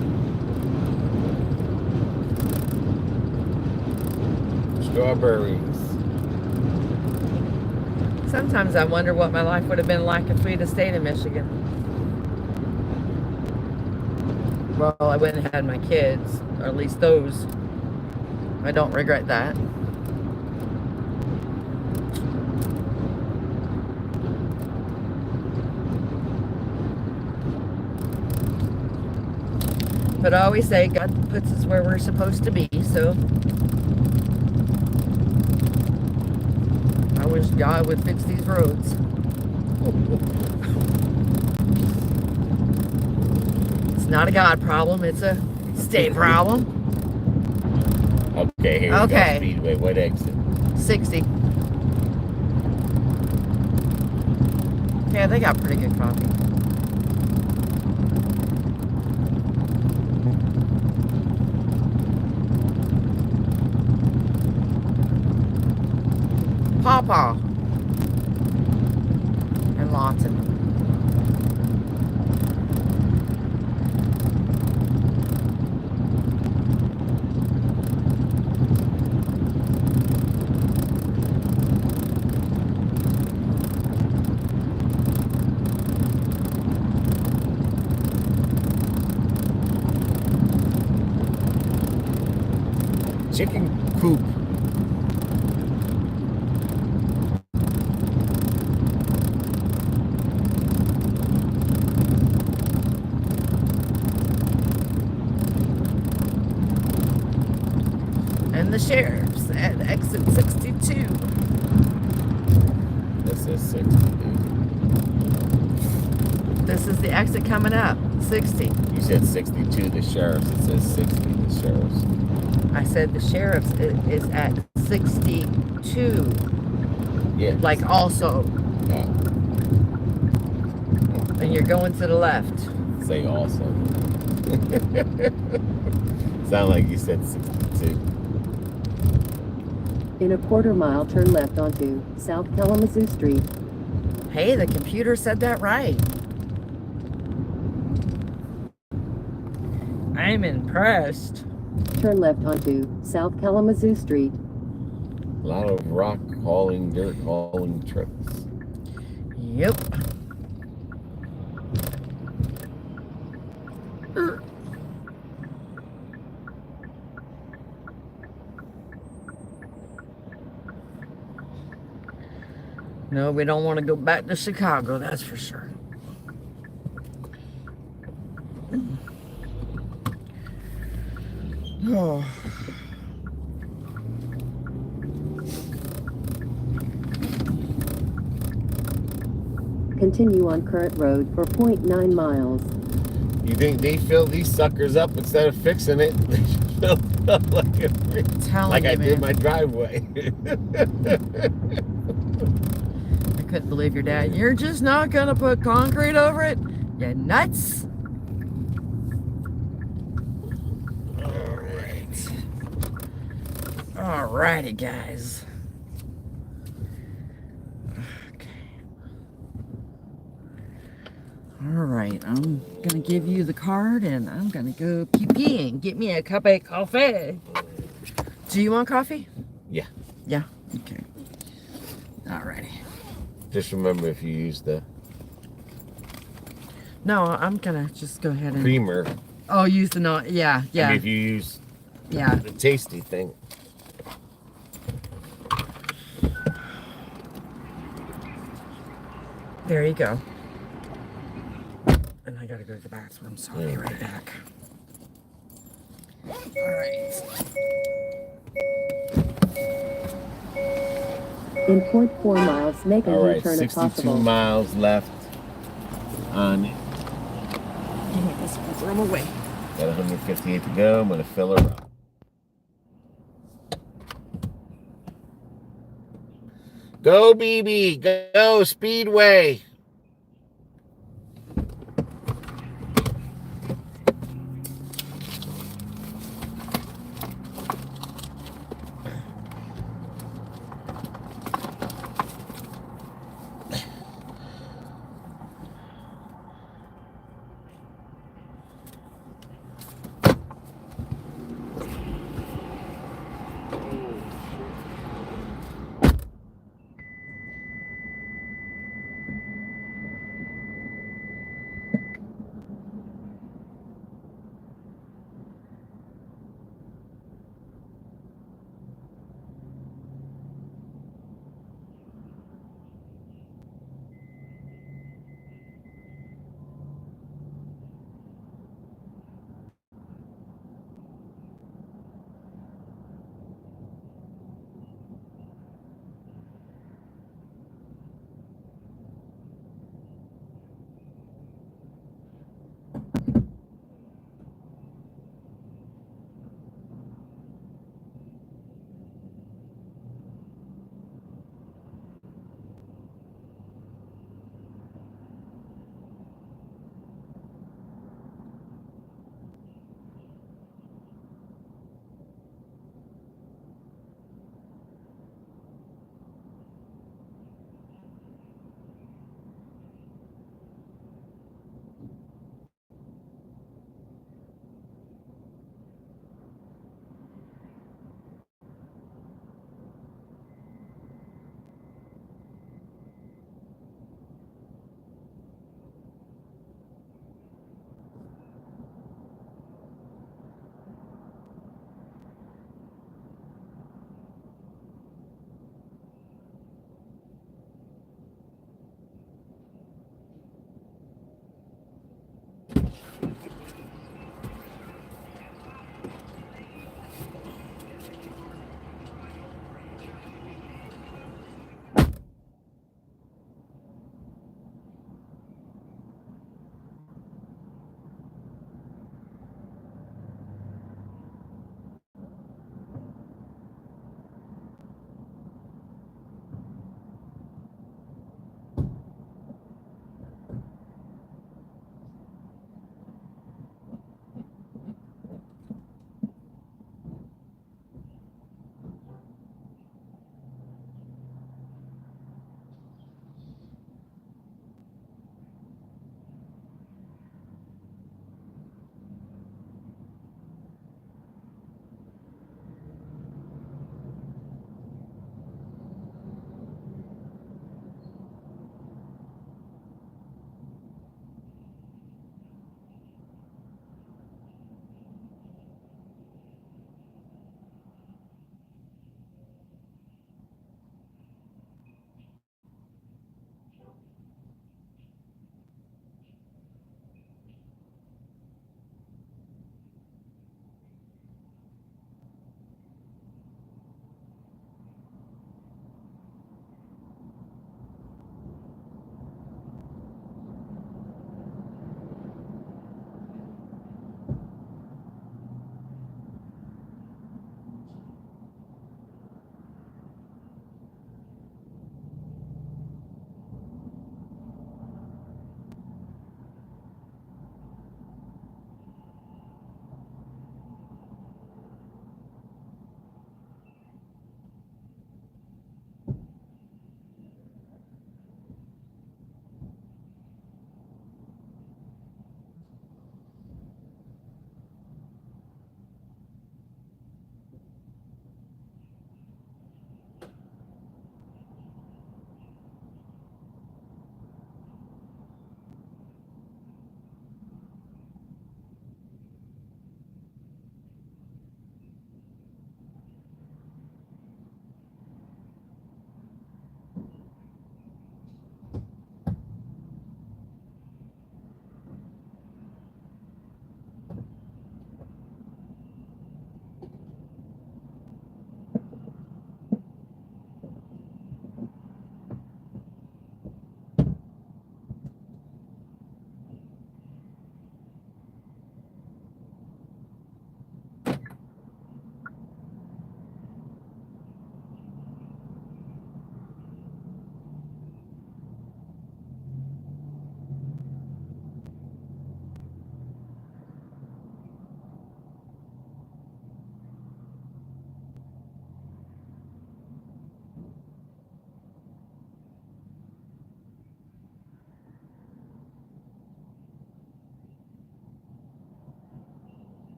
Strawberries. Sometimes I wonder what my life would have been like if we'd have stayed in Michigan. Well, I wouldn't have had my kids, or at least those. I don't regret that. But I always say God puts us where we're supposed to be, so I wish God would fix these roads. It's not a God problem, it's a state problem. Okay, here we go. Speedway. What exit? 60. Yeah, they got pretty good coffee. Pawpaw and Lawton. chicken coop. And the sheriff's at exit 62. This is 60, dude. This is the exit coming up, 60. You said 62, the sheriff's. It says 60, the sheriff's. I said the sheriff's is at 62. Yeah. Like also. Yeah. And you're going to the left. Say also. Sound like you said 62. In a quarter mile, turn left onto South Kalamazoo Street. Hey, the computer said that right. I'm impressed. Turn left onto South Kalamazoo Street. A lot of rock hauling, dirt hauling trucks. Yep. No, we don't want to go back to Chicago, that's for sure. Oh. Continue on Current Road for 0.9 miles. You think they fill these suckers up instead of fixing it? They fill it up like I did my driveway. I couldn't believe your dad. You're just not gonna put concrete over it? You nuts? Alright. Alrighty, guys. Okay. Alright, I'm gonna give you the card and I'm gonna go pee and get me a cup of coffee. Do you want coffee? Yeah. Yeah? Okay. Alrighty. Just remember, if you use the No, I'm gonna just go ahead and creamer, oh, use the no. Yeah, yeah, I mean, if you use yeah. the tasty thing. There you go. And I gotta go to the bathroom, so I'll be right back. All right. In 0.4 miles, make a All right, U-turn if 62 possible. miles left on it. Give me this one, throw 'em away. Got 158 to go. I'm gonna fill her up. Go, BB, go, Speedway.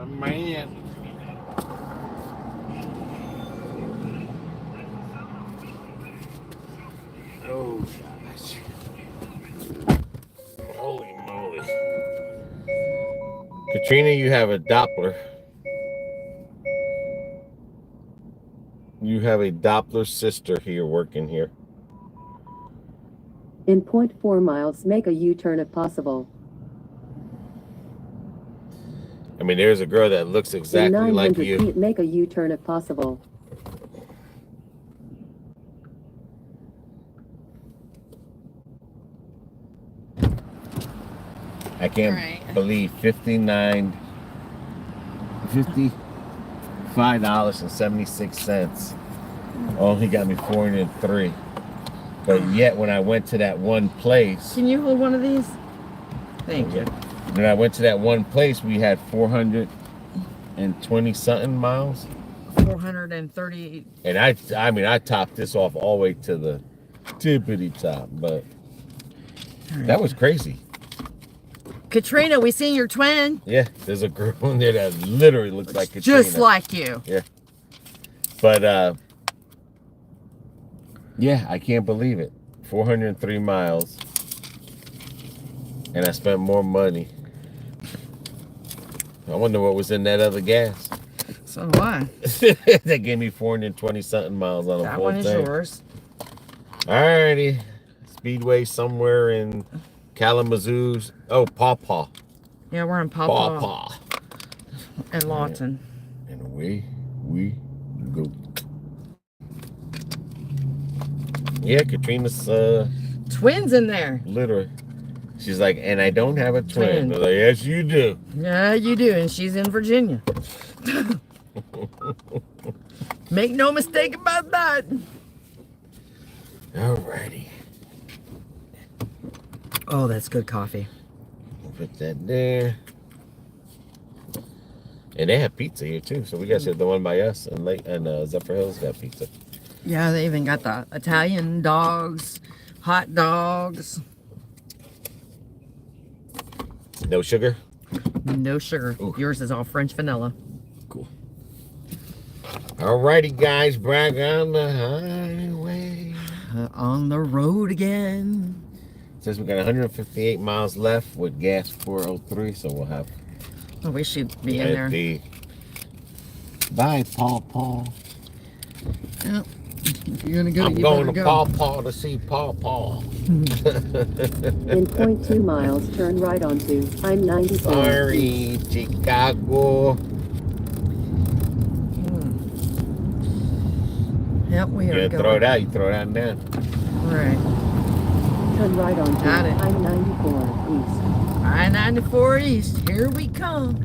my man. Oh gosh. Holy moly. Katrina, you have a Doppler. You have a Doppler sister here working here. In 0.4 miles, make a U-turn if possible. I mean, there's a girl that looks In exactly like 900 you. feet, make a U-turn if possible. I can't believe $55.76. Only got me 403. But yet when I went to that one place, Can you hold one of these? Thank you. when I went to that one place, we had 420 something miles. 430. And I mean, I topped this off all the way to the tippity top, but that was crazy. Katrina, we seen your twin. Yeah, there's a girl in there that literally looks like Katrina. Just like you. Yeah. But yeah, I can't believe it. 403 miles. And I spent more money. I wonder what was in that other gas. So do I. That gave me 420 something miles on a That full one is tank. yours. Alrighty. Speedway somewhere in Kalamazoo's. Oh, Paw Paw. Yeah, we're in Paw Paw Paw. and Lawton. And away we go. Yeah, Katrina's Twins in there. literally. She's like, and I don't have a twin. Twin. I was like, yes, you do. Yeah, you do, and she's in Virginia. Make no mistake about that. Alrighty. Oh, that's good coffee. Put that there. And they have pizza here too. So we got the one by us and Zephyr Hills got pizza. Yeah, they even got the Italian dogs, hot dogs. No sugar? No sugar. Ooh. Yours is all French vanilla. Cool. Alrighty, guys, back on the highway. On the road again. Says we got 158 miles left with gas 403, so we'll have Oh, we should be in there. Bye, Paw Paw. Yep. If you're gonna go, I'm you going better to go. Paw Paw to see Paw Paw. In 0.2 miles, turn right onto I-94. Sorry, Chicago. Yep, we are You going. throw it out, you throw it out now. All right. Turn right onto Got it. I-94 East. I-94 East. Here we come.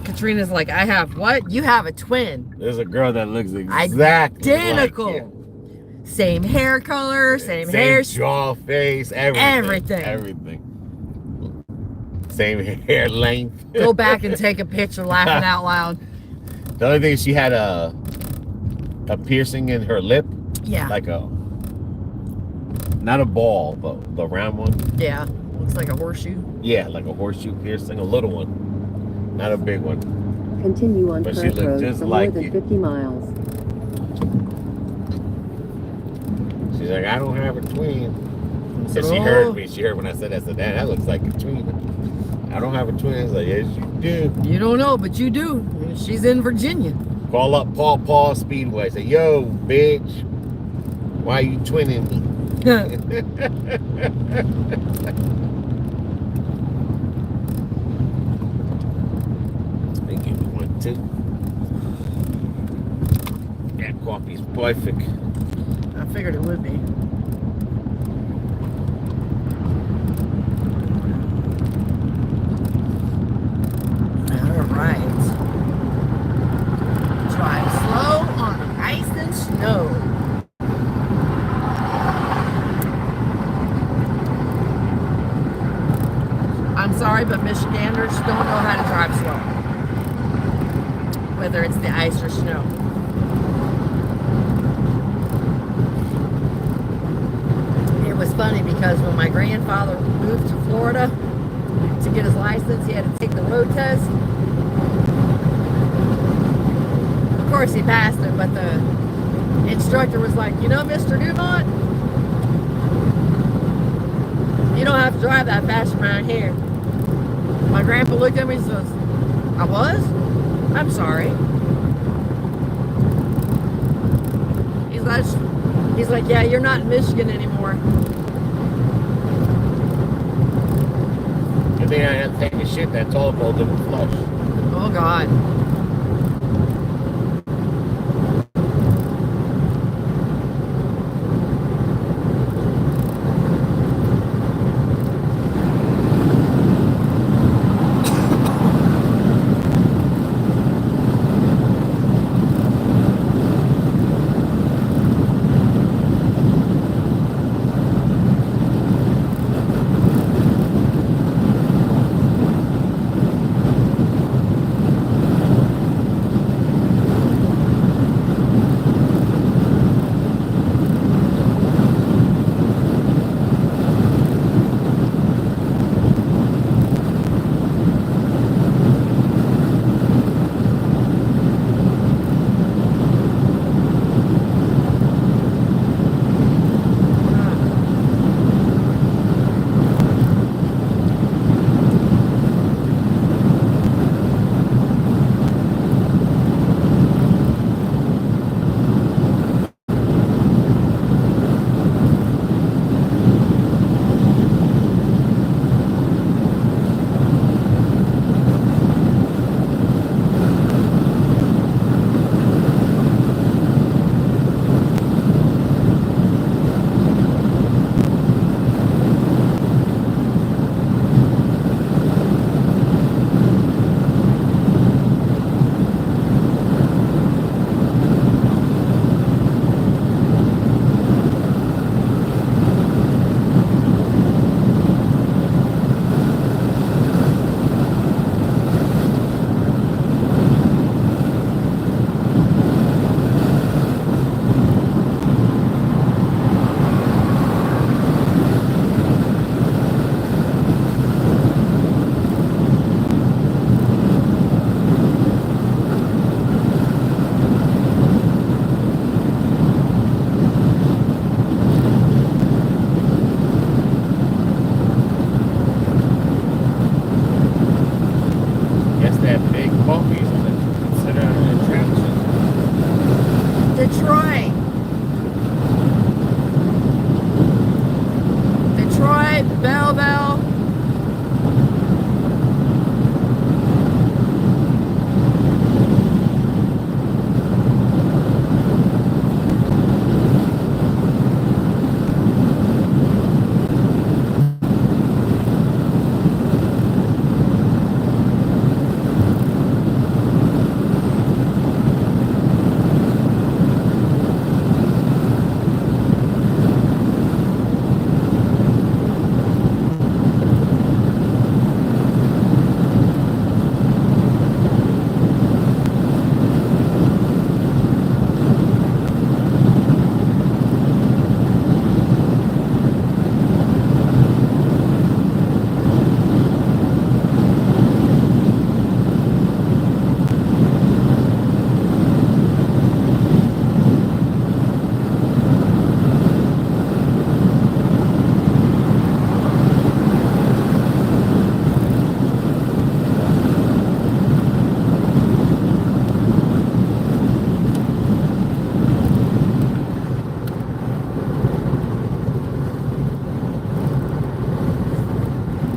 Katrina's like, I have what? You have a twin. There's a girl that looks exactly Identical. like you. Same hair color, same hair. jaw, face, everything. Everything. Same hair length. Go back and take a picture laughing out loud. The only thing, she had a piercing in her lip, Yeah. like not a ball, but the round one. Yeah. Looks like a horseshoe. Yeah, like a horseshoe piercing, a little one, not a big one. Continue on But she Current looked Road just for like more than you. 50 miles. She's like, I don't have a twin. I And said, she "Oh." heard me. She heard when I said that. I said, "Damn, that looks like a twin." I don't have a twin. I was like, yes, you do. You don't know, but you do. She's in Virginia. Call up Paw Paw Speedway. Say, yo, bitch, why you twinning me? They give me one too. That coffee's perfect. I figured it would be. All right. Drive slow on ice and snow. I'm sorry, but Michiganders don't know how to drive slow. Whether it's the ice or snow. It was funny because when my grandfather moved to Florida, to get his license. He had to take the road test. Of course, he passed it, but the instructor was like, you know, Mr. Dumont, you don't have to drive that fast around here. My grandpa looked at me and says, I was? I'm sorry. He's like, yeah, you're not in Michigan anymore. Good thing I had to take a shit. That toilet bowl didn't flush. Oh, God.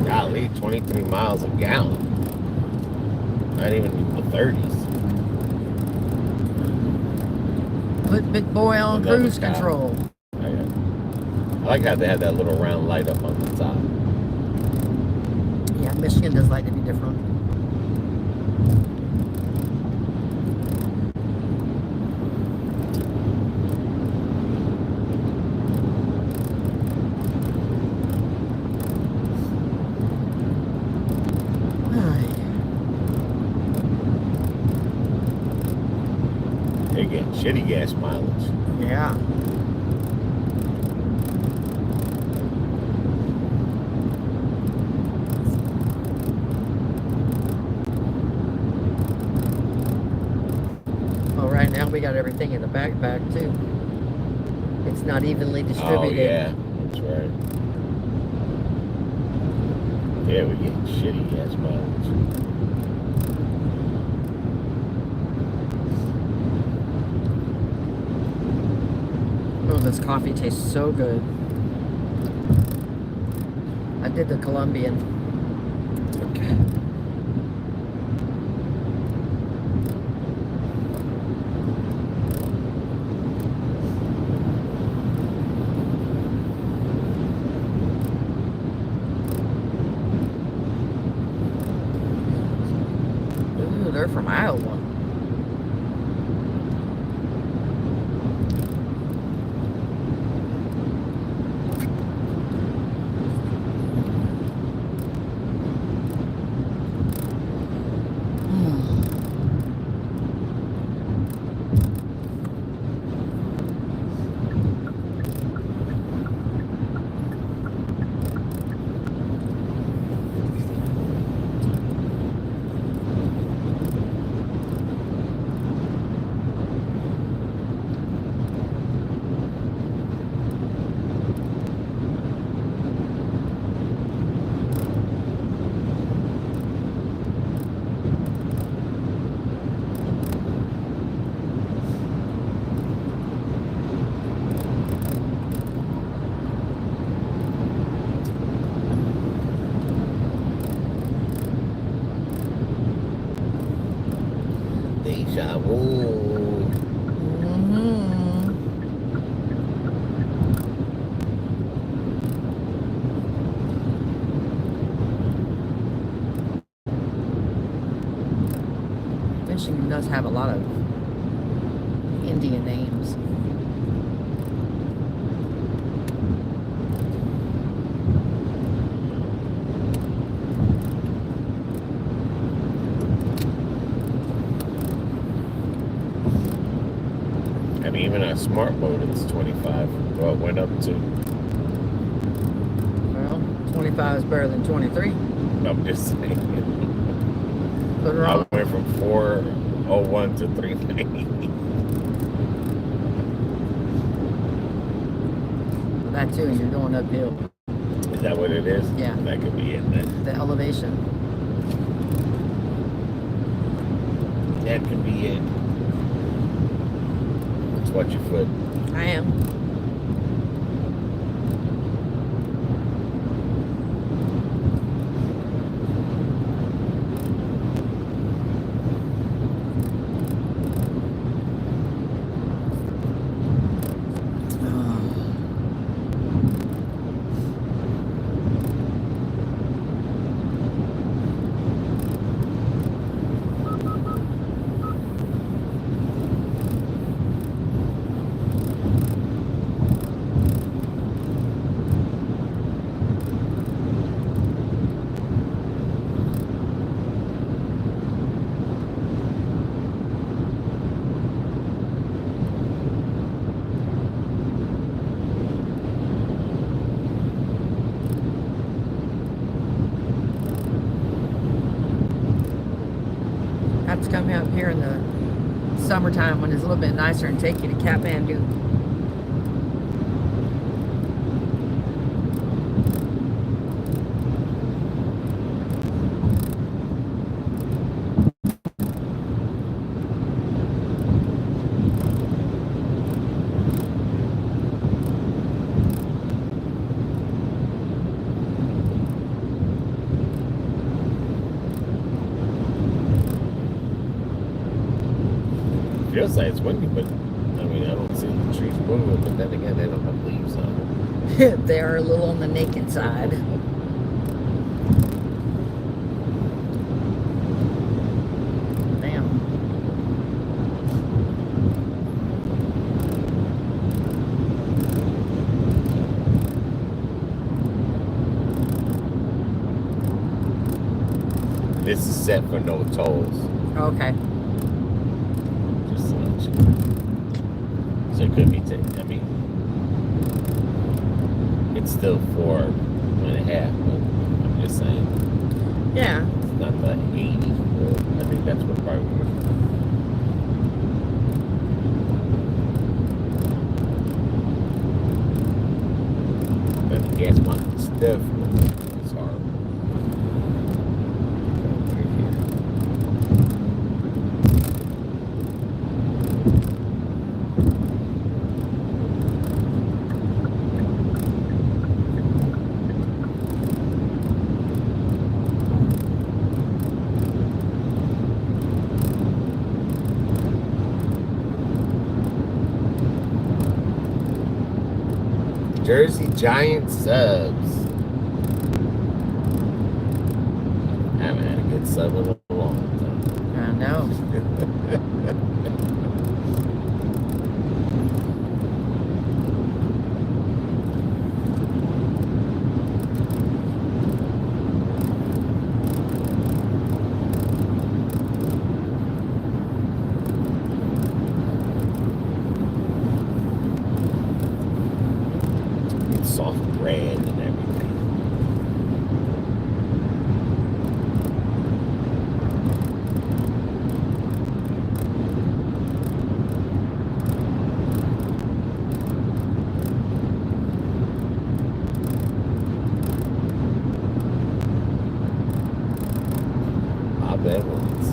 Golly, 23 miles a gallon. Not even in the 30s. Put big boy on Another cruise cop. control. I like how they had that little round light up on the top. Yeah, Michigan does like to be different. They're getting shitty gas mileage. Yeah. we got everything in the backpack too. It's not evenly Oh, distributed. yeah. That's right. Yeah, we're getting shitty ass mileage. Oh, this coffee tastes so good. I did the Colombian. Okay. Ooh, they're from Iowa. Deja vu. Michigan does have a lot of Indian names. And even our smart mode is 25. Well, it went up to. Well, 25 is better than 23. I'm just saying. But I wrong. went from 401 to 390. That too, and you're going uphill. Is that what it is? Yeah. That could be it then. The elevation. That could be it. Let's watch your foot. I am. Have to come out here in the summertime when it's a little bit nicer and take you to Kathmandu. Feels like it's windy, but I mean, I don't see the trees moving, but then again, they don't have leaves on them. They're a little on the naked side. Damn. This is set for no tolls. Okay. Just to let you know. So it could be I mean, it's still 4.5, but I'm just saying. Yeah. It's not the 80. I think that's what part we were. Definitely. It's horrible. Right here. Jersey Giant subs. I haven't had a good sub in a long time. I know. It's soft bread and everything. Bob Evans.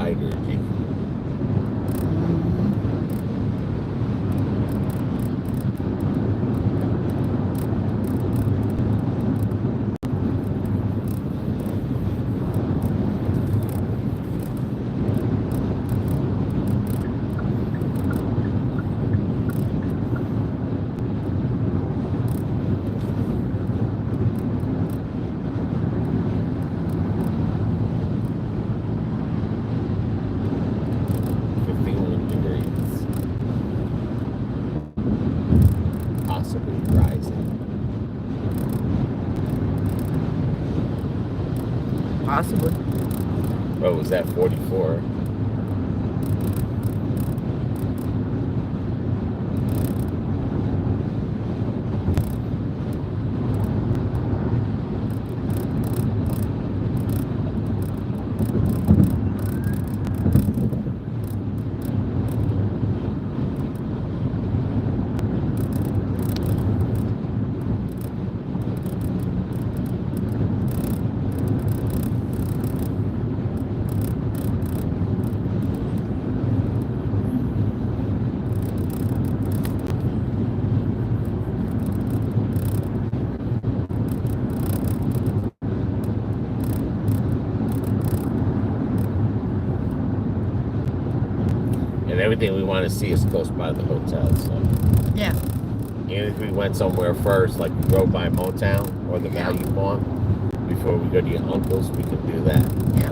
Energy. Possibly rising. Possibly. What was that, 44? everything we want to see is close by the hotel. So Yeah. even if we went somewhere first, like we drove by Motown or the Yeah. Value Farm, before we go to your uncle's, we can do that. Yeah.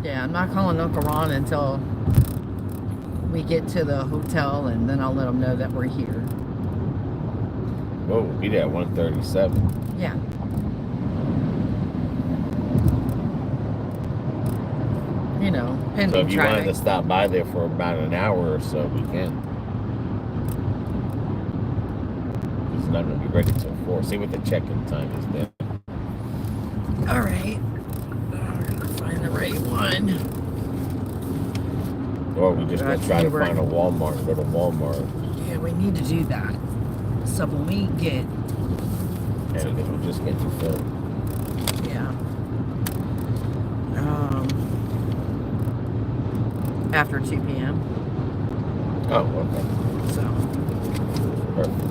Yeah, I'm not calling Uncle Ron until we get to the hotel, and then I'll let him know that we're here. Well, we'll be there at 1:37. Yeah. You know, So pending if you wanted to traffic. stop by there for about an hour or so, we can. It's not going to be ready till 4. See what the check-in time is there. All right. We're gonna find the right one. Or we just going to try to find a Walmart and go to Walmart. Yeah, we need to do that. So when we get, And it'll just get you filled. yeah, after 2 p.m. Oh, okay. So, Perfect.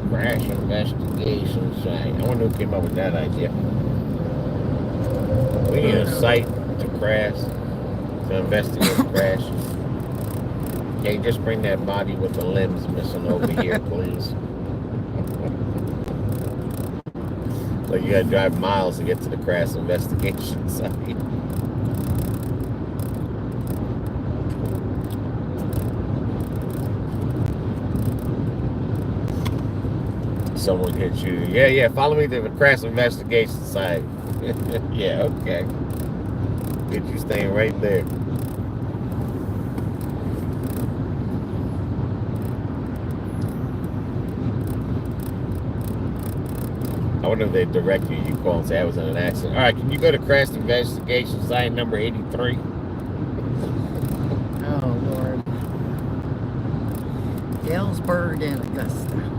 Crash investigation site. I wonder who came up with that idea. We need a site to crash, to investigate crashes. Okay, just bring that body with the limbs missing over here, please. So you gotta drive miles to get to the crash investigation site. Someone hit you. Yeah, follow me to the crash investigation site. Yeah, okay. Get you staying right there. I wonder if they direct you. You call and say I was in an accident. All right, can you go to crash investigation site number 83? oh Lord, Galesburg and Augusta.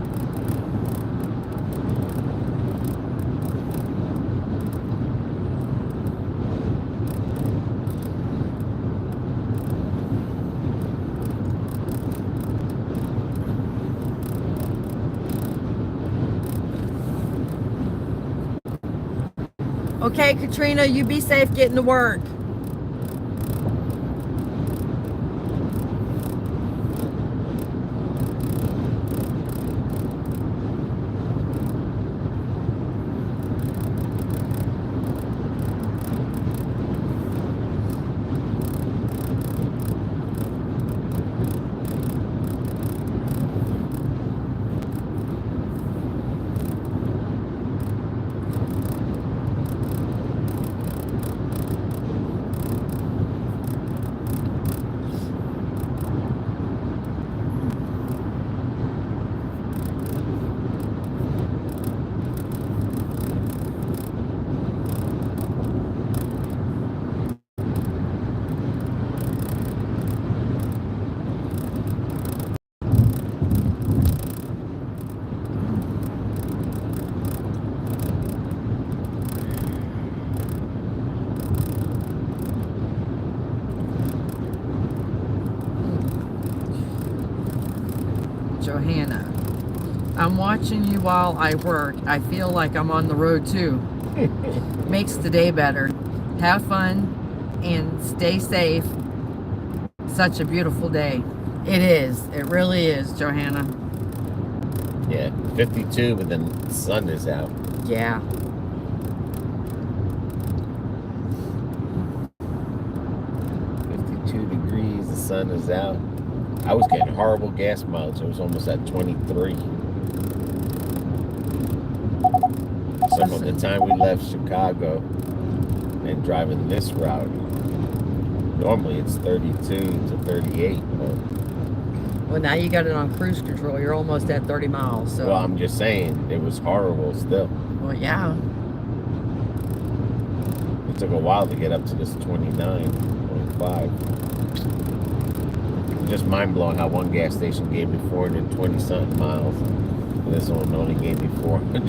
Okay, Katrina, you be safe getting to work. I'm watching you while I work. I feel like I'm on the road too. Makes the day better. Have fun and stay safe. Such a beautiful day. It is. It really is, Johanna. Yeah, 52, but then the sun is out. Yeah. Degrees, the sun is out. I was getting horrible gas mileage. I was almost at 23. So from the time we left Chicago and driving this route, normally it's 32 to 38. But, Well, now you got it on cruise control. You're almost at 30 miles. So. well, I'm just saying, it was horrible still. Well, yeah. It took a while to get up to this 29.5. Just mind blowing how one gas station gave me 420 something miles. And this one only gave me 400.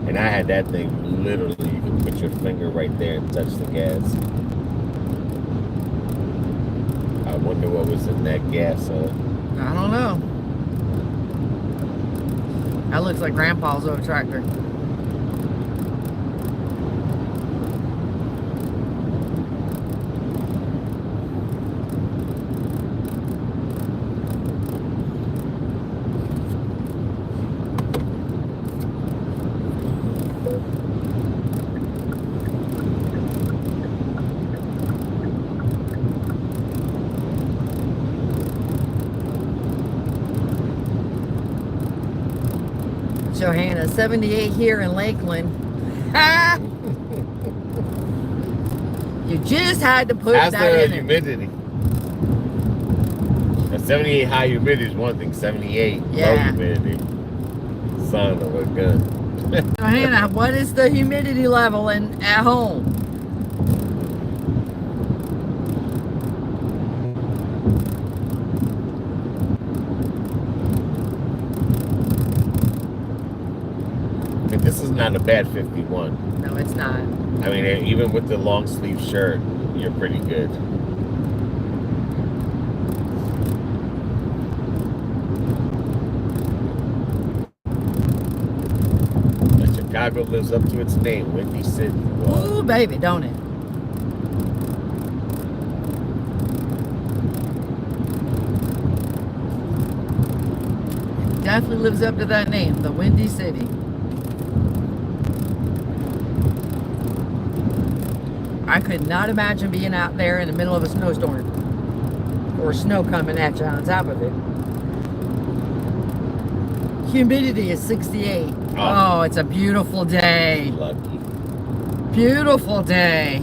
And I had that thing literally, you can put your finger right there and touch the gas. I wonder what was in that gas. I don't know. That looks like Grandpa's old tractor. Johanna, 78 here in Lakeland. You just had to put How's that the in humidity? Now, 78 high humidity is one thing. 78 low Yeah. humidity. Son of a gun. Johanna, what is the humidity level at home? This is not a bad 51. No, it's not. I mean, even with the long sleeve shirt, you're pretty good. But Chicago lives up to its name, Windy City. Ooh, baby, don't it? Definitely lives up to that name, the Windy City. I could not imagine being out there in the middle of a snowstorm or snow coming at you on top of it. Humidity is 68. Oh, it's a beautiful day. Lucky. Beautiful day.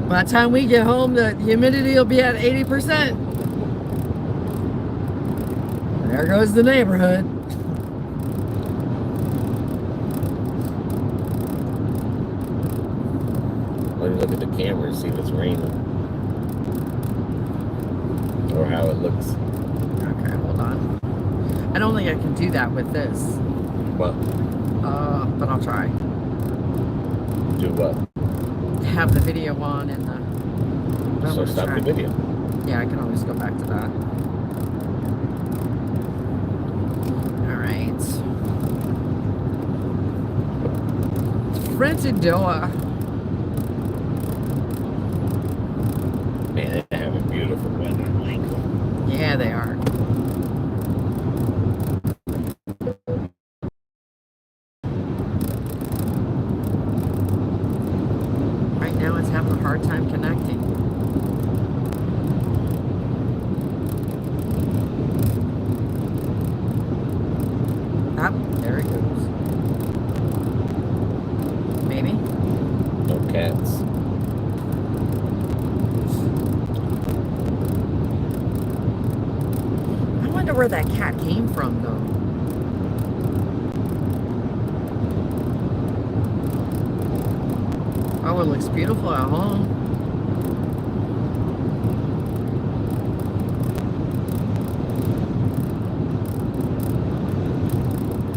By the time we get home, the humidity will be at 80%. There goes the neighborhood. Let me look at the camera and see if it's raining. Or how it looks. Okay, hold on. I don't think I can do that with this. What? But I'll try. Do what? Have the video on and the... So stop the video. Yeah, I can always go back to that. Alright. Rented door. Man, they're having beautiful weather in Lakeland. Yeah, they are. Right now it's having a hard time connecting. Ah, there it goes. Maybe? No cats. I wonder where that cat came from, though. Oh, it looks beautiful at home.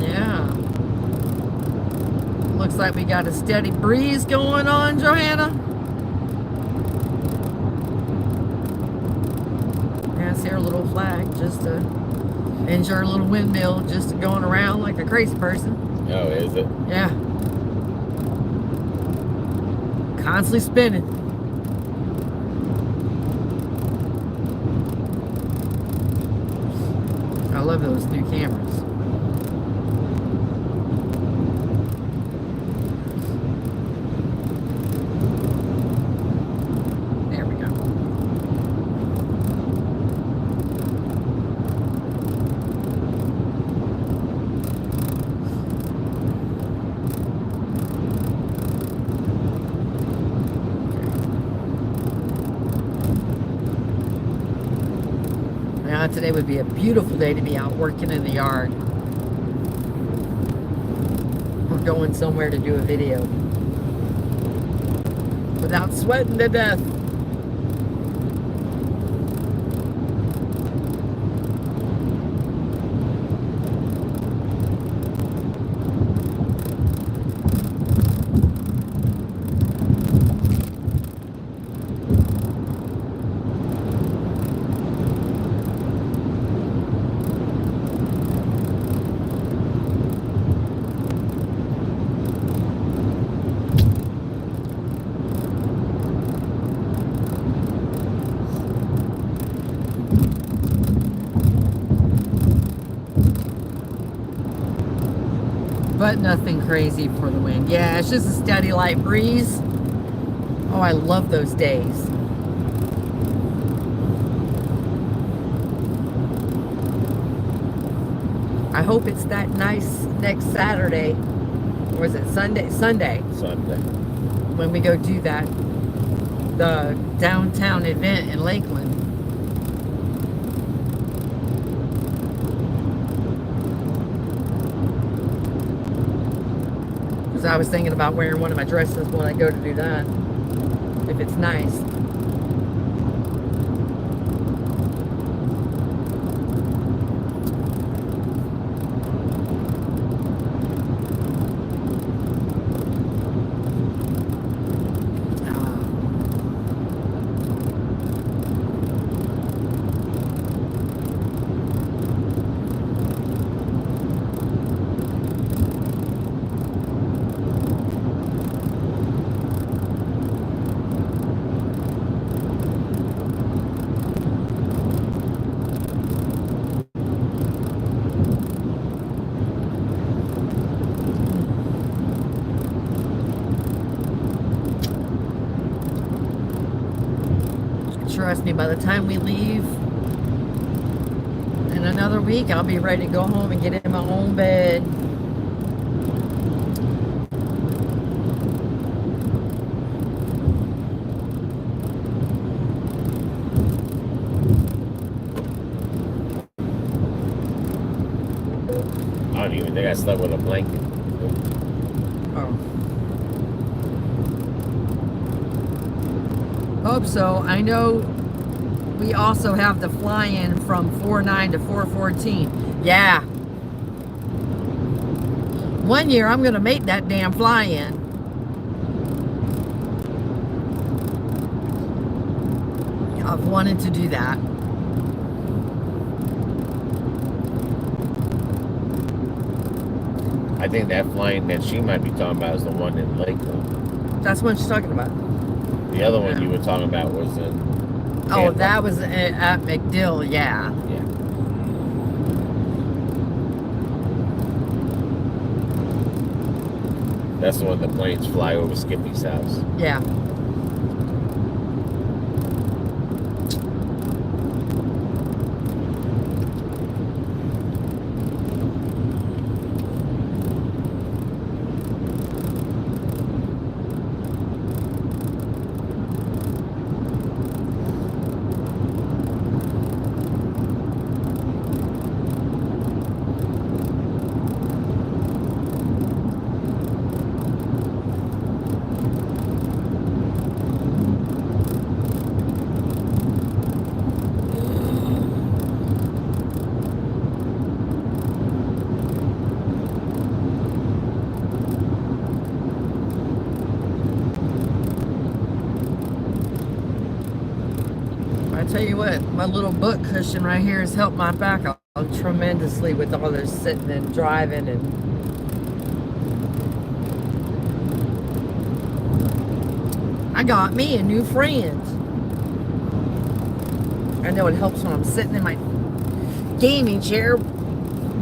Yeah. Looks like we got a steady breeze going on, Johanna. Yeah, I see our little flag just to And your little windmill just going around like a crazy person. Oh, is it? Yeah. Constantly spinning. I love those new cameras. There we go. Now today would be a beautiful day to be out working in the yard. We're going somewhere to do a video without sweating to death. But nothing crazy for the wind. Yeah, it's just a steady light breeze. Oh, I love those days. I hope it's that nice next Saturday. Or is it Sunday? Sunday. Sunday. When we go do that. The downtown event in Lakeland. Because I was thinking about wearing one of my dresses when I go to do that. If it's nice. Trust me, by the time we leave in another week, I'll be ready to go home and get in my own bed. I don't even think I slept with a blanket. Oh. Hope so. I know we also have the fly-in from 4/9 to 4/14. Yeah. One year I'm going to make that damn fly-in. I've wanted to do that. I think that flying that she might be talking about is the one in Lakeland. That's what she's talking about. The other one you were talking about was in Oh, Tampa. that was at McDill, yeah. Yeah. That's the one the planes fly over Skippy's house. Yeah. I tell you what, my little butt cushion right here has helped my back a tremendously with all this sitting and driving and I got me a new friend. I know it helps when I'm sitting in my gaming chair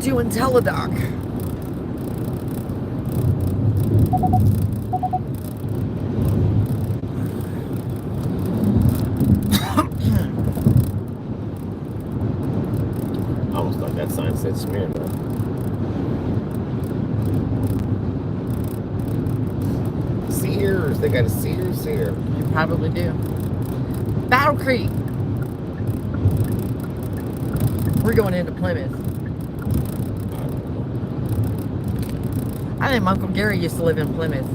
doing teledoc. Almost like that sign said Smyrna. Sears, they got a Sears here. You probably do. Battle Creek. We're going into Plymouth. I think my Uncle Gary used to live in Plymouth.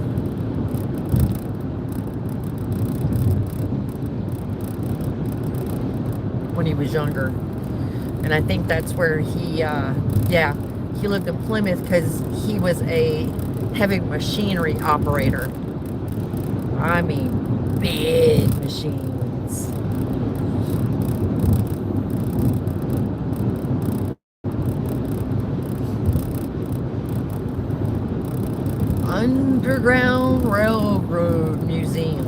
When he was younger. And I think that's where he, he lived in Plymouth because he was a heavy machinery operator. I mean, big machines. Underground Railroad Museum.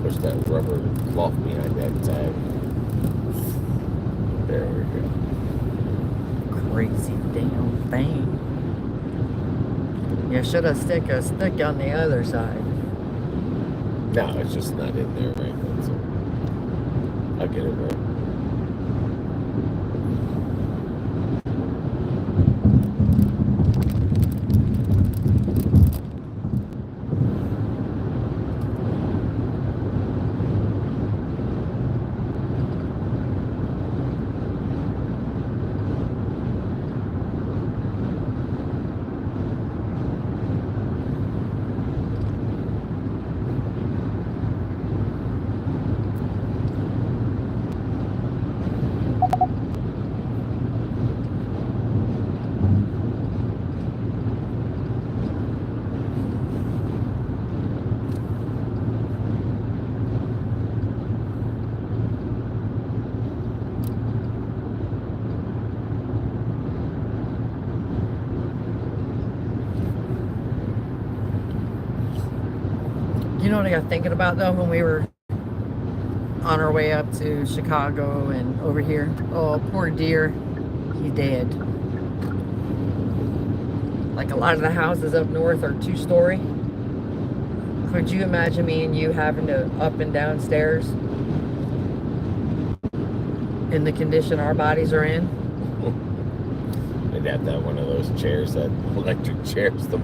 Push that rubber cloth behind that tag. There we go. Crazy damn thing. You should have stick a stick on the other side. No, it's just not in there right now. So I'll get it right. You know what I got thinking about though when we were on our way up to Chicago and over here? Oh, poor dear. He's dead. Like a lot of the houses up north are 2-story. Could you imagine me and you having to up and down stairs in the condition our bodies are in? They'd have to have one of those chairs, that electric chairs, the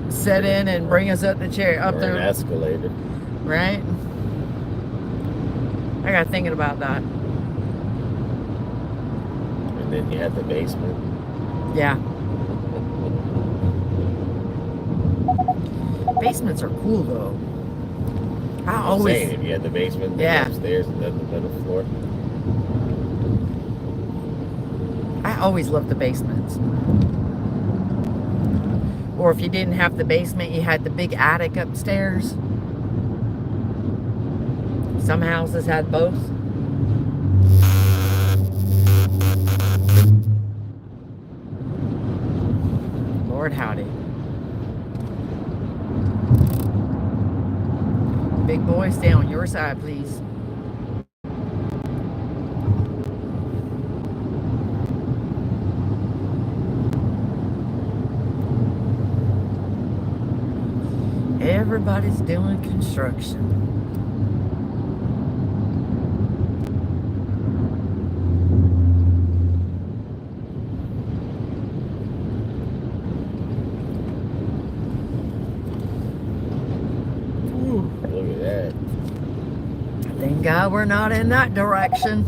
Sit in and bring us up the chair, up or there, an escalator. right? I got thinking about that. And then you have the basement. Yeah. Basements are cool though. I I'm always, saying, if you had the basement, then Yeah. upstairs, and then the middle floor. I always loved the basements. Or if you didn't have the basement, you had the big attic upstairs. Some houses had both. Lord howdy. Big boy, stay on your side, please. Everybody's doing construction. Ooh, Look at that. thank God we're not in that direction.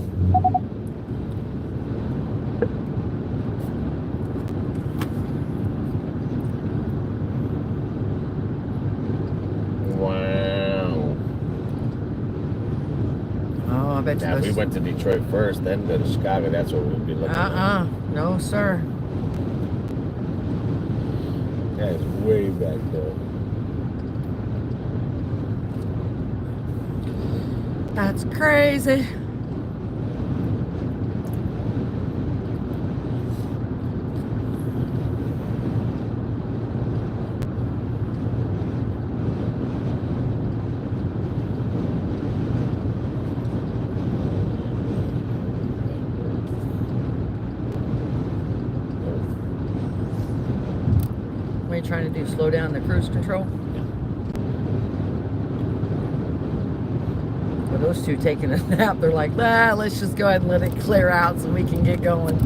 went to Now, if we those. went to Detroit first, then go to Chicago, that's what we'd be looking No, sir. at. That is way back there. That's crazy. What are you trying to do? Slow down the cruise control? Well, those two taking a nap, they're like, let's just go ahead and let it clear out so we can get going.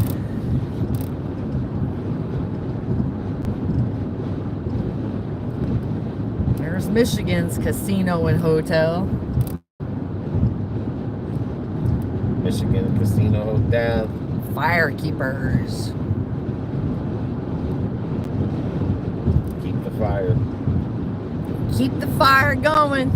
There's Michigan's casino and hotel. Michigan Casino Hotel. Firekeepers. Keep the fire. Keep the fire going.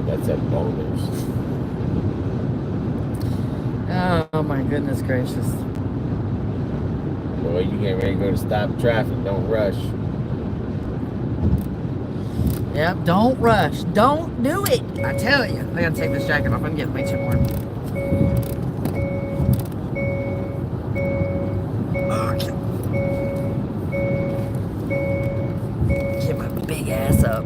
That's at Boners. Oh my goodness gracious. Boy, you get ready to go to stop traffic. Don't rush. Yep, don't rush. Don't do it. I tell you. I gotta take this jacket off. I'm getting way too warm. Okay. Get my big ass up.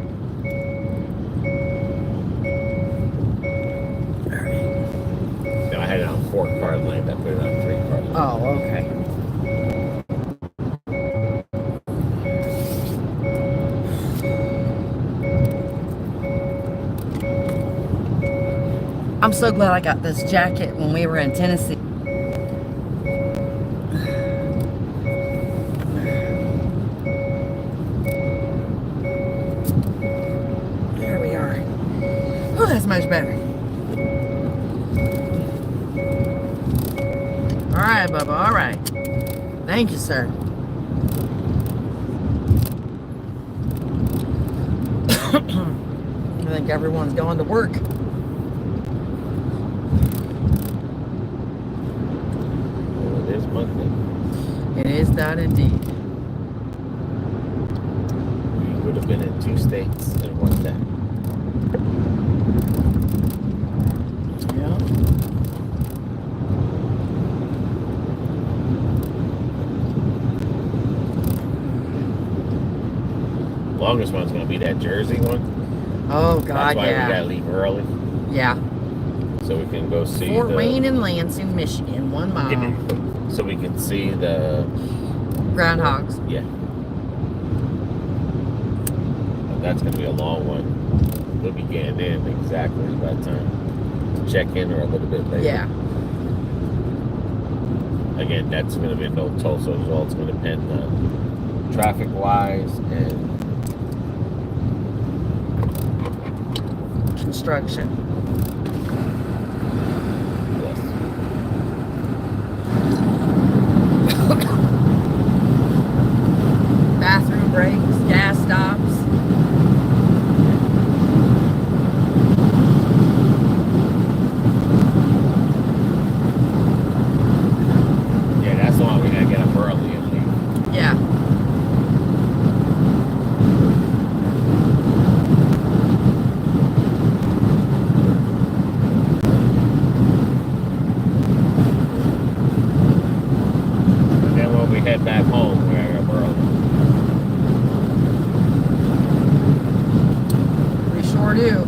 No, I had it on 4-car lane. I put it on 3-car lane. Oh, okay. I'm so glad I got this jacket when we were in Tennessee. There we are. Oh, that's much better. All right, Bubba. All right. Thank you, sir. I think everyone's going to work. Well, it is Monday. It is that indeed. We would have been in 2 states in one day. Yeah. Longest one's going to be that Jersey one. Oh, That's God, why we got yeah. to leave early. Yeah. So we can go see Fort the... Wayne and Lansing, Michigan, 1 mile. So we can see the... Groundhogs. Yeah. But that's going to be a long one. We'll be getting in exactly by the time to check in or a little bit later. Yeah. Again, that's going to be no toll, so it's all going to depend on traffic-wise and Construction. yes. Bathroom breaks, gas stops. Yeah, that's why we got to get up early and leave. Yeah. And then when we head back home, we're up early. We sure do.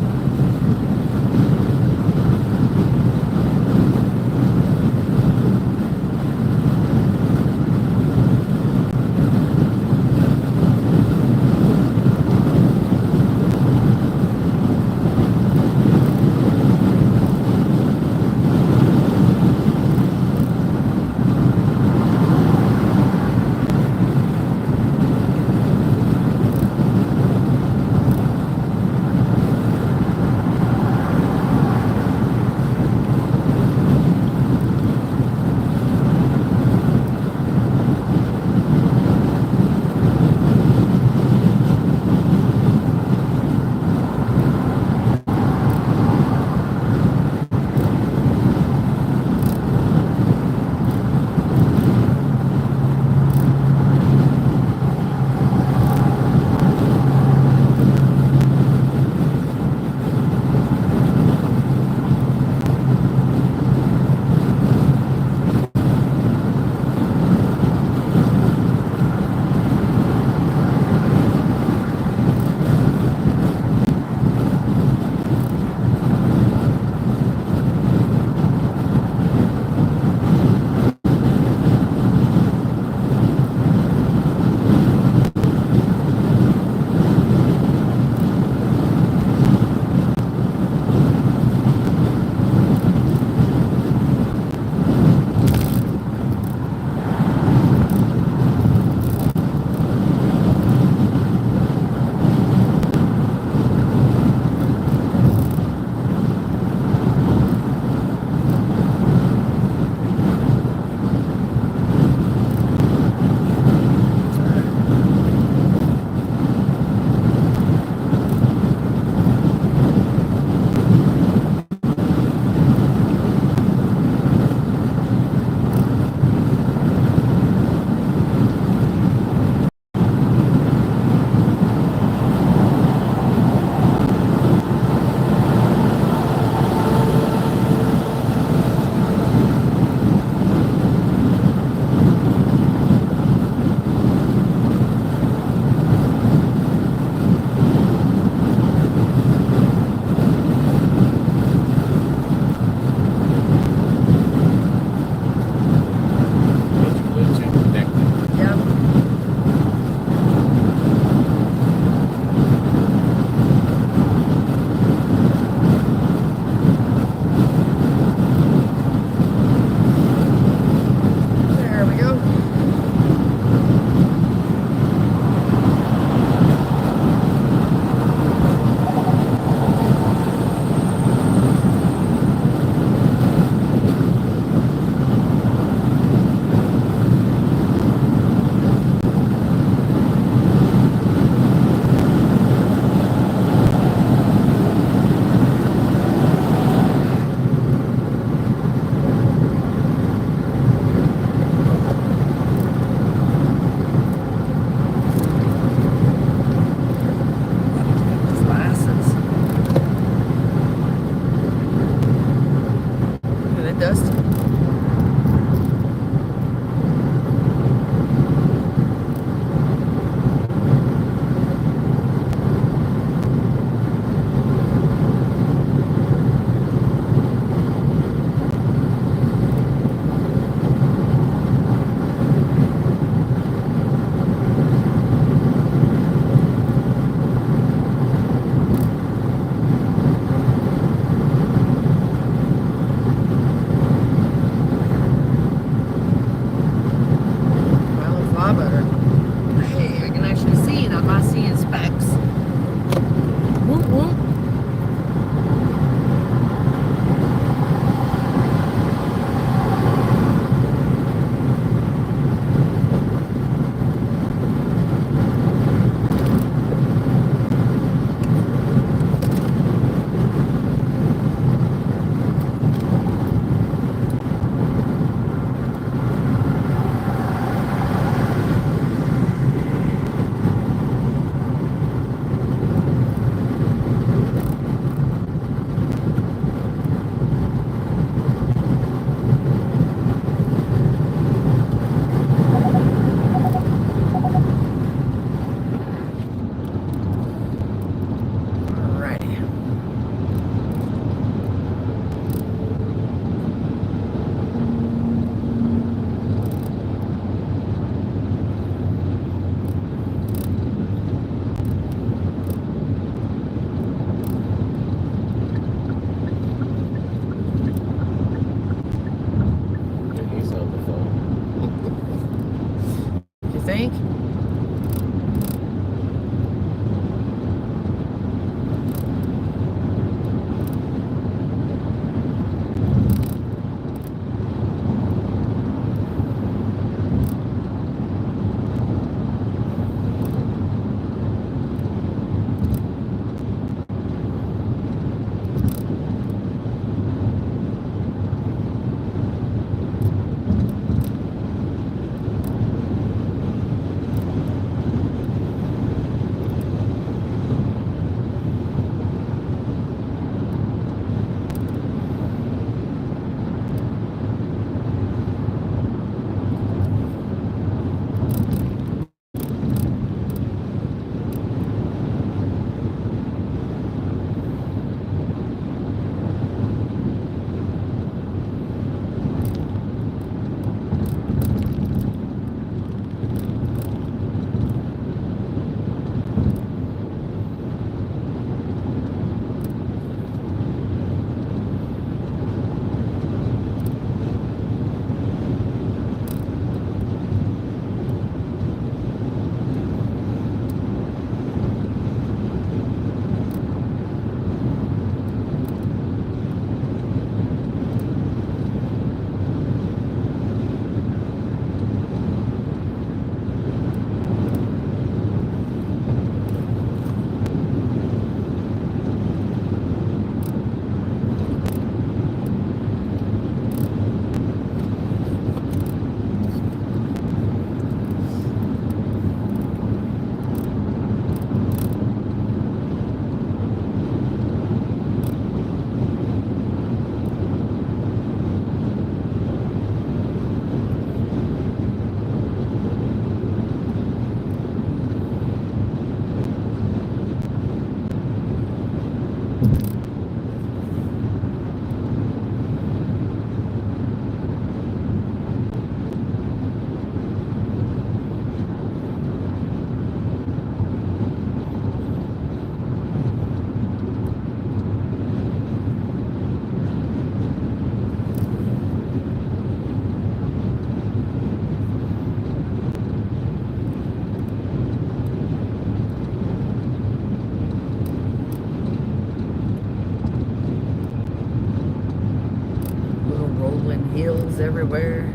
rolling hills everywhere.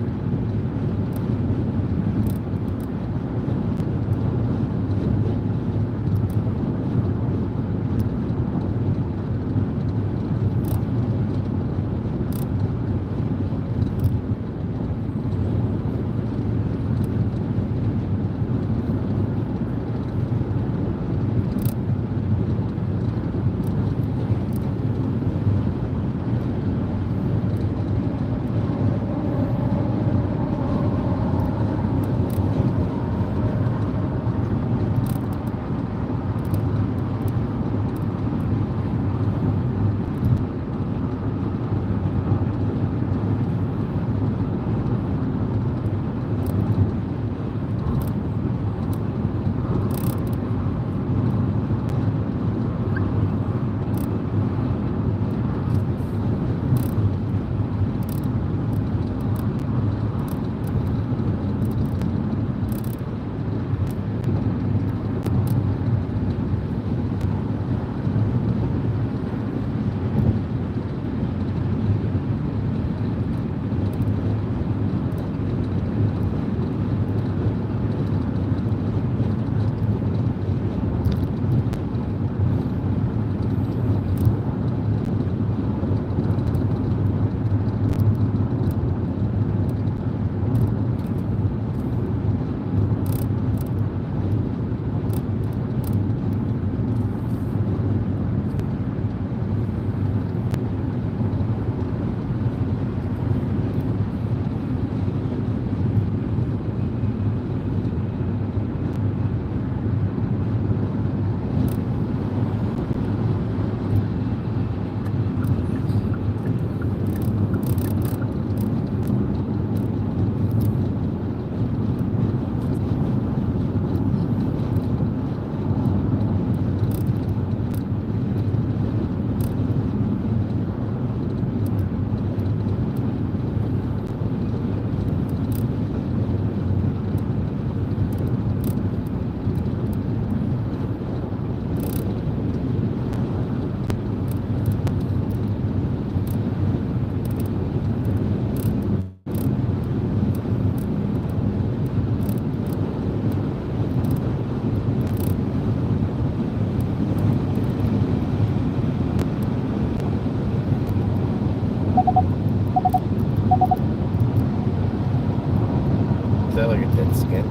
Is that like a dead skin?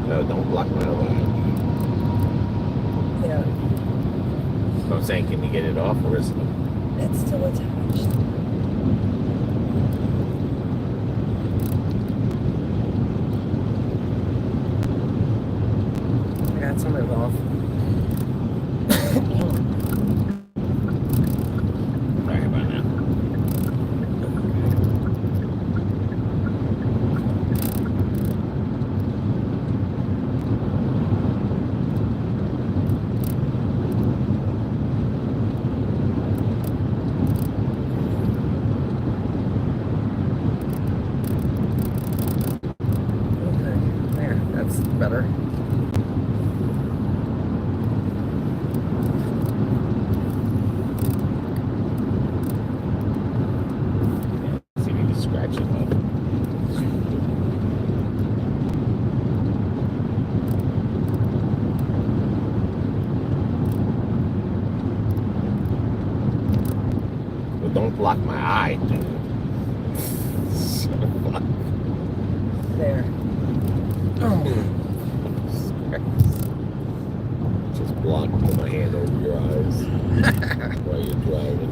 No, don't block my other eye. Yeah, I'm saying, can you get it off or is it? it's still attached. I got some of it off. Sorry about that. Okay, there, that's better. See if you can scratch it off. But don't block my eye, dude. Son of a- There. Oh, Just block with my hand over your eyes while you're driving.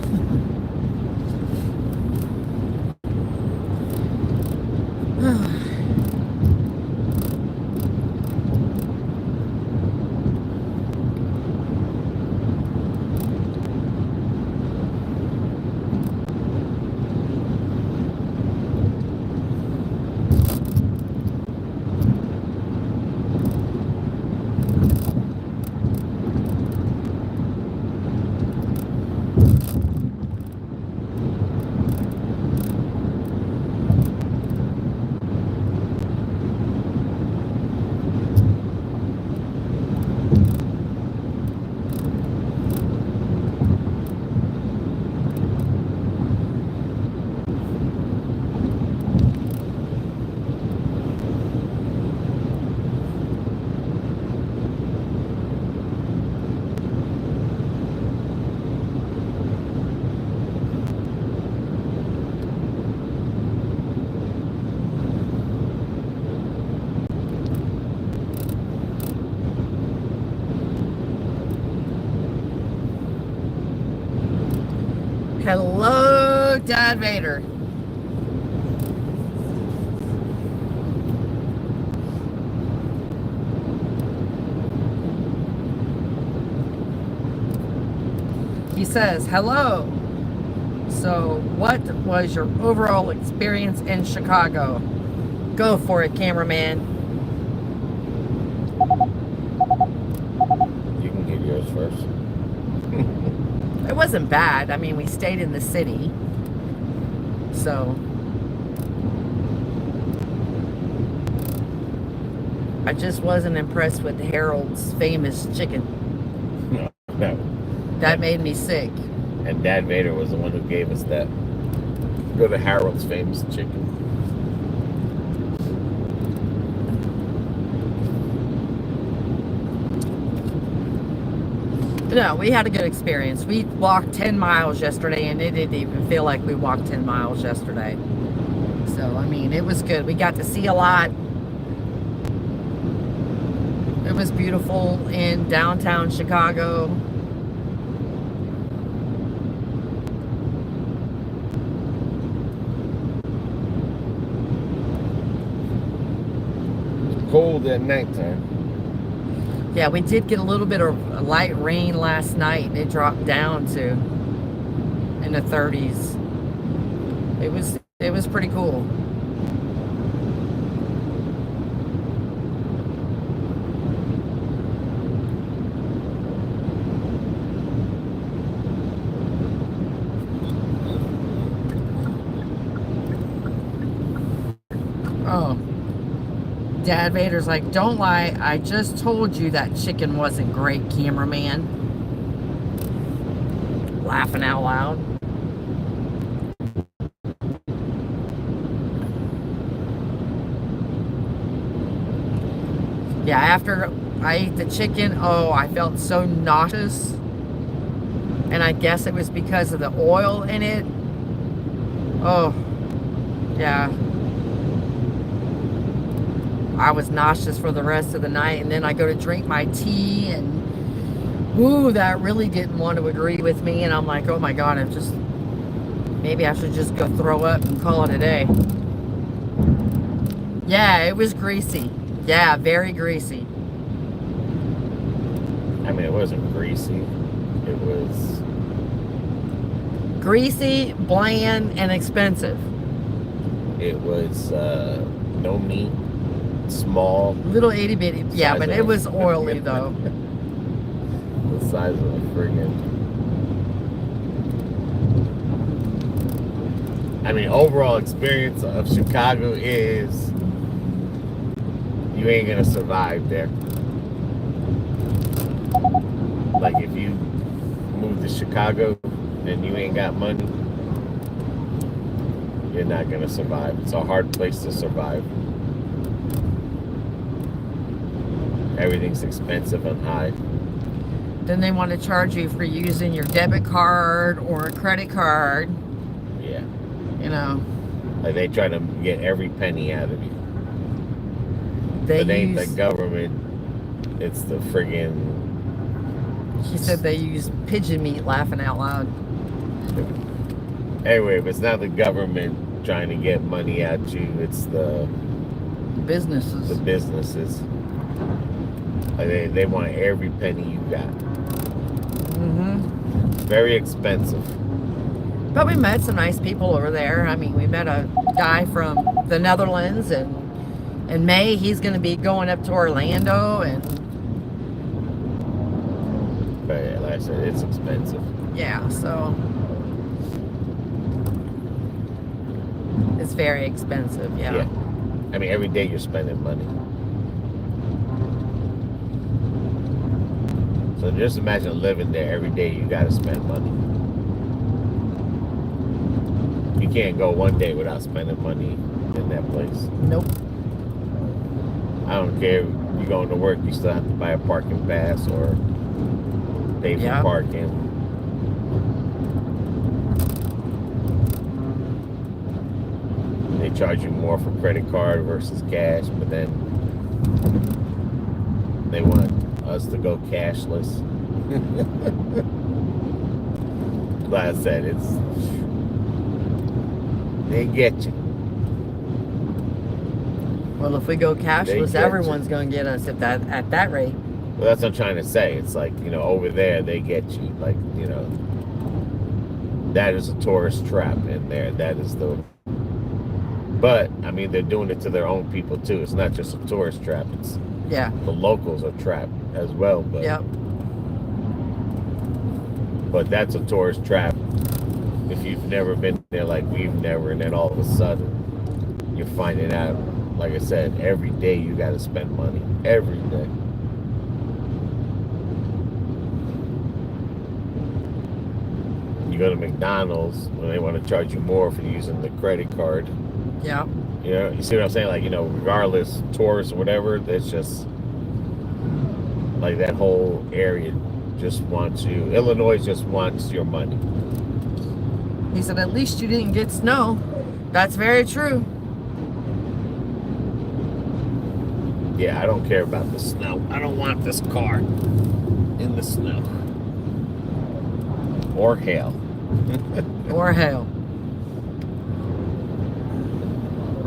Hello, Dad Vader. He says, hello. So, what was your overall experience in Chicago? Go for it, cameraman. You can give yours first. It wasn't bad. I mean, we stayed in the city. So, I just wasn't impressed with Harold's famous chicken. No. That made me sick. And Dad Vader was the one who gave us that. Go to Harold's famous chicken. No, we had a good experience. We walked 10 miles yesterday, and it didn't even feel like we walked 10 miles yesterday. So, I mean, it was good. We got to see a lot. It was beautiful in downtown Chicago. Cold at nighttime. Yeah, we did get a little bit of light rain last night, and it dropped down to in the 30s. It was pretty cool. Oh. Dad Vader's like, don't lie, I just told you that chicken wasn't great, cameraman. Laughing out loud. Yeah, after I ate the chicken, oh, I felt so nauseous. And I guess it was because of the oil in it. Oh, yeah. I was nauseous for the rest of the night, and then I go to drink my tea, and whoo, that really didn't want to agree with me, and I'm like, oh my God, maybe I should just go throw up and call it a day. Yeah, it was greasy. Yeah, very greasy. I mean, it wasn't greasy. It was greasy, bland, and expensive. It was no meat. Small, little itty bitty, yeah, but it was oily though. The size of a friggin'. I mean, overall experience of Chicago is you ain't gonna survive there. Like if you move to Chicago and you ain't got money, you're not gonna survive. It's a hard place to survive. Everything's expensive and high. Then they want to charge you for using your debit card or a credit card. Yeah. You know. Like they try to get every penny out of you. But it ain't the government. It's the friggin'... She said they use pigeon meat, laughing out loud. Anyway, if it's not the government trying to get money out you, it's the... businesses. The businesses. Like they want every penny you got. Mm-hmm. Very expensive. But we met some nice people over there. I mean, we met a guy from the Netherlands, and in May he's going to be going up to Orlando, and but yeah, like I said, it's expensive. Yeah, so it's very expensive. Yeah. I mean, every day you're spending money. So just imagine living there every day. You got to spend money. You can't go one day without spending money in that place. Nope. I don't care if you're going to work, you still have to buy a parking pass or pay for parking. They charge you more for credit card versus cash, but then they want us to go cashless. like I said, they get you. Well, if we go They cashless, get everyone's going to get us at that rate. Well, that's what I'm trying to say. It's like, over there, they get you. Like, that is a tourist trap in there. That is but, I mean, they're doing it to their own people, too. It's not just a tourist trap. It's Yeah. the locals are trapped as well. But, Yep. but that's a tourist trap if you've never been there like we've never, and then all of a sudden you're finding out, like I said, every day you got to spend money. Every day. You go to McDonald's when they want to charge you more for using the credit card. Yep. You see what I'm saying? Like, regardless, tourists or whatever, that's just like that whole area just wants you. Illinois just wants your money. He said, at least you didn't get snow. That's very true. Yeah, I don't care about the snow. I don't want this car in the snow. Or hail. Or hail.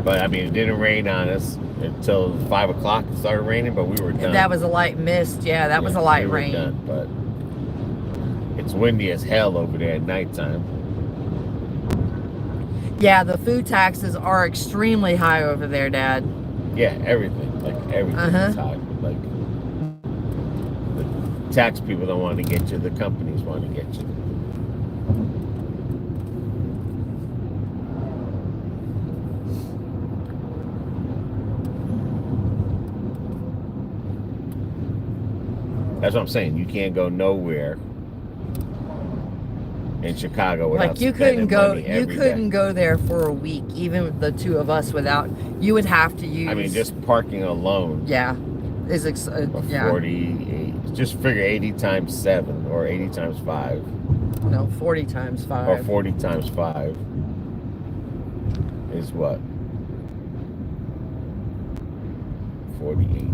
But, I mean, it didn't rain on us until 5 o'clock. It started raining, but we were done. That was a light mist. Yeah, that was a light we were rain. Done, but it's windy as hell over there at nighttime. Yeah, the food taxes are extremely high over there, Dad. Yeah, everything. Like, everything is high. Like, the tax people don't want to get you. The companies want to get you. That's what I'm saying. You can't go nowhere in Chicago without Like you couldn't go, money every you couldn't day. go there for a week, even with the two of us. Without, you would have to use. I mean, just parking alone. Yeah, is yeah. 48. Just figure 80 times 7 or 80 times 5. No, 40 times 5. Or 40 times 5 is what? 48.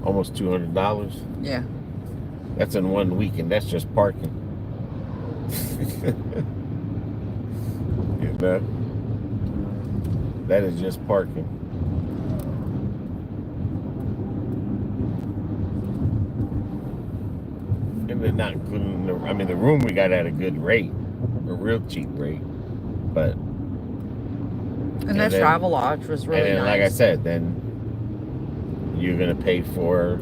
Almost $200. Yeah. That's in 1 week, and that's just parking. That is just parking. And they're not including the, I mean, the room we got at a good rate, a real cheap rate, but. And that travel lodge was really and then, nice. like I said, then you're gonna pay for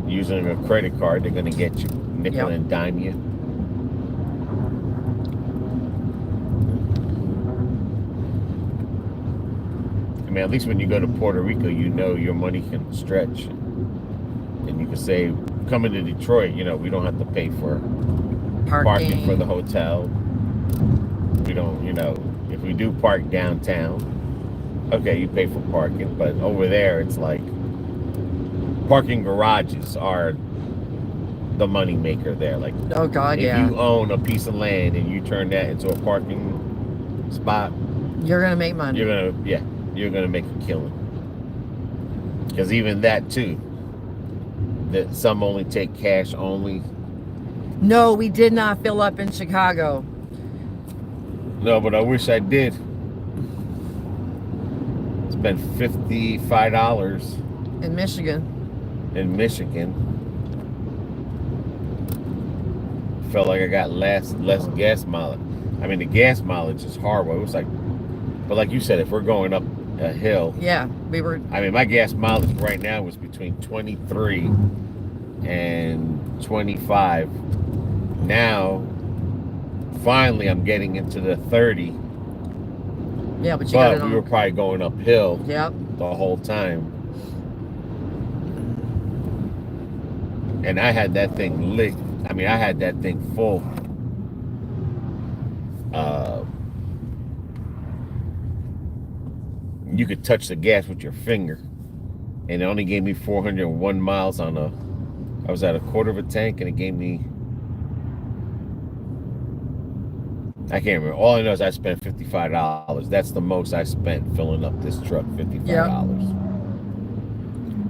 using a credit card. They're gonna get you nickel and dime you. I mean, at least when you go to Puerto Rico, your money can stretch, and you can say, coming to Detroit, we don't have to pay for parking for the hotel. We don't, if we do park downtown, okay, you pay for parking, but over there it's like parking garages are the money maker there. Like, oh God, if yeah. you own a piece of land and you turn that into a parking spot, you're gonna make money. You're gonna make a killing. Because even that too, that some only take cash only. No, we did not fill up in Chicago. No, but I wish I did. Spent $55 in Michigan. Felt like I got less gas mileage. I mean, the gas mileage is horrible. It was like, but like you said, if we're going up a hill, yeah, we were. I mean, my gas mileage right now was between 23 and 25. Now, finally, I'm getting into the 30. Yeah, but you got it we on. were probably going uphill. Yep. The whole time. And I had that thing lit. I mean, I had that thing full. You could touch the gas with your finger. And it only gave me 401 miles on I was at a quarter of a tank, and it gave me, I can't remember. All I know is I spent $55. That's the most I spent filling up this truck, $55. Yep.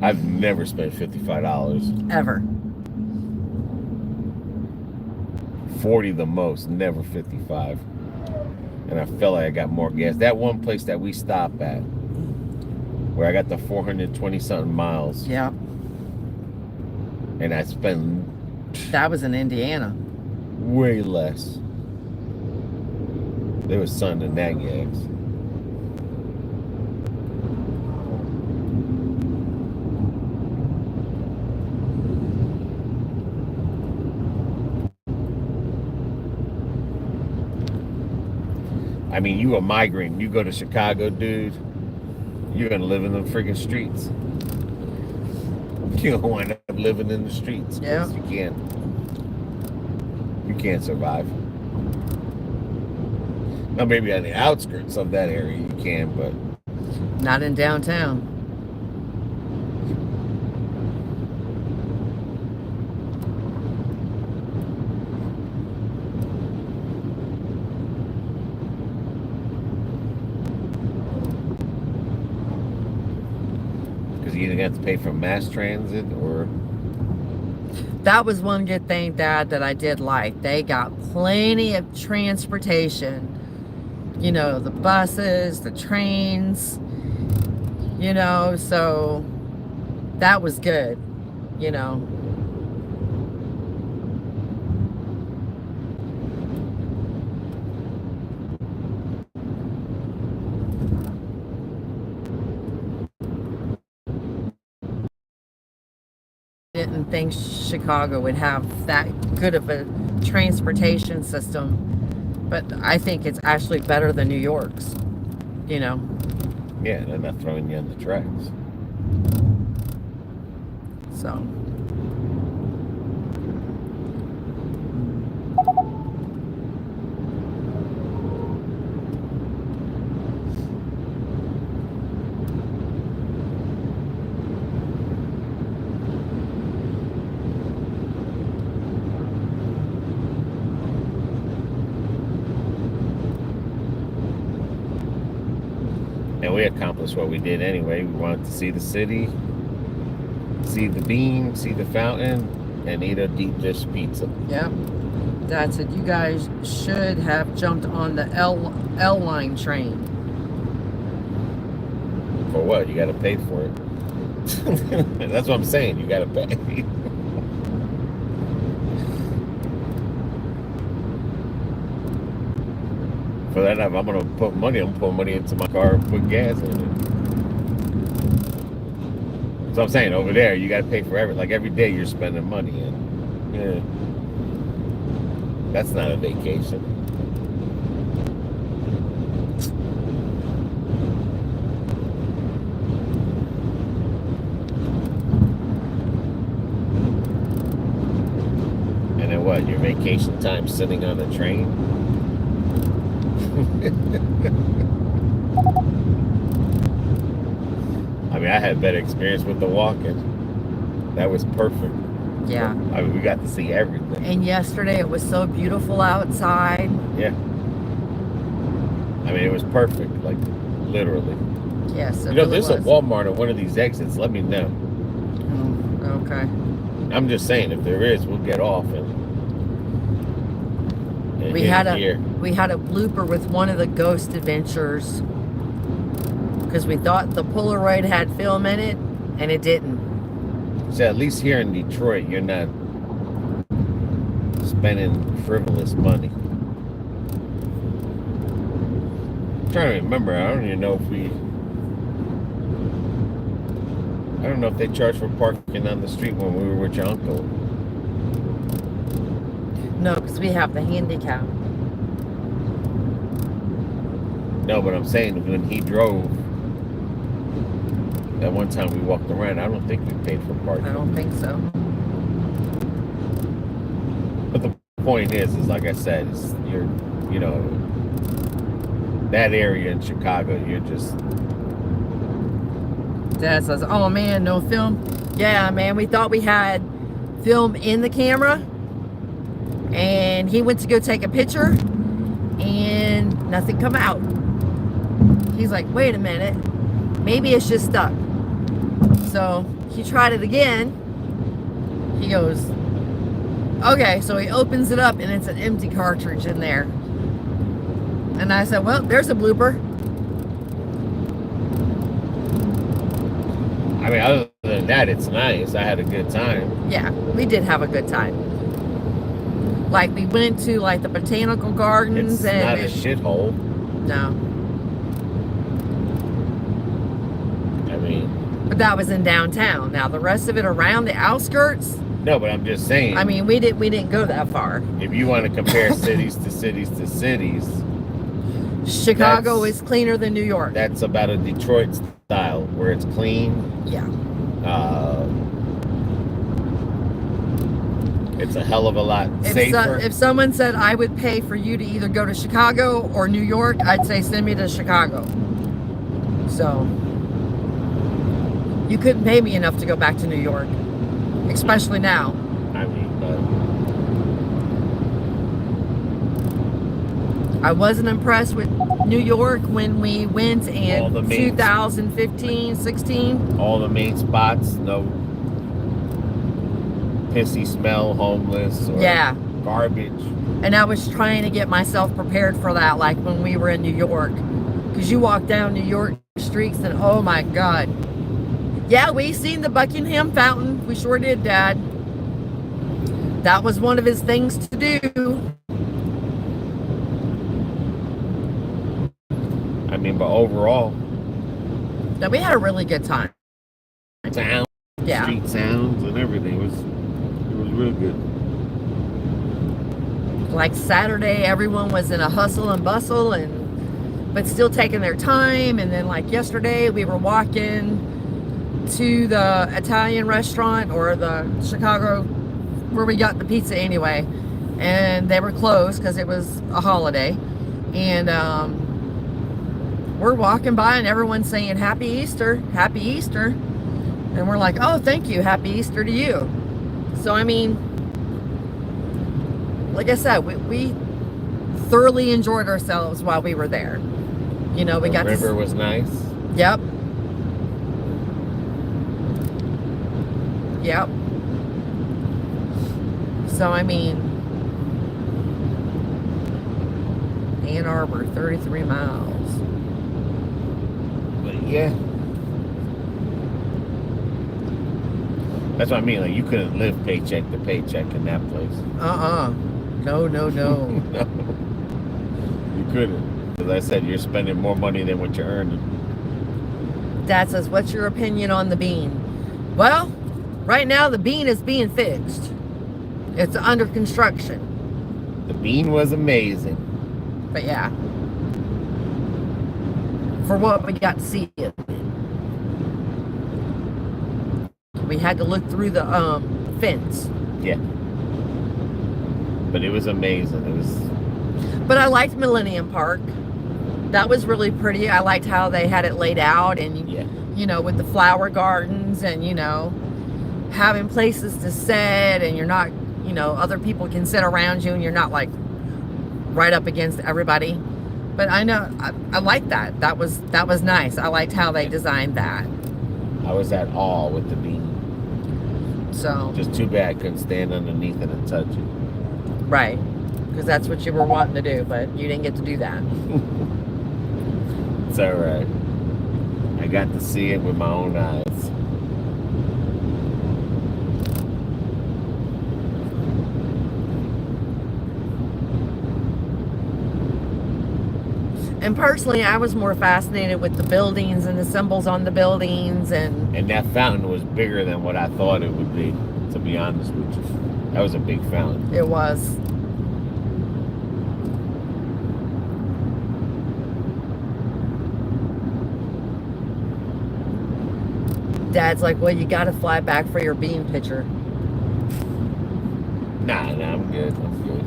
I've never spent $55. Ever. 40 the most, never 55. And I felt like I got more gas. That one place that we stopped at, where I got the 420 something miles, Yeah, and I spent that was in Indiana. way less. There was sun in that gas. I mean, you a migrant. You go to Chicago, dude, you're gonna live in the friggin' streets. You're gonna wind up living in the streets. Yeah. You can't survive. Now, maybe on the outskirts of that area you can, but Not in downtown. because you either have to pay for mass transit or That was one good thing, Dad, that I did like. They got plenty of transportation. You know, the buses, the trains, you know, so that was good, you know. Didn't think Chicago would have that good of a transportation system, but I think it's actually better than New York's, you know. yeah, they're not throwing you on the tracks. So And we accomplished what we did anyway. We wanted to see the city, see the beam, see the fountain, and eat a deep dish pizza. yeah, Dad said you guys should have jumped on the L line train. For what? You got to pay for it. That's what I'm saying. You got to pay. For that, if I'm gonna put money, I'm gonna put money into my car and put gas in it. So I'm saying over there, you got to pay for everything. Like every day, you're spending money, and yeah, that's not a vacation. And then what? Your vacation time sitting on a train? I mean, I had better experience with the walking. That was perfect. Yeah. I mean, we got to see everything. And yesterday it was so beautiful outside. Yeah. I mean, it was perfect, like literally. Yes, it You know, really there's was. a Walmart at one of these exits. Let me know. Oh, okay. I'm just saying, if there is, we'll get off and We hit had it a here. blooper with one of the ghost adventures because we thought the Polaroid had film in it and it didn't. So at least here in Detroit, you're not spending frivolous money. I'm trying to remember. I don't even know if I don't know if they charge for parking on the street when we were with your uncle. No, because we have the handicap. No, but I'm saying when he drove, that one time we walked around, I don't think we paid for parking. I don't think so. But the point is like I said, you're, you know, that area in Chicago, you're just. Dad says, oh man, no film? Yeah, man, we thought we had film in the camera. And he went to go take a picture and nothing come out. He's like, wait a minute, maybe it's just stuck. So he tried it again. He goes, Okay, so he opens it up and it's an empty cartridge in there. And I said, well, there's a blooper. I mean, other than that, it's nice. I had a good time. Yeah, we did have a good time. Like, we went to, like, the botanical gardens. It's and not a shithole. No. I mean... But that was in downtown. Now, the rest of it around the outskirts... No, but I'm just saying. I mean, we didn't go that far. If you want to compare cities to cities to cities... Chicago is cleaner than New York. That's about a Detroit style, where it's clean. Yeah. It's a hell of a lot safer. If someone said I would pay for you to either go to Chicago or New York, I'd say send me to Chicago. So, you couldn't pay me enough to go back to New York. Especially now. I mean, I wasn't impressed with New York when we went in All the main- 2015, 16. all the main spots, no pissy smell, homeless, or Yeah. garbage. And I was trying to get myself prepared for that, like when we were in New York. Because you walk down New York streets and oh my God. Yeah, we seen the Buckingham Fountain. We sure did, Dad. That was one of his things to do. I mean, but overall, Now, we had a really good time. sound, Yeah. street sounds, and everything it was real good. Like Saturday, everyone was in a hustle and bustle, but still taking their time. And then like yesterday, we were walking to the Italian restaurant or the Chicago where we got the pizza anyway, and they were closed because it was a holiday. And we're walking by and everyone's saying Happy Easter, Happy Easter, and we're like, oh, thank you, Happy Easter to you. So I mean, like I said, we thoroughly enjoyed ourselves while we were there. You know, we The got river was nice. Yep. Yep. So, I mean, Ann Arbor, 33 miles. But yeah. That's what I mean. Like, you couldn't live paycheck to paycheck in that place. No, no, no. No. You couldn't. As I said, you're spending more money than what you're earning. Dad says, what's your opinion on the bean? Well, right now the bean is being fixed. It's under construction. The bean was amazing. But yeah. For what we got to see it. We had to look through the fence. Yeah. But it was amazing. It was... But I liked Millennium Park. That was really pretty. I liked how they had it laid out and, Yeah. you know, with the flower gardens and, you know, having places to sit and you're not, you know, other people can sit around you and you're not like right up against everybody. But I know, I like that. That was nice. I liked how they designed that. I was at awe with the bean. So, Just too bad I couldn't stand underneath it and touch it. right. Because that's what you were wanting to do, but you didn't get to do that. It's alright. I got to see it with my own eyes. And personally, I was more fascinated with the buildings and the symbols on the buildings and And that fountain was bigger than what I thought it would be, to be honest with you. That was a big fountain. it was. Dad's like, well, you got to fly back for your bean picture. Nah, I'm good. I'm good.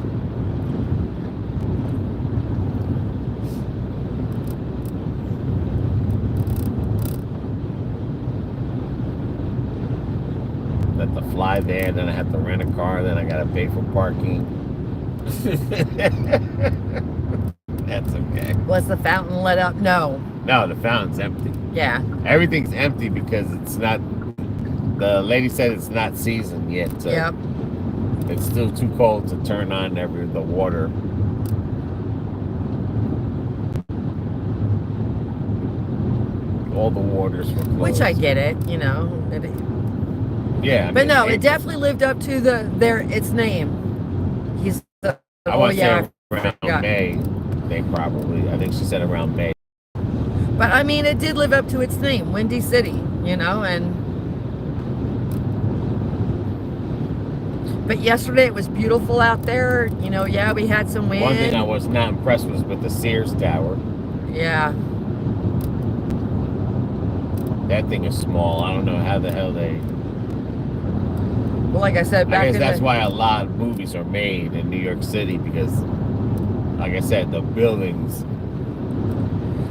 Let the fly there, then I have to rent a car, then I gotta pay for parking. That's okay. Was the fountain lit up? No. No, the fountain's empty. Yeah. Everything's empty because it's not. The lady said it's not seasoned yet. So Yep. it's still too cold to turn on the water. All the waters were closed. Which I get it, you know. Yeah, I But mean, no, it definitely lived up to its name. He's the I want to say around May. I think she said around May. But I mean, it did live up to its name, Windy City, you know, but yesterday it was beautiful out there. You know, yeah, we had some wind. One thing I was not impressed was with the Sears Tower. Yeah. That thing is small. I don't know how the hell they... Well, like I said, I guess that's why a lot of movies are made in New York City, because, like I said, the buildings...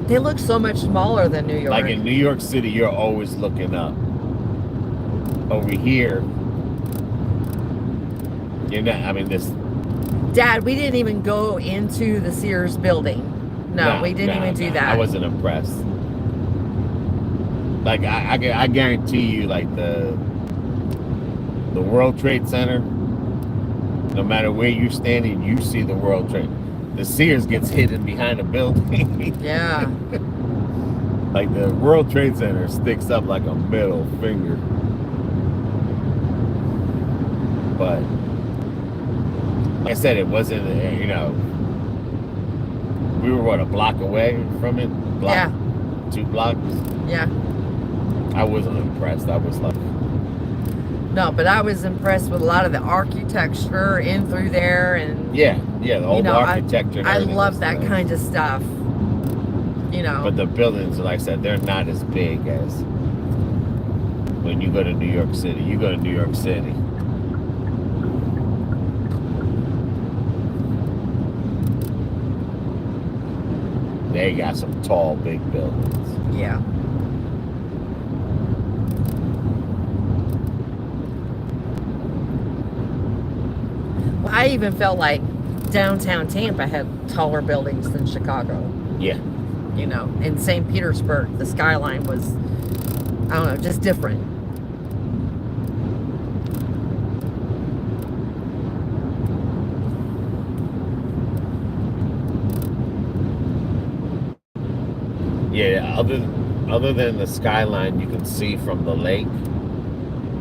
They look so much smaller than New York. Like in New York City, you're always looking up. Over here, you're not... I mean, this... Dad, we didn't even go into the Sears building. No, we didn't even do that. I wasn't impressed. Like, I guarantee you, like, the World Trade Center, no matter where you're standing, you see the World Trade. The Sears gets hidden behind a building. Yeah. Like, the World Trade Center sticks up like a middle finger. But, like I said, it wasn't, you know, we were, what, a block away from it? Yeah. 2 blocks? Yeah. I wasn't impressed. I was like... No, but I was impressed with a lot of the architecture in through there, and the old architecture. I love that kind of stuff. You know. But the buildings, like I said, they're not as big as when you go to New York City. You go to New York City. They got some tall, big buildings. Yeah. I even felt like downtown Tampa had taller buildings than Chicago. Yeah. You know, in St. Petersburg, the skyline was, I don't know, just different. Yeah, other than the skyline you can see from the lake.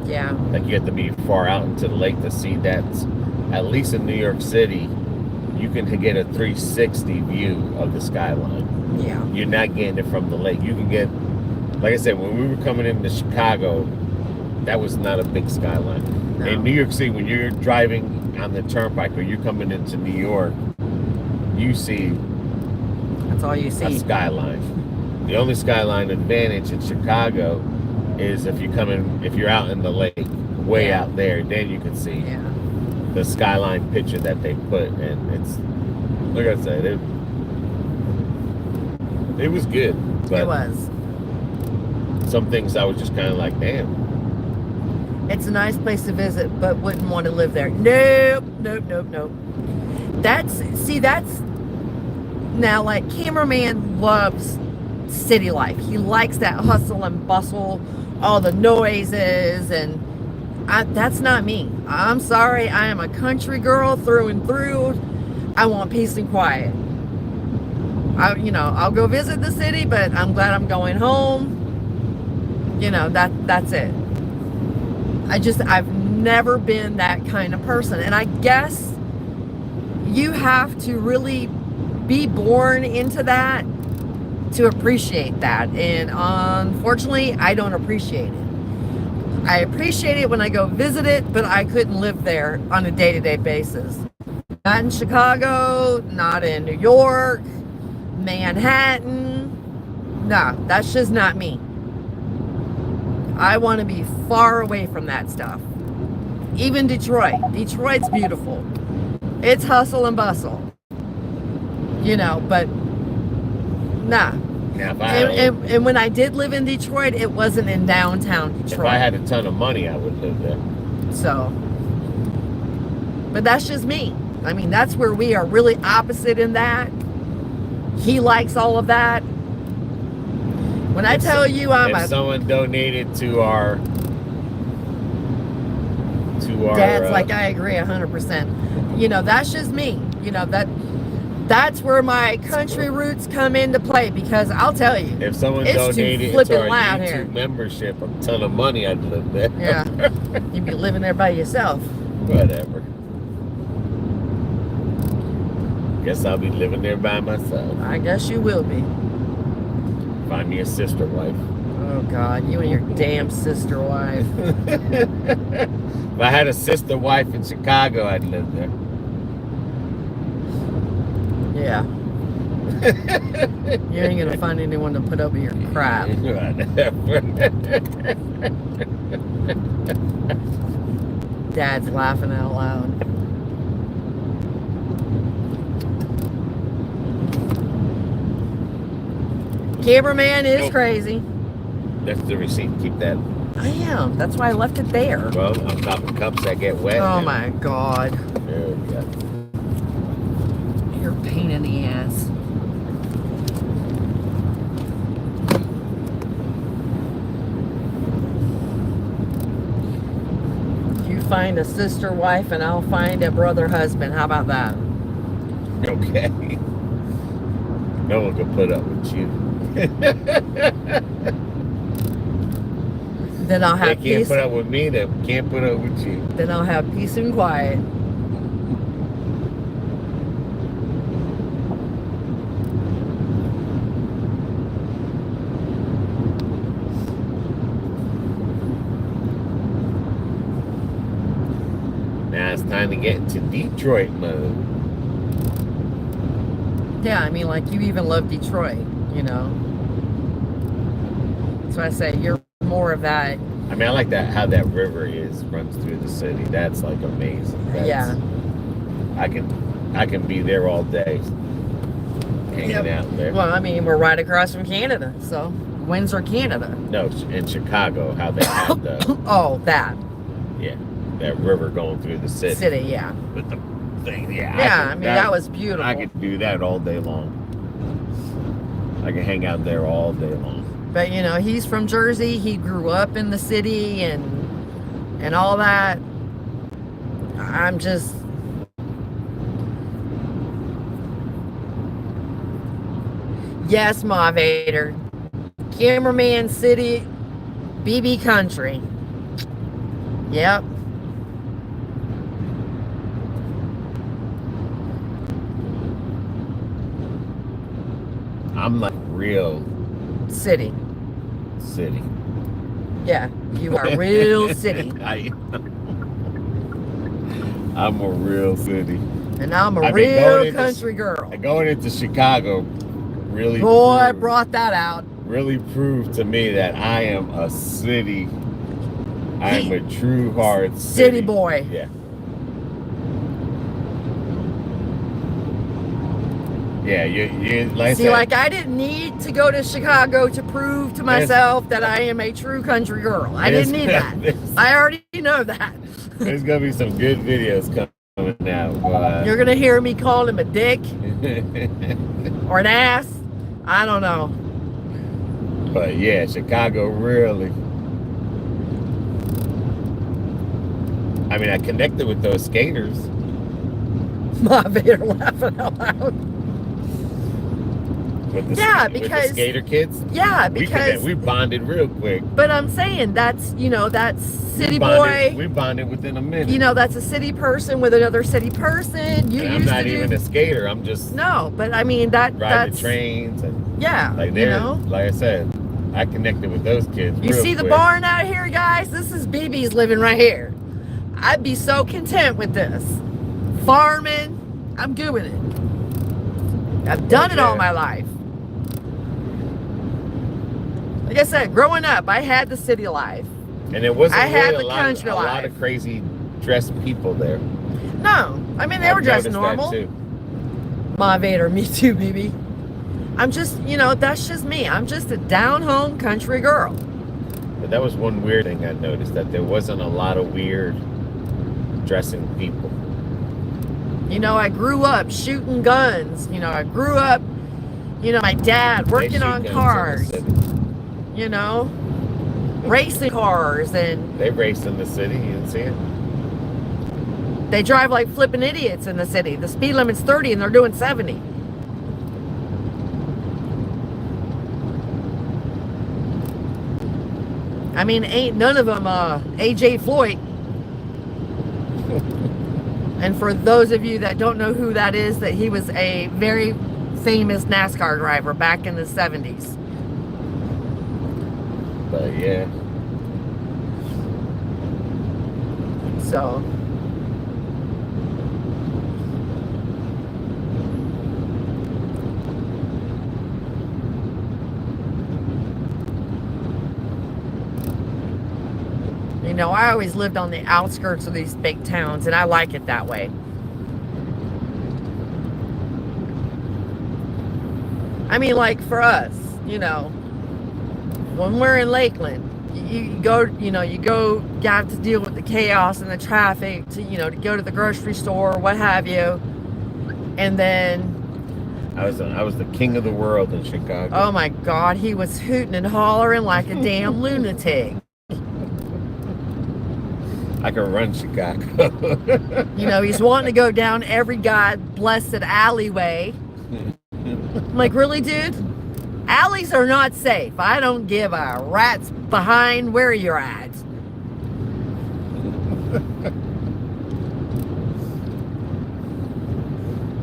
Yeah. Like, you have to be far out into the lake to see that. At least in New York City, you can get a 360 view of the skyline. Yeah. You're not getting it from the lake. You can get, like I said, when we were coming into Chicago, that was not a big skyline. No. In New York City, when you're driving on the turnpike or you're coming into New York, you see... That's all you see. A skyline. The only skyline advantage in Chicago is if you're out in the lake, way out there, then you can see the skyline picture that they put, and it's, like I said, it was good. But it was. Some things I was just kind of like, damn. It's a nice place to visit, but wouldn't want to live there. Nope, nope, nope, nope. That's now, like, cameraman loves city life. He likes that hustle and bustle, all the noises, and that's not me. I'm sorry, I am a country girl through and through. I want peace and quiet. I'll go visit the city, but I'm glad I'm going home. You know, that's it. I've never been that kind of person. And I guess you have to really be born into that to appreciate that. And unfortunately, I don't appreciate it. I appreciate it when I go visit it, but I couldn't live there on a day-to-day basis. Not in Chicago, not in New York, Manhattan. Nah, that's just not me. I want to be far away from that stuff. Even Detroit. Detroit's beautiful. It's hustle and bustle. You know, but nah. Now, and when I did live in Detroit, it wasn't in downtown Detroit. If I had a ton of money, I would live there. So, but that's just me. I mean, that's where we are really opposite in that. He likes all of that. When I tell you if someone donated to you are. Dad's like, I agree 100%. You know, that's just me. You know, that's where my country roots come into play, because I'll tell you, if someone it's too donated flippin' to our loud YouTube here. membership a ton of money, I'd live there. Yeah. You'd be living there by yourself. Whatever. Guess I'll be living there by myself. I guess you will be. Find me a sister wife. Oh, God. You and your damn sister wife. If I had a sister wife in Chicago, I'd live there. Yeah. You ain't gonna find anyone to put over your crap. Dad's laughing out loud. Cameraman is Nope. crazy. That's the receipt. Keep that. I am. That's why I left it there. Well, I'm talking cups that get wet. Oh and- my God. Oh, yeah. You're a pain in the ass. You find a sister wife and I'll find a brother husband. How about that? Okay. No one can put up with you. Then I'll They have can't peace. put up with me. They can't put up with you. Then I'll have peace and quiet. Now it's time to get into Detroit mode. Yeah, I mean, like, you even love Detroit, you know? So I say you're more of that. I mean, I like that how that river runs through the city. That's like amazing. Yeah. I can be there all day, hanging out there. Well, I mean, we're right across from Canada, so Windsor, Canada. No, in Chicago, how they have the Oh, that that river going through the city. city, yeah. With the thing, yeah. Yeah, I mean, that was beautiful. I could do that all day long. I can hang out there all day long. But you know, he's from Jersey. He grew up in the city and all that. I'm just. Yes, Ma Vader. Cameraman City, BB Country. Yep. I'm like real City. city. Yeah, you are real city. I'm a real city. And I'm a I mean, real going into- country girl. Going into Chicago really Boy, proved, brought that out. really proved to me that I am a city. I am a true hard City boy. Yeah. Yeah, you like See, that. like, I didn't need to go to Chicago to prove to myself that I am a true country girl. I didn't need that. I already know that. There's gonna be some good videos coming out. But You're gonna hear me call him a dick or an ass. I don't know. but yeah, Chicago really. I mean, I connected with those skaters. My Vader laughing out loud. With the, Yeah, with the because- skater kids. Yeah, because. we bonded real quick. But I'm saying that's, you know, that's city We boy. bonded within a minute. You know, that's a city person with another city person. You And I'm used not to even do. a skater. I'm just No, but I mean that. riding That's the trains and yeah. like You they're know. like I said, I connected with those kids. You real see the quick. barn out here, guys? This is BB's living right here. I'd be so content with this. Farming, I'm good with it. I've done it all my life. Like I said, growing up, I had the city life. And it wasn't I had really the a country lot life. of crazy dressed people there. No, I mean, they were I've dressed noticed that normal. too. Ma Vader, me too, BB. I'm just, you know, that's just me. I'm just a down-home country girl. But that was one weird thing I noticed, that there wasn't a lot of weird dressing people. You know, I grew up shooting guns. You know, I grew up, you know, my dad They working shoot on guns in the cars. city. You know, racing cars and They raced in the city. You didn't see it? They drive like flipping idiots in the city. The speed limit's 30 and they're doing 70. I mean, ain't none of them AJ Floyd. And for those of you that don't know who that is, that he was a very famous NASCAR driver back in the 70s. But yeah. So, you know, I always lived on the outskirts of these big towns, and I like it that way. I mean, like for us, you know, when we're in Lakeland, you go, you know, you have to deal with the chaos and the traffic to, you know, to go to the grocery store, what have you. And then I was the king of the world in Chicago. oh my God, he was hooting and hollering like a damn lunatic. I could run Chicago. You know, he's wanting to go down every god blessed alleyway. I'm like, really, dude? Alleys are not safe. I don't give a rat's behind where you're at.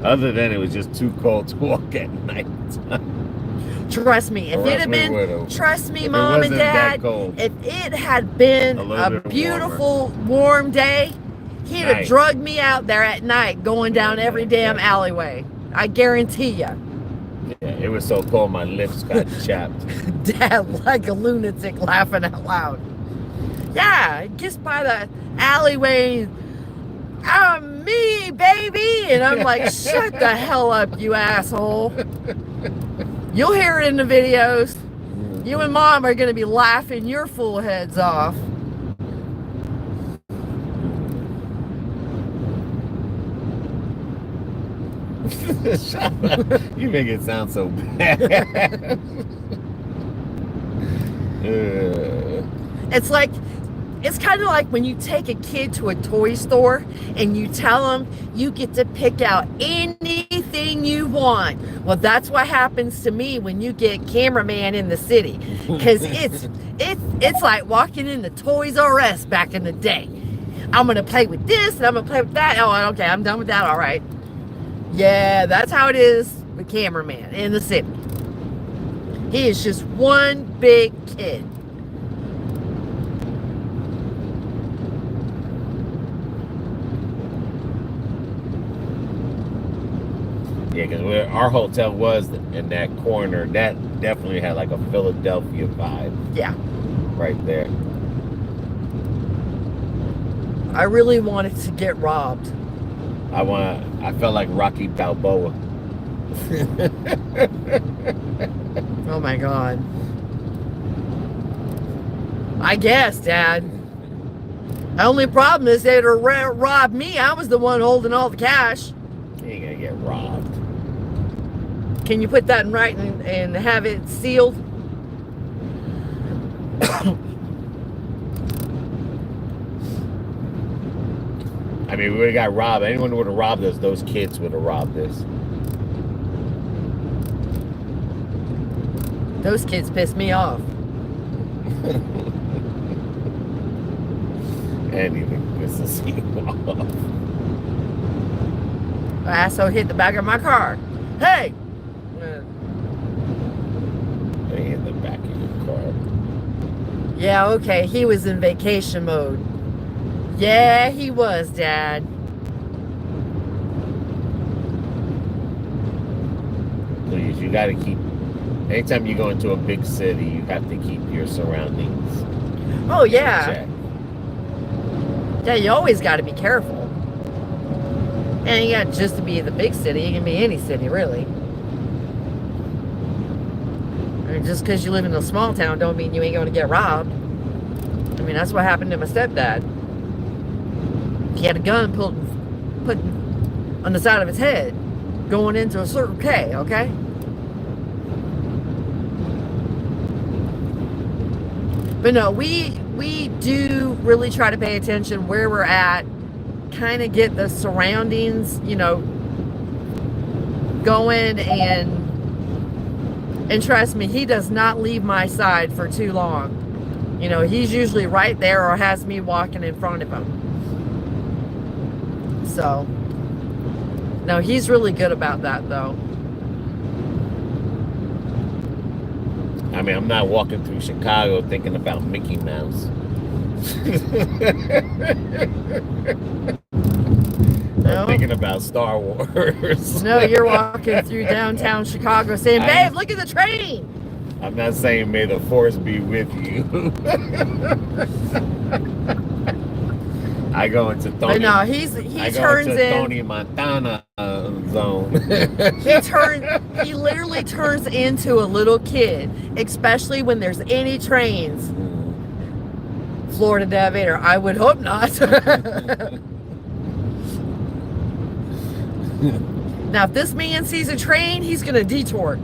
Other than it was just too cold to walk at night. Trust me, if Or it else had we been, would've. trust me, If it Mom and wasn't that Dad, cold. if it had been A little a bit beautiful, warm day, he'd have Night. drugged me out there at night going down every damn alleyway. I guarantee you. Yeah, it was so cold my lips got chapped. Dad like a lunatic laughing out loud. Yeah, just by the alleyway. I'm me, baby. And I'm like, shut the hell up, you asshole. You'll hear it in the videos. You and Mom are going to be laughing your fool heads off. You make it sound so bad. It's kind of like when you take a kid to a toy store and you tell them you get to pick out anything you want. Well, that's what happens to me when you get cameraman in the city, because it's like walking into Toys R Us back in the day. I'm gonna play with this and I'm gonna play with that. Oh, okay, I'm done with that. All right. Yeah, that's how it is with cameraman in the city. He is just one big kid. Yeah, because our hotel was in that corner. That definitely had like a Philadelphia vibe. Yeah. Right there. I really wanted to get robbed. I felt like Rocky Balboa. Oh my God. I guess, Dad. The only problem is they'd robbed me. I was the one holding all the cash. You ain't gonna get robbed. Can you put that in writing and have it sealed? I mean, we would have got robbed. Anyone would have robbed us. Those kids would have robbed us. Those kids pissed me off. Anything pisses you off. My asshole hit the back of my car. Hey! They hit the back of your car. Yeah, okay, he was in vacation mode. Yeah, he was, Dad. Please, you gotta keep. Anytime you go into a big city, you have to keep your surroundings. Oh, in yeah. check. Yeah, you always got to be careful. And you got just to be the big city, you can be any city, really. And just because you live in a small town don't mean you ain't going to get robbed. I mean, that's what happened to my stepdad. He had a gun put on the side of his head going into a Circle K, okay? But no, we do really try to pay attention where we're at kind of get the surroundings, you know, going, and trust me, he does not leave my side for too long. You know, he's usually right there or has me walking in front of him. So, no, he's really good about that, though. I mean, I'm not walking through Chicago thinking about Mickey Mouse. No. I'm thinking about Star Wars. No, you're walking through downtown Chicago saying, babe, look at the train. I'm not saying may the force be with you. I go into Tony. But no, he turns in Tony Montana zone. He literally turns into a little kid, especially when there's any trains. Florida Navigator, I would hope not. Now, if this man sees a train, he's gonna detour.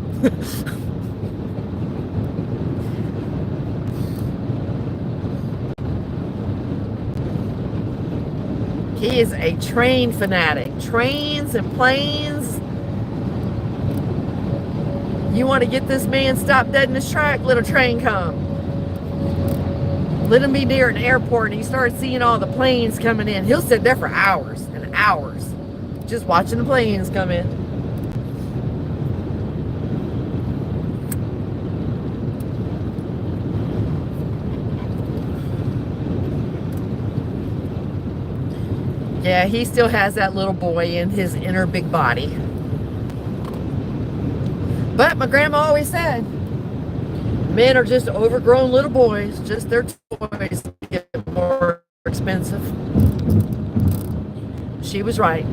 He is a train fanatic. Trains and planes. You want to get this man stopped dead in his track? Let a train come. Let him be near an airport and he starts seeing all the planes coming in. He'll sit there for hours and hours just watching the planes come in. Yeah, he still has that little boy in his inner big body. But my grandma always said, men are just overgrown little boys, just their toys get more expensive. She was right.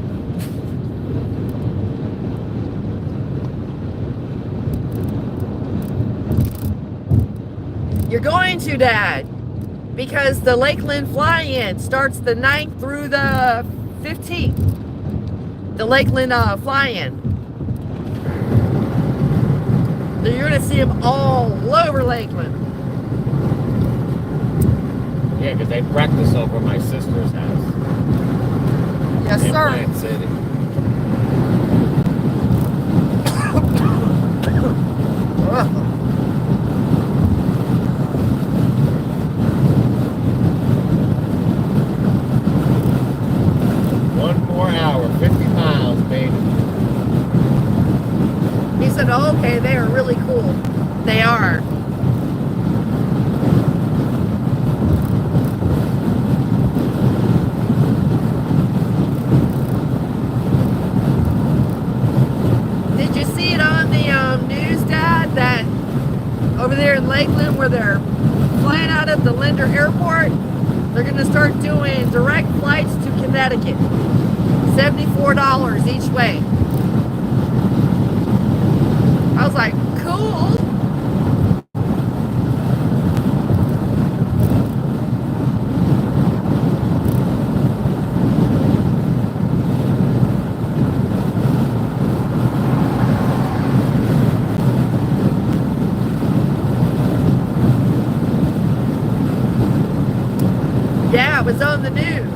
You're going to, Dad, because the Lakeland fly-in starts the 9th through the 15th. The Lakeland fly-in. So you're going to see them all over Lakeland. Yeah, because they practice over my sister's house. Yes, in sir. Plant City. One more hour, 50 miles, baby. He said, oh, okay, they are really cool. They are. Did you see it on the news, Dad, that over there in Lakeland where they're flying out of the Linder Airport, they're going to start doing direct flights to Connecticut. $74 each way. I was like, cool. Yeah, it was on the news.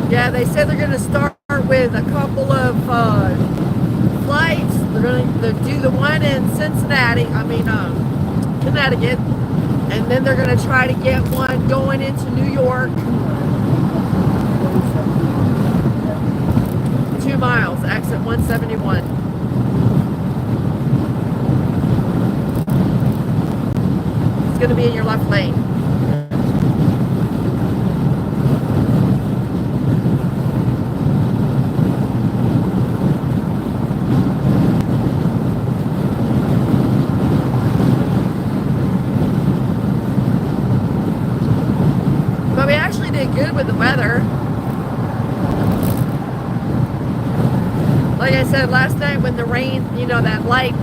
Yeah, they said they're going to start with a couple of flights. They're going to do the one in Connecticut, and then they're going to try to get one going into New York. 2 miles, exit 171. It's going to be in your left lane. But we actually did good with the weather. Like I said last night, when the rain, you know, that light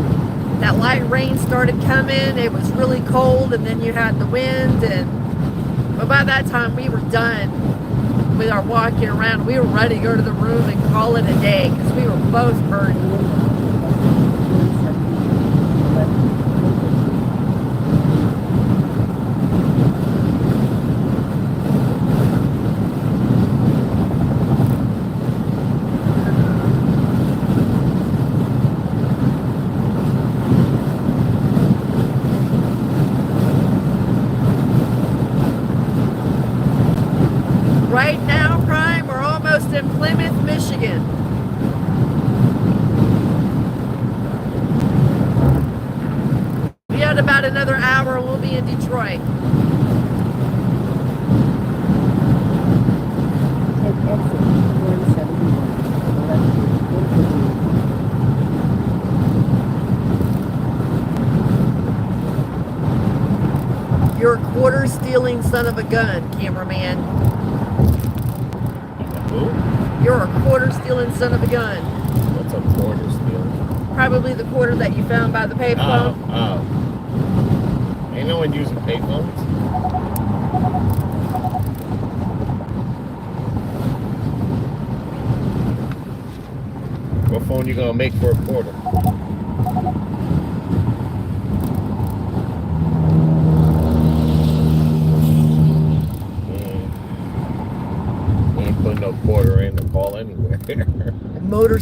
that light rain started coming. It was really cold, and then you had the wind. But by that time, we were done with our walking around. We were ready to go to the room and call it a day because we were both burdened. Right now, Prime, we're almost in Plymouth, Michigan. We got about another hour and we'll be in Detroit. Take exit 171. Left into You're a quarter stealing son of a gun, cameraman. Who? You're a quarter stealing son of a gun. What's a quarter steal? Probably the quarter that you found by the payphone. Oh. Ain't no one using payphones. What phone you gonna make for a quarter? Ain't putting no quarter in to call anywhere. Motor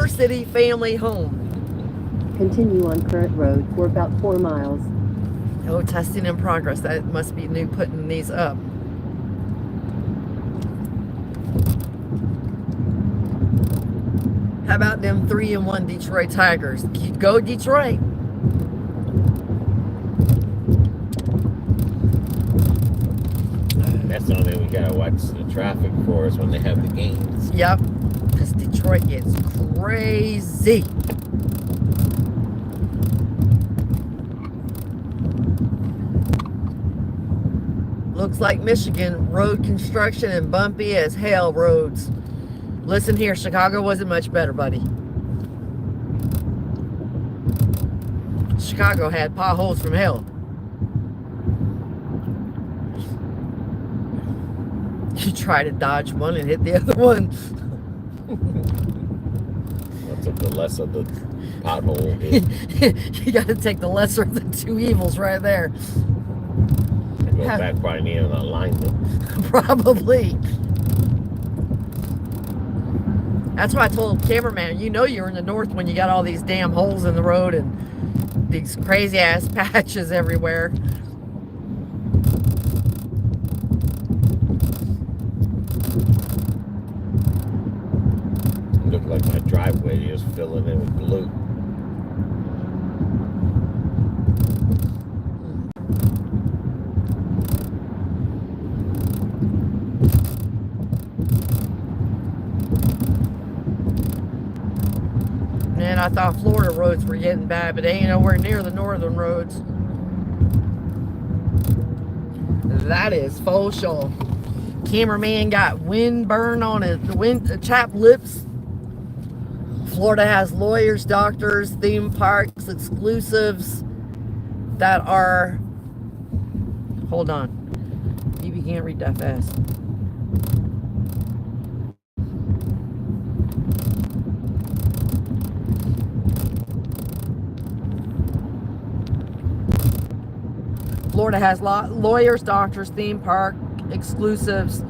City Family Home. Continue on current road for about 4 miles. Oh, testing in progress. That must be new putting these up. How about them 3-1 Detroit Tigers? Go Detroit. That's the only thing we gotta watch the traffic for is when they have the games. Yep, because Detroit gets crazy. Looks like Michigan, road construction and bumpy as hell roads. Listen here, Chicago wasn't much better, buddy. Chicago had potholes from hell. You try to dodge one and hit the other one. What's up the less of the pothole is? You got to take the lesser of the two evils right there. Go back probably need an alignment. Probably. That's why I told the cameraman, you know you're in the north when you got all these damn holes in the road and these crazy ass patches everywhere. Look like my driveway is filling in with glue. Man, I thought Florida roads were getting bad, but they ain't nowhere near the northern roads. That is full show. Cameraman got wind burn on his chapped lips. Florida has lawyers, doctors, theme parks, exclusives that are. Hold on. You can't read that fast. Florida has lawyers, doctors, theme park, exclusives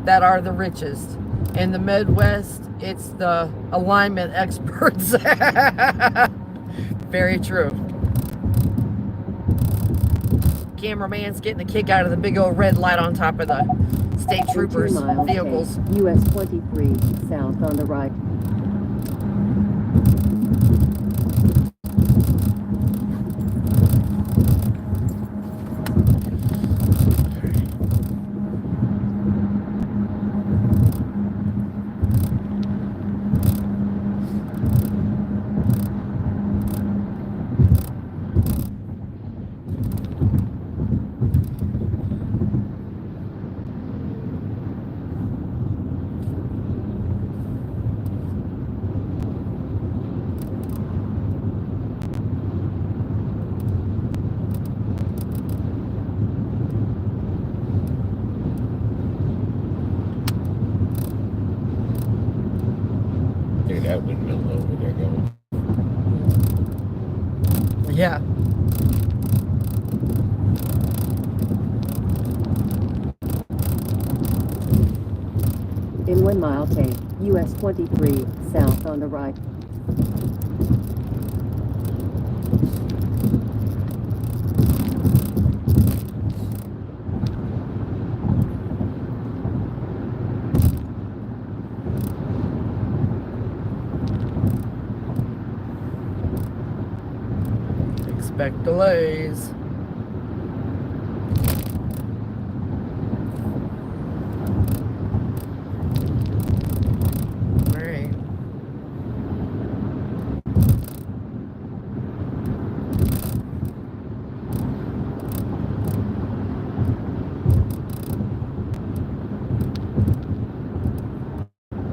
that are the richest. In the Midwest, it's the alignment experts. Very true. Cameraman's getting a kick out of the big old red light on top of the state troopers' 2 miles, vehicles. take US 23 south on the right. Yeah. In 1 mile, take US 23 south on the right. Expect delays. All right.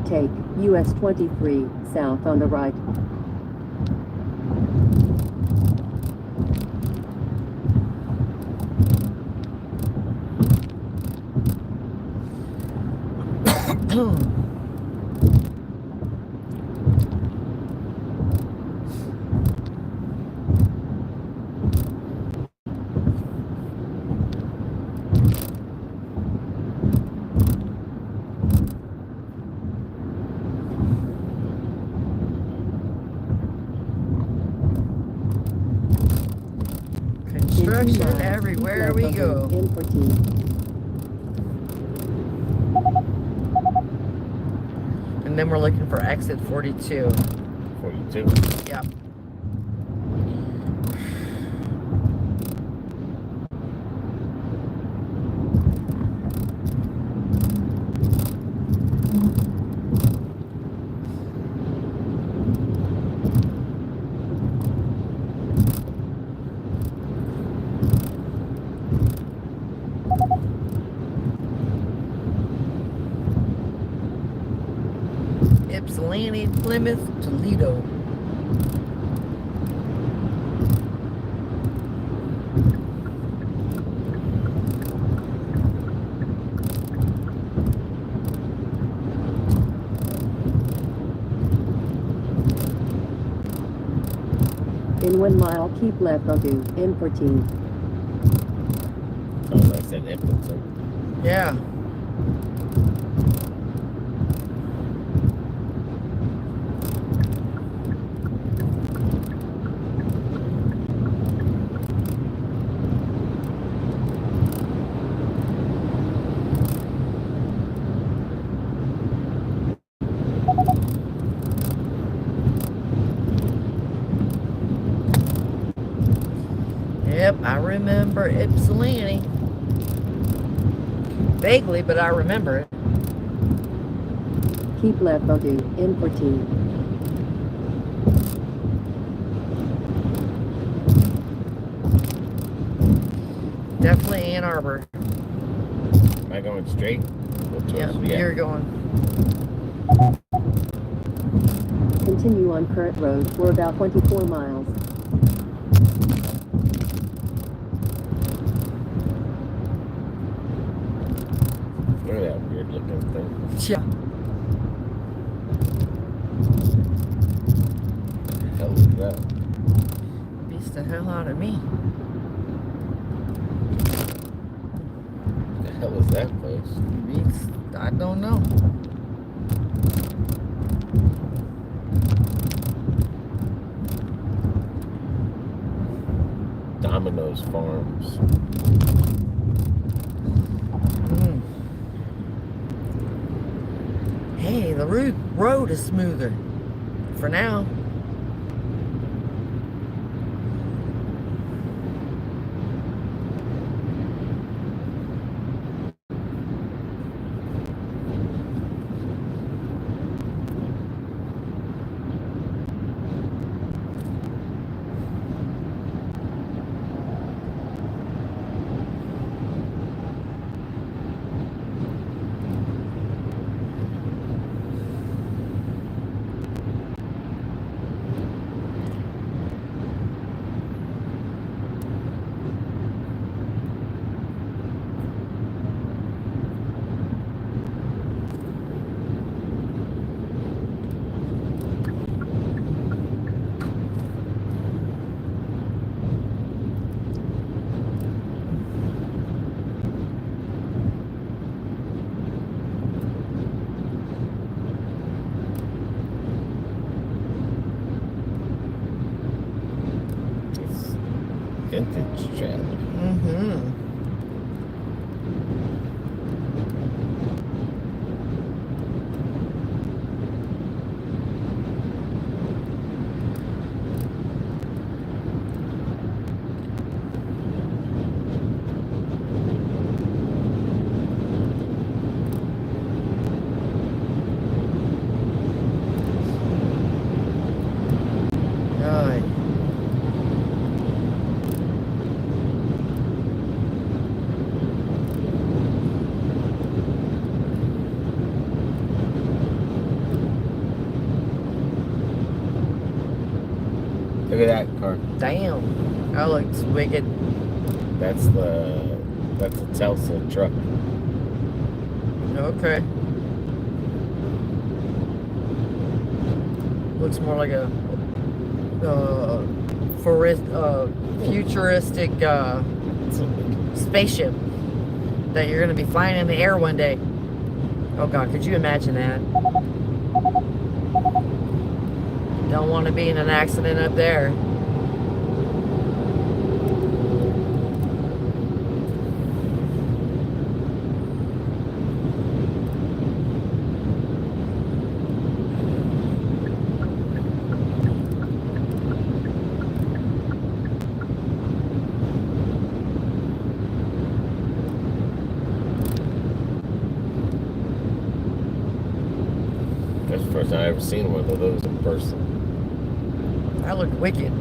Take US 23 south on the right. In 2 Construction miles, everywhere keep we left go. onto N14. And then we're looking for exit 42. 42. Yep. Ypsilanti, Plymouth, Toledo. In 1 mile, keep left onto N14. Oh, that's an infantry. Yeah. Yep, I remember Ypsilanti. Vaguely, but I remember it. Keep left onto N14. Definitely Ann Arbor. Am I going straight? Yep, you're going. Continue on Current Road for about 24 miles. Look at that weird looking thing. Yeah. What the hell is that? Beats the hell out of me. What the hell is that place? Beats, I don't know. Domino's Farms. Hey, the road is smoother. For now. vintage trailer. Mm-hmm. God. Look at that car. Damn. That looks wicked. That's the Tesla truck. Okay. Looks more like a futuristic spaceship that you're going to be flying in the air one day. Oh God, could you imagine that? Don't want to be in an accident up there. That's the first time I've ever seen one of those in person. That looked wicked.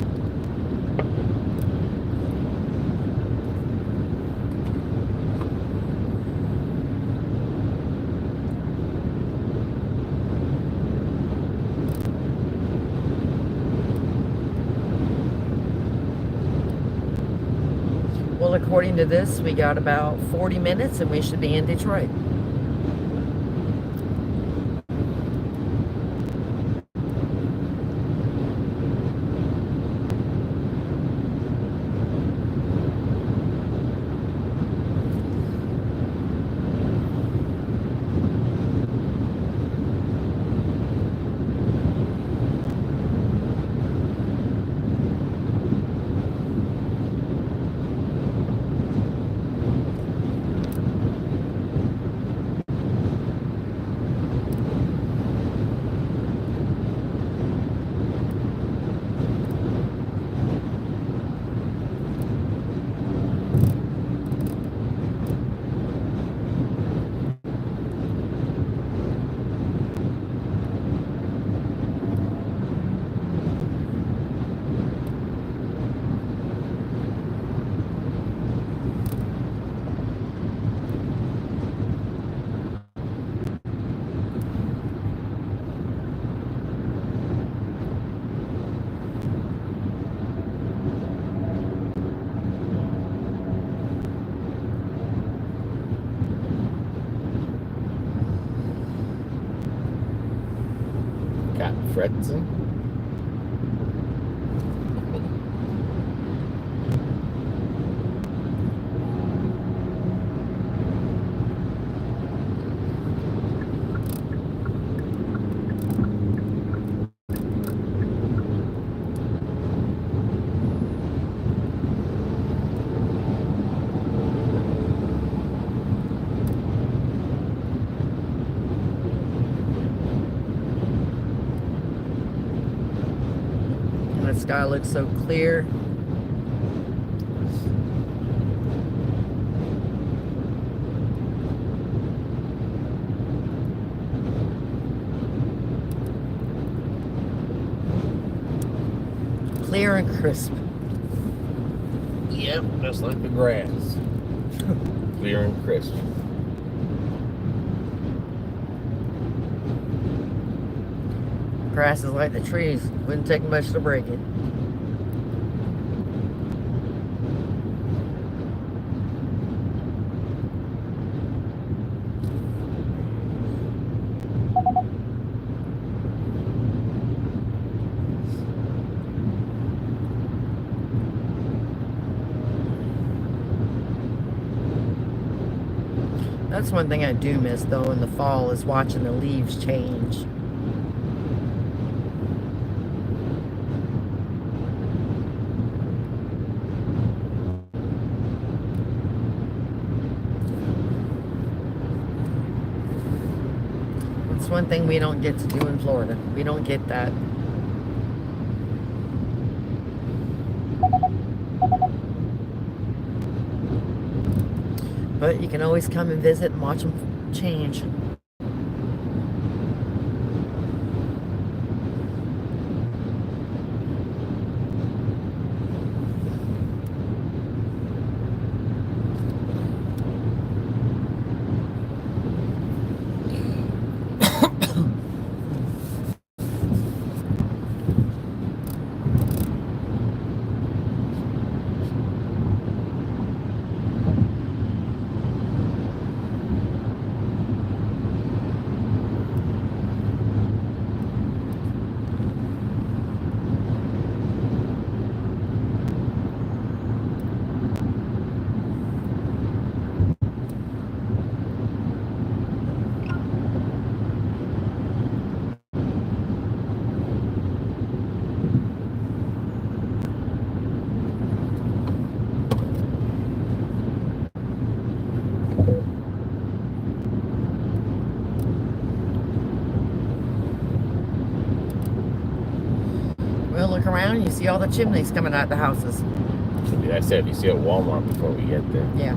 Well, according to this, we got about 40 minutes and we should be in Detroit. Got Fredson. And the sky looks so clear. Clear and crisp. Yep, just like the grass. Clear and crisp. Grass is like the trees. Wouldn't take much to break it. That's one thing I do miss though in the fall is watching the leaves change. one thing we don't get to do in Florida. We don't get that. But you can always come and visit and watch them change. Well, look around, you see all the chimneys coming out the houses. I said, you see a Walmart before we get there. Yeah.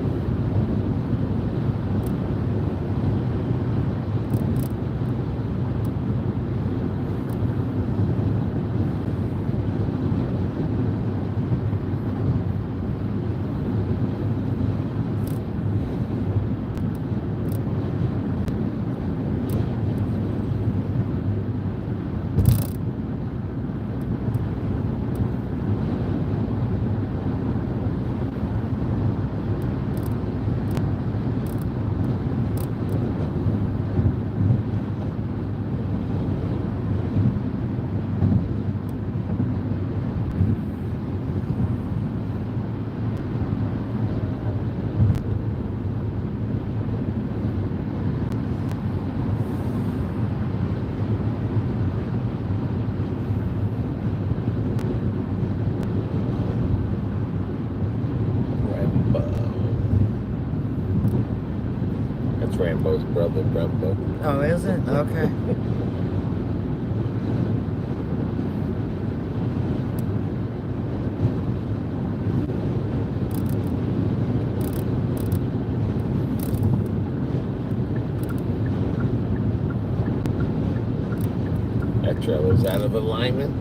That's Rambo's brother, Rambo. Oh, is it? Okay. That trailer's out of alignment.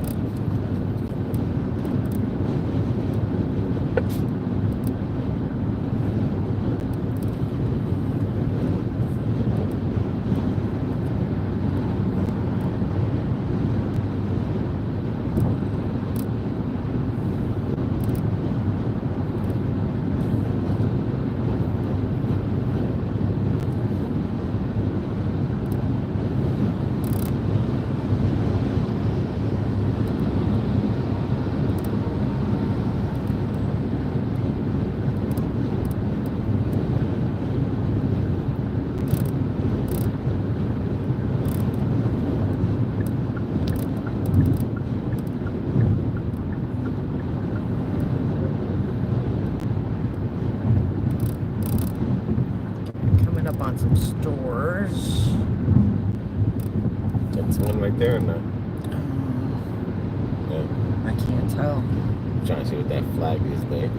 Coming up on some stores. That's one right there, and yeah. I can't tell. I'm trying to see what that flag is there.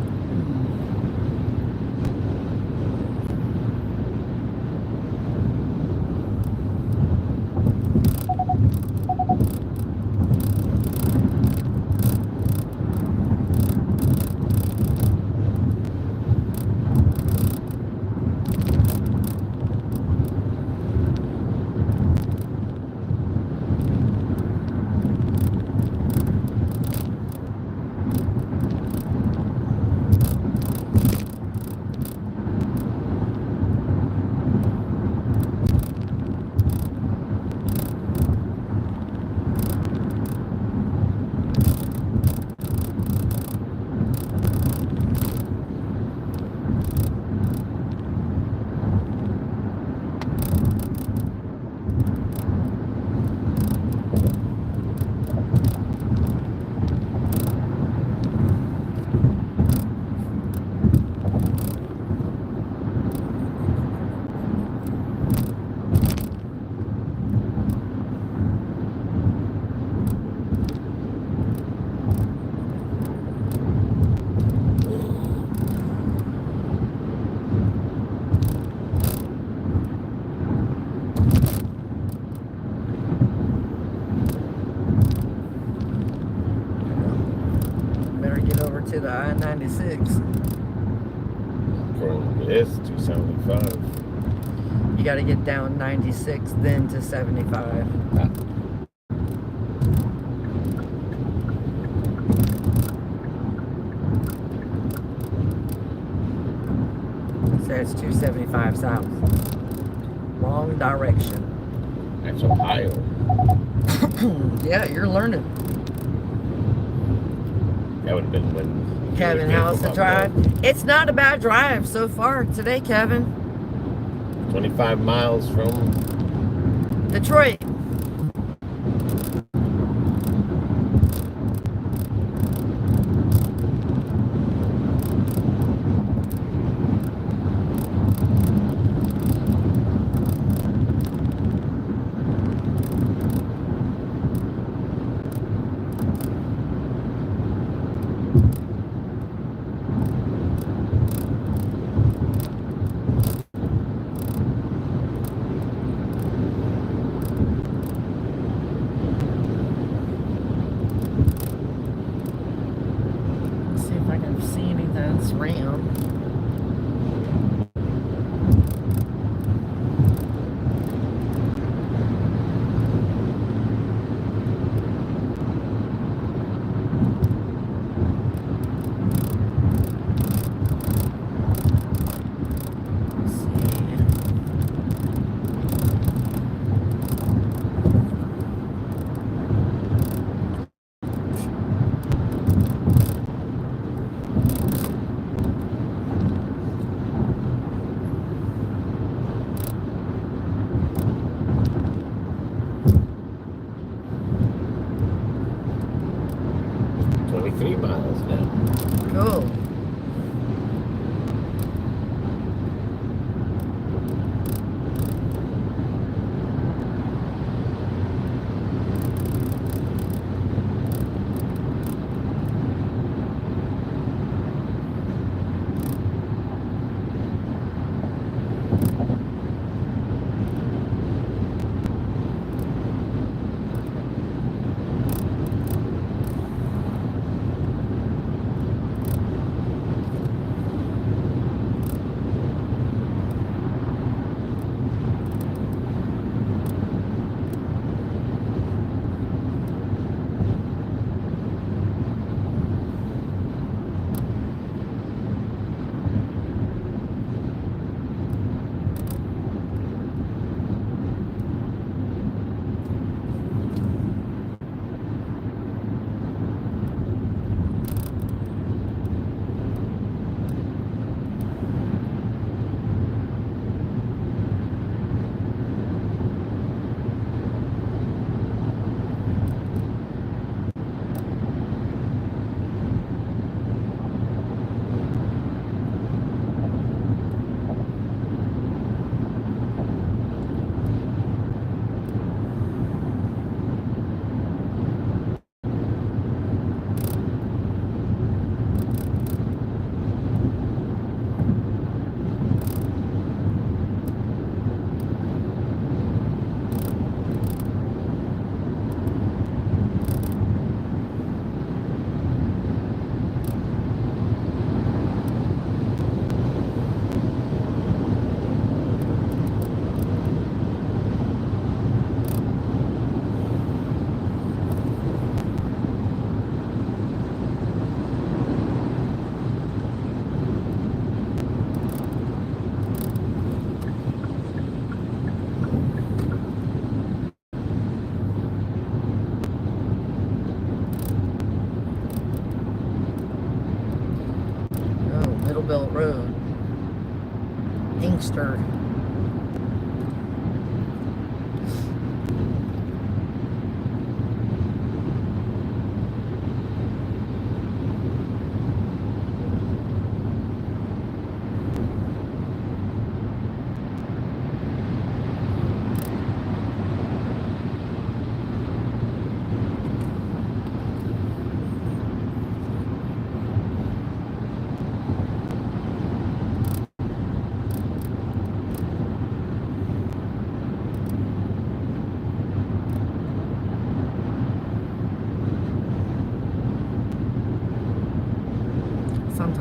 down 96. For this 275. You got to get down 96, then to 75. So it's 275 south. Wrong direction. That's Ohio. Yeah, you're learning. That would have been when Kevin, how's the drive? It's not a bad drive so far today, Kevin. 25 miles from Detroit. See if I can see anything that's round. miles now. Cool. Middlebelt Road, Inkster.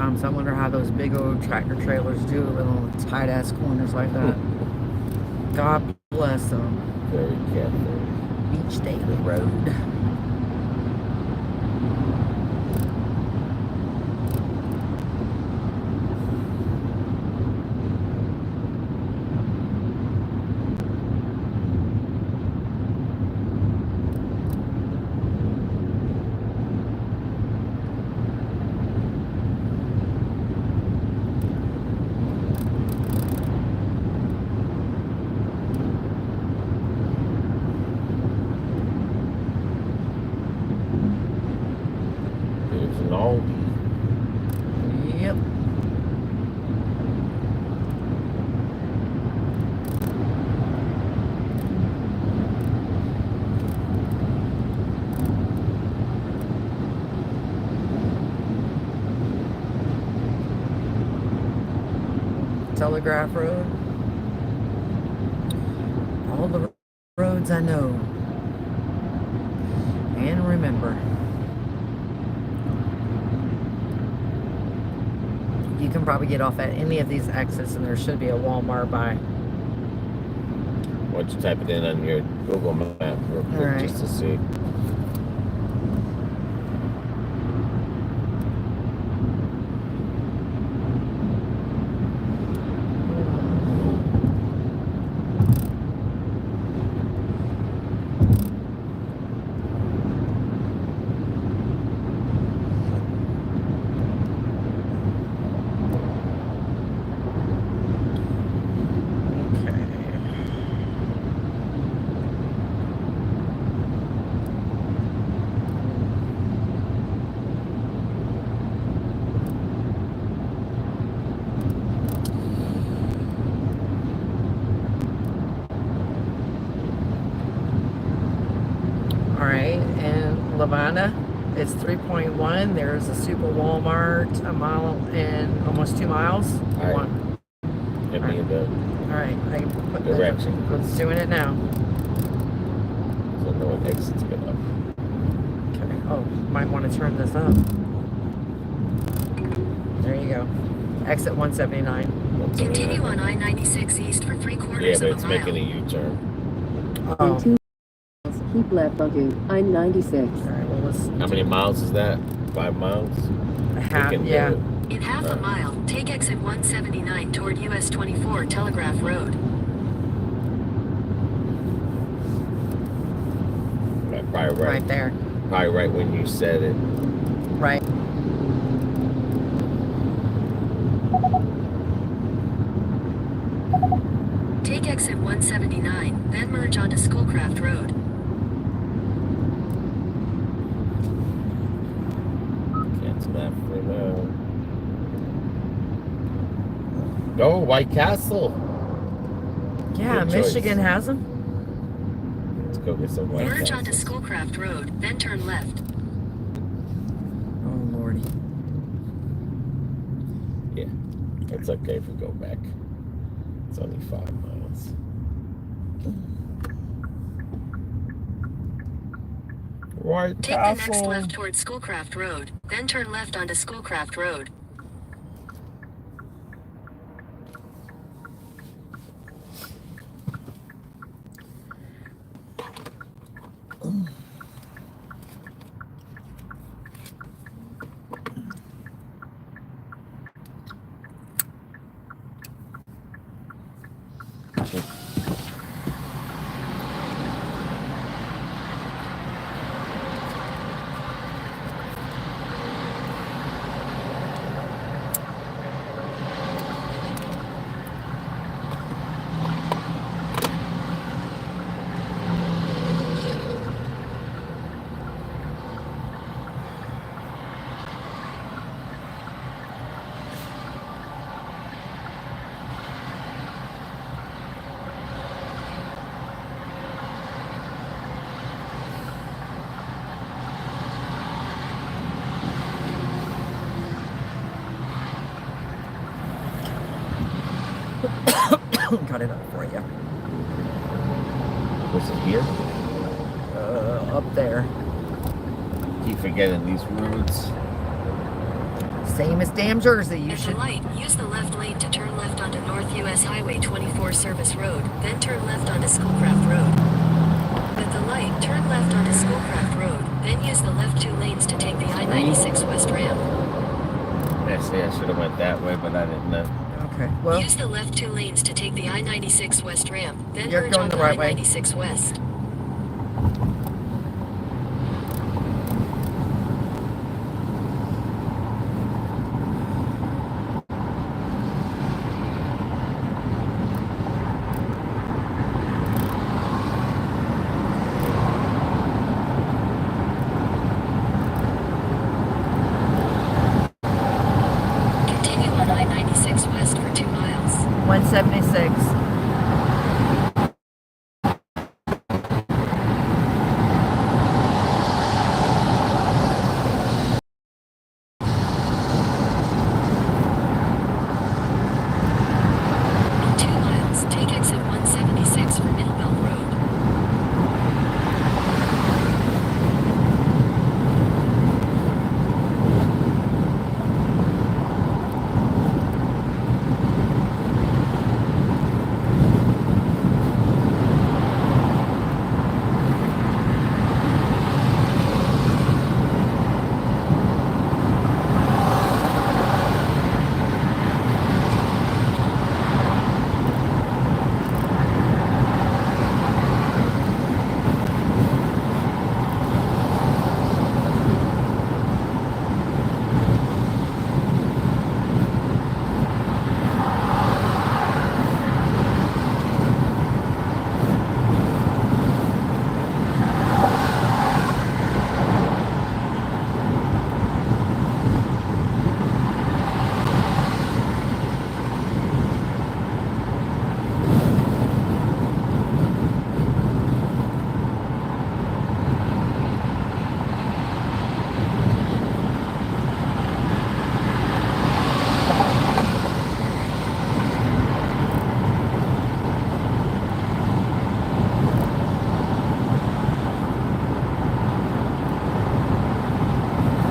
sometimes I wonder how those big old tractor trailers do it with little tight ass corners like that. God bless them. Very careful. Beach Daily Road. There's an Aldi. Yep. Telegraph Road. All the roads I know and remember. You can probably get off at any of these exits, and there should be a Walmart by. Why don't you type it in on your Google map real quick All right. just to see? Alright, and Lavana, it's 3.1. There's a Super Walmart a mile and almost 2 miles. All right. Give me the Alright, I can put direction. It's doing it now. So no one exits it up. Okay. Oh, might want to turn this up. There you go. Exit 179. Continue on I-96 east for 3/4 Yeah, of but a it's mile. making a U-turn. Oh. In 2 miles, keep left onto I-96. Alright, well, let's How many miles is that? 5 miles? half, We can do yeah. it. In half a mile, take exit 179 toward US 24 Telegraph Road. Probably right. Right there. Probably right when you said it. Right. Take exit 179, then merge onto Schoolcraft Road. Cancel that for now. Go, White Castle. Yeah, Good choice. Michigan has them. Let's go get some White Merge onto Castles. Schoolcraft Road, then turn left. Oh, Lordy. Yeah, it's okay if we go back. It's only 5 miles. White Take the next Castle. left toward Schoolcraft Road, then turn left onto Schoolcraft Road. Got it up for you. Was it here? Up there. Keep forgetting these roads. Same as damn Jersey. You At the should. light, use the left lane to turn left onto North US Highway 24 Service Road, then turn left onto Schoolcraft Road. At the light, turn left onto Schoolcraft Road, then use the left 2 lanes to take the I-96 West ramp. I see, I should have went that way, but I didn't know. Okay. Well, Use the left 2 lanes to take the I-96 West ramp, then You're merge going onto the right way. I-96 West. Continue on I-96 West for 2 miles. 176. In 2 miles, take exit 176 for Middlebelt Road.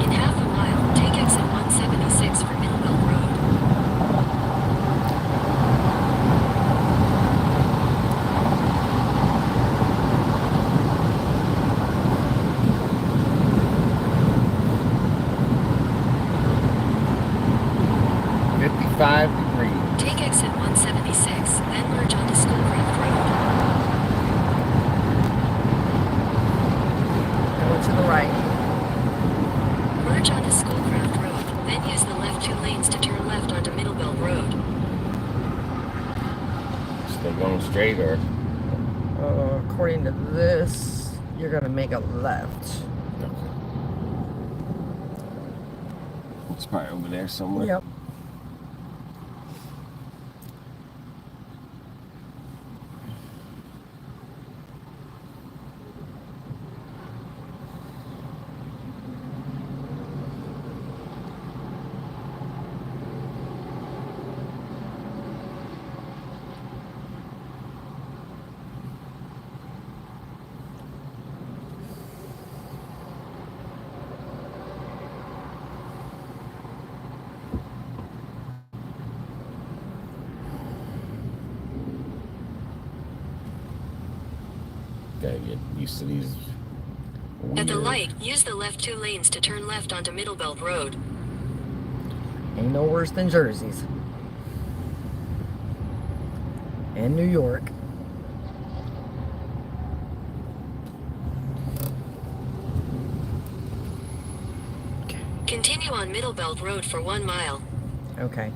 In half a mile, take exit 176 for Middlebelt Road. $55 degrees. Take exit 176, then merge onto Schoolcraft Road. Go to the right. Merge onto Schoolcraft Road, then use the left 2 lanes to turn left onto Middlebelt Road. Still going straight or? According to this, you're gonna make a left. Okay. It's probably over there somewhere. Yep. Gotta get used to these. At the weird- light, use the left 2 lanes to turn left onto Middlebelt Road. Ain't no worse than Jersey's. And New York. Continue on Middlebelt Road for 1 mile. Okay.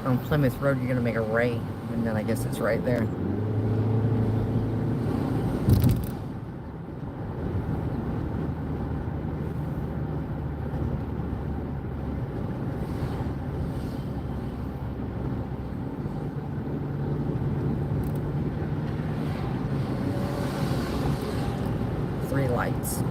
on Plymouth Road, you're going to make a right. And then I guess it's right there. Three lights.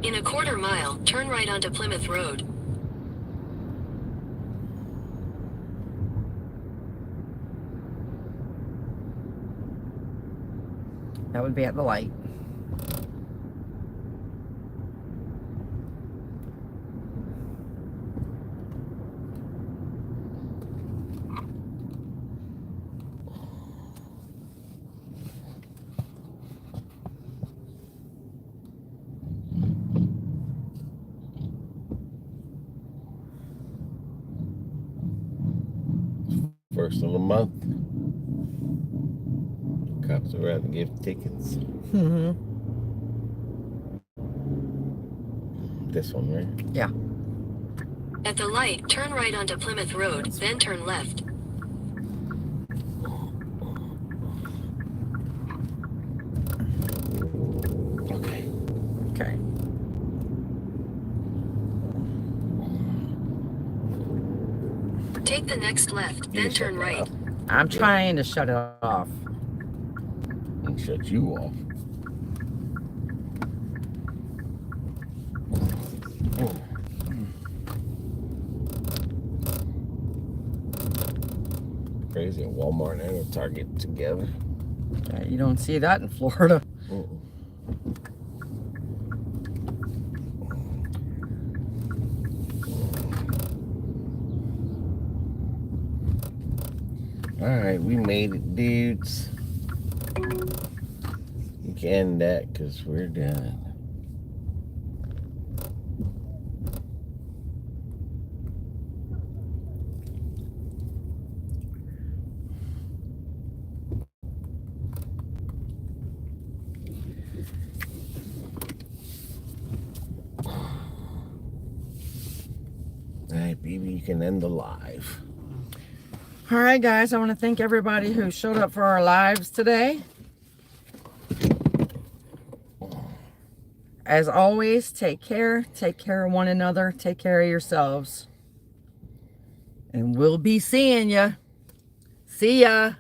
In a quarter mile, turn right onto Plymouth Road. That would be at the light. First of the month. Cops are out to give tickets. Mm-hmm. This one, right? Yeah. At the light, turn right onto Plymouth Road, then turn left. Okay. Okay. Take the next left, then turn right. I'm trying to shut it off. And shut you off. Crazy, a Walmart and a Target together. You don't see that in Florida. Alright, we made it, dudes. You can end that because we're done. Alright, baby, you can end the live. All right, guys, I want to thank everybody who showed up for our lives today. As always, take care of one another, take care of yourselves. And we'll be seeing ya. See ya.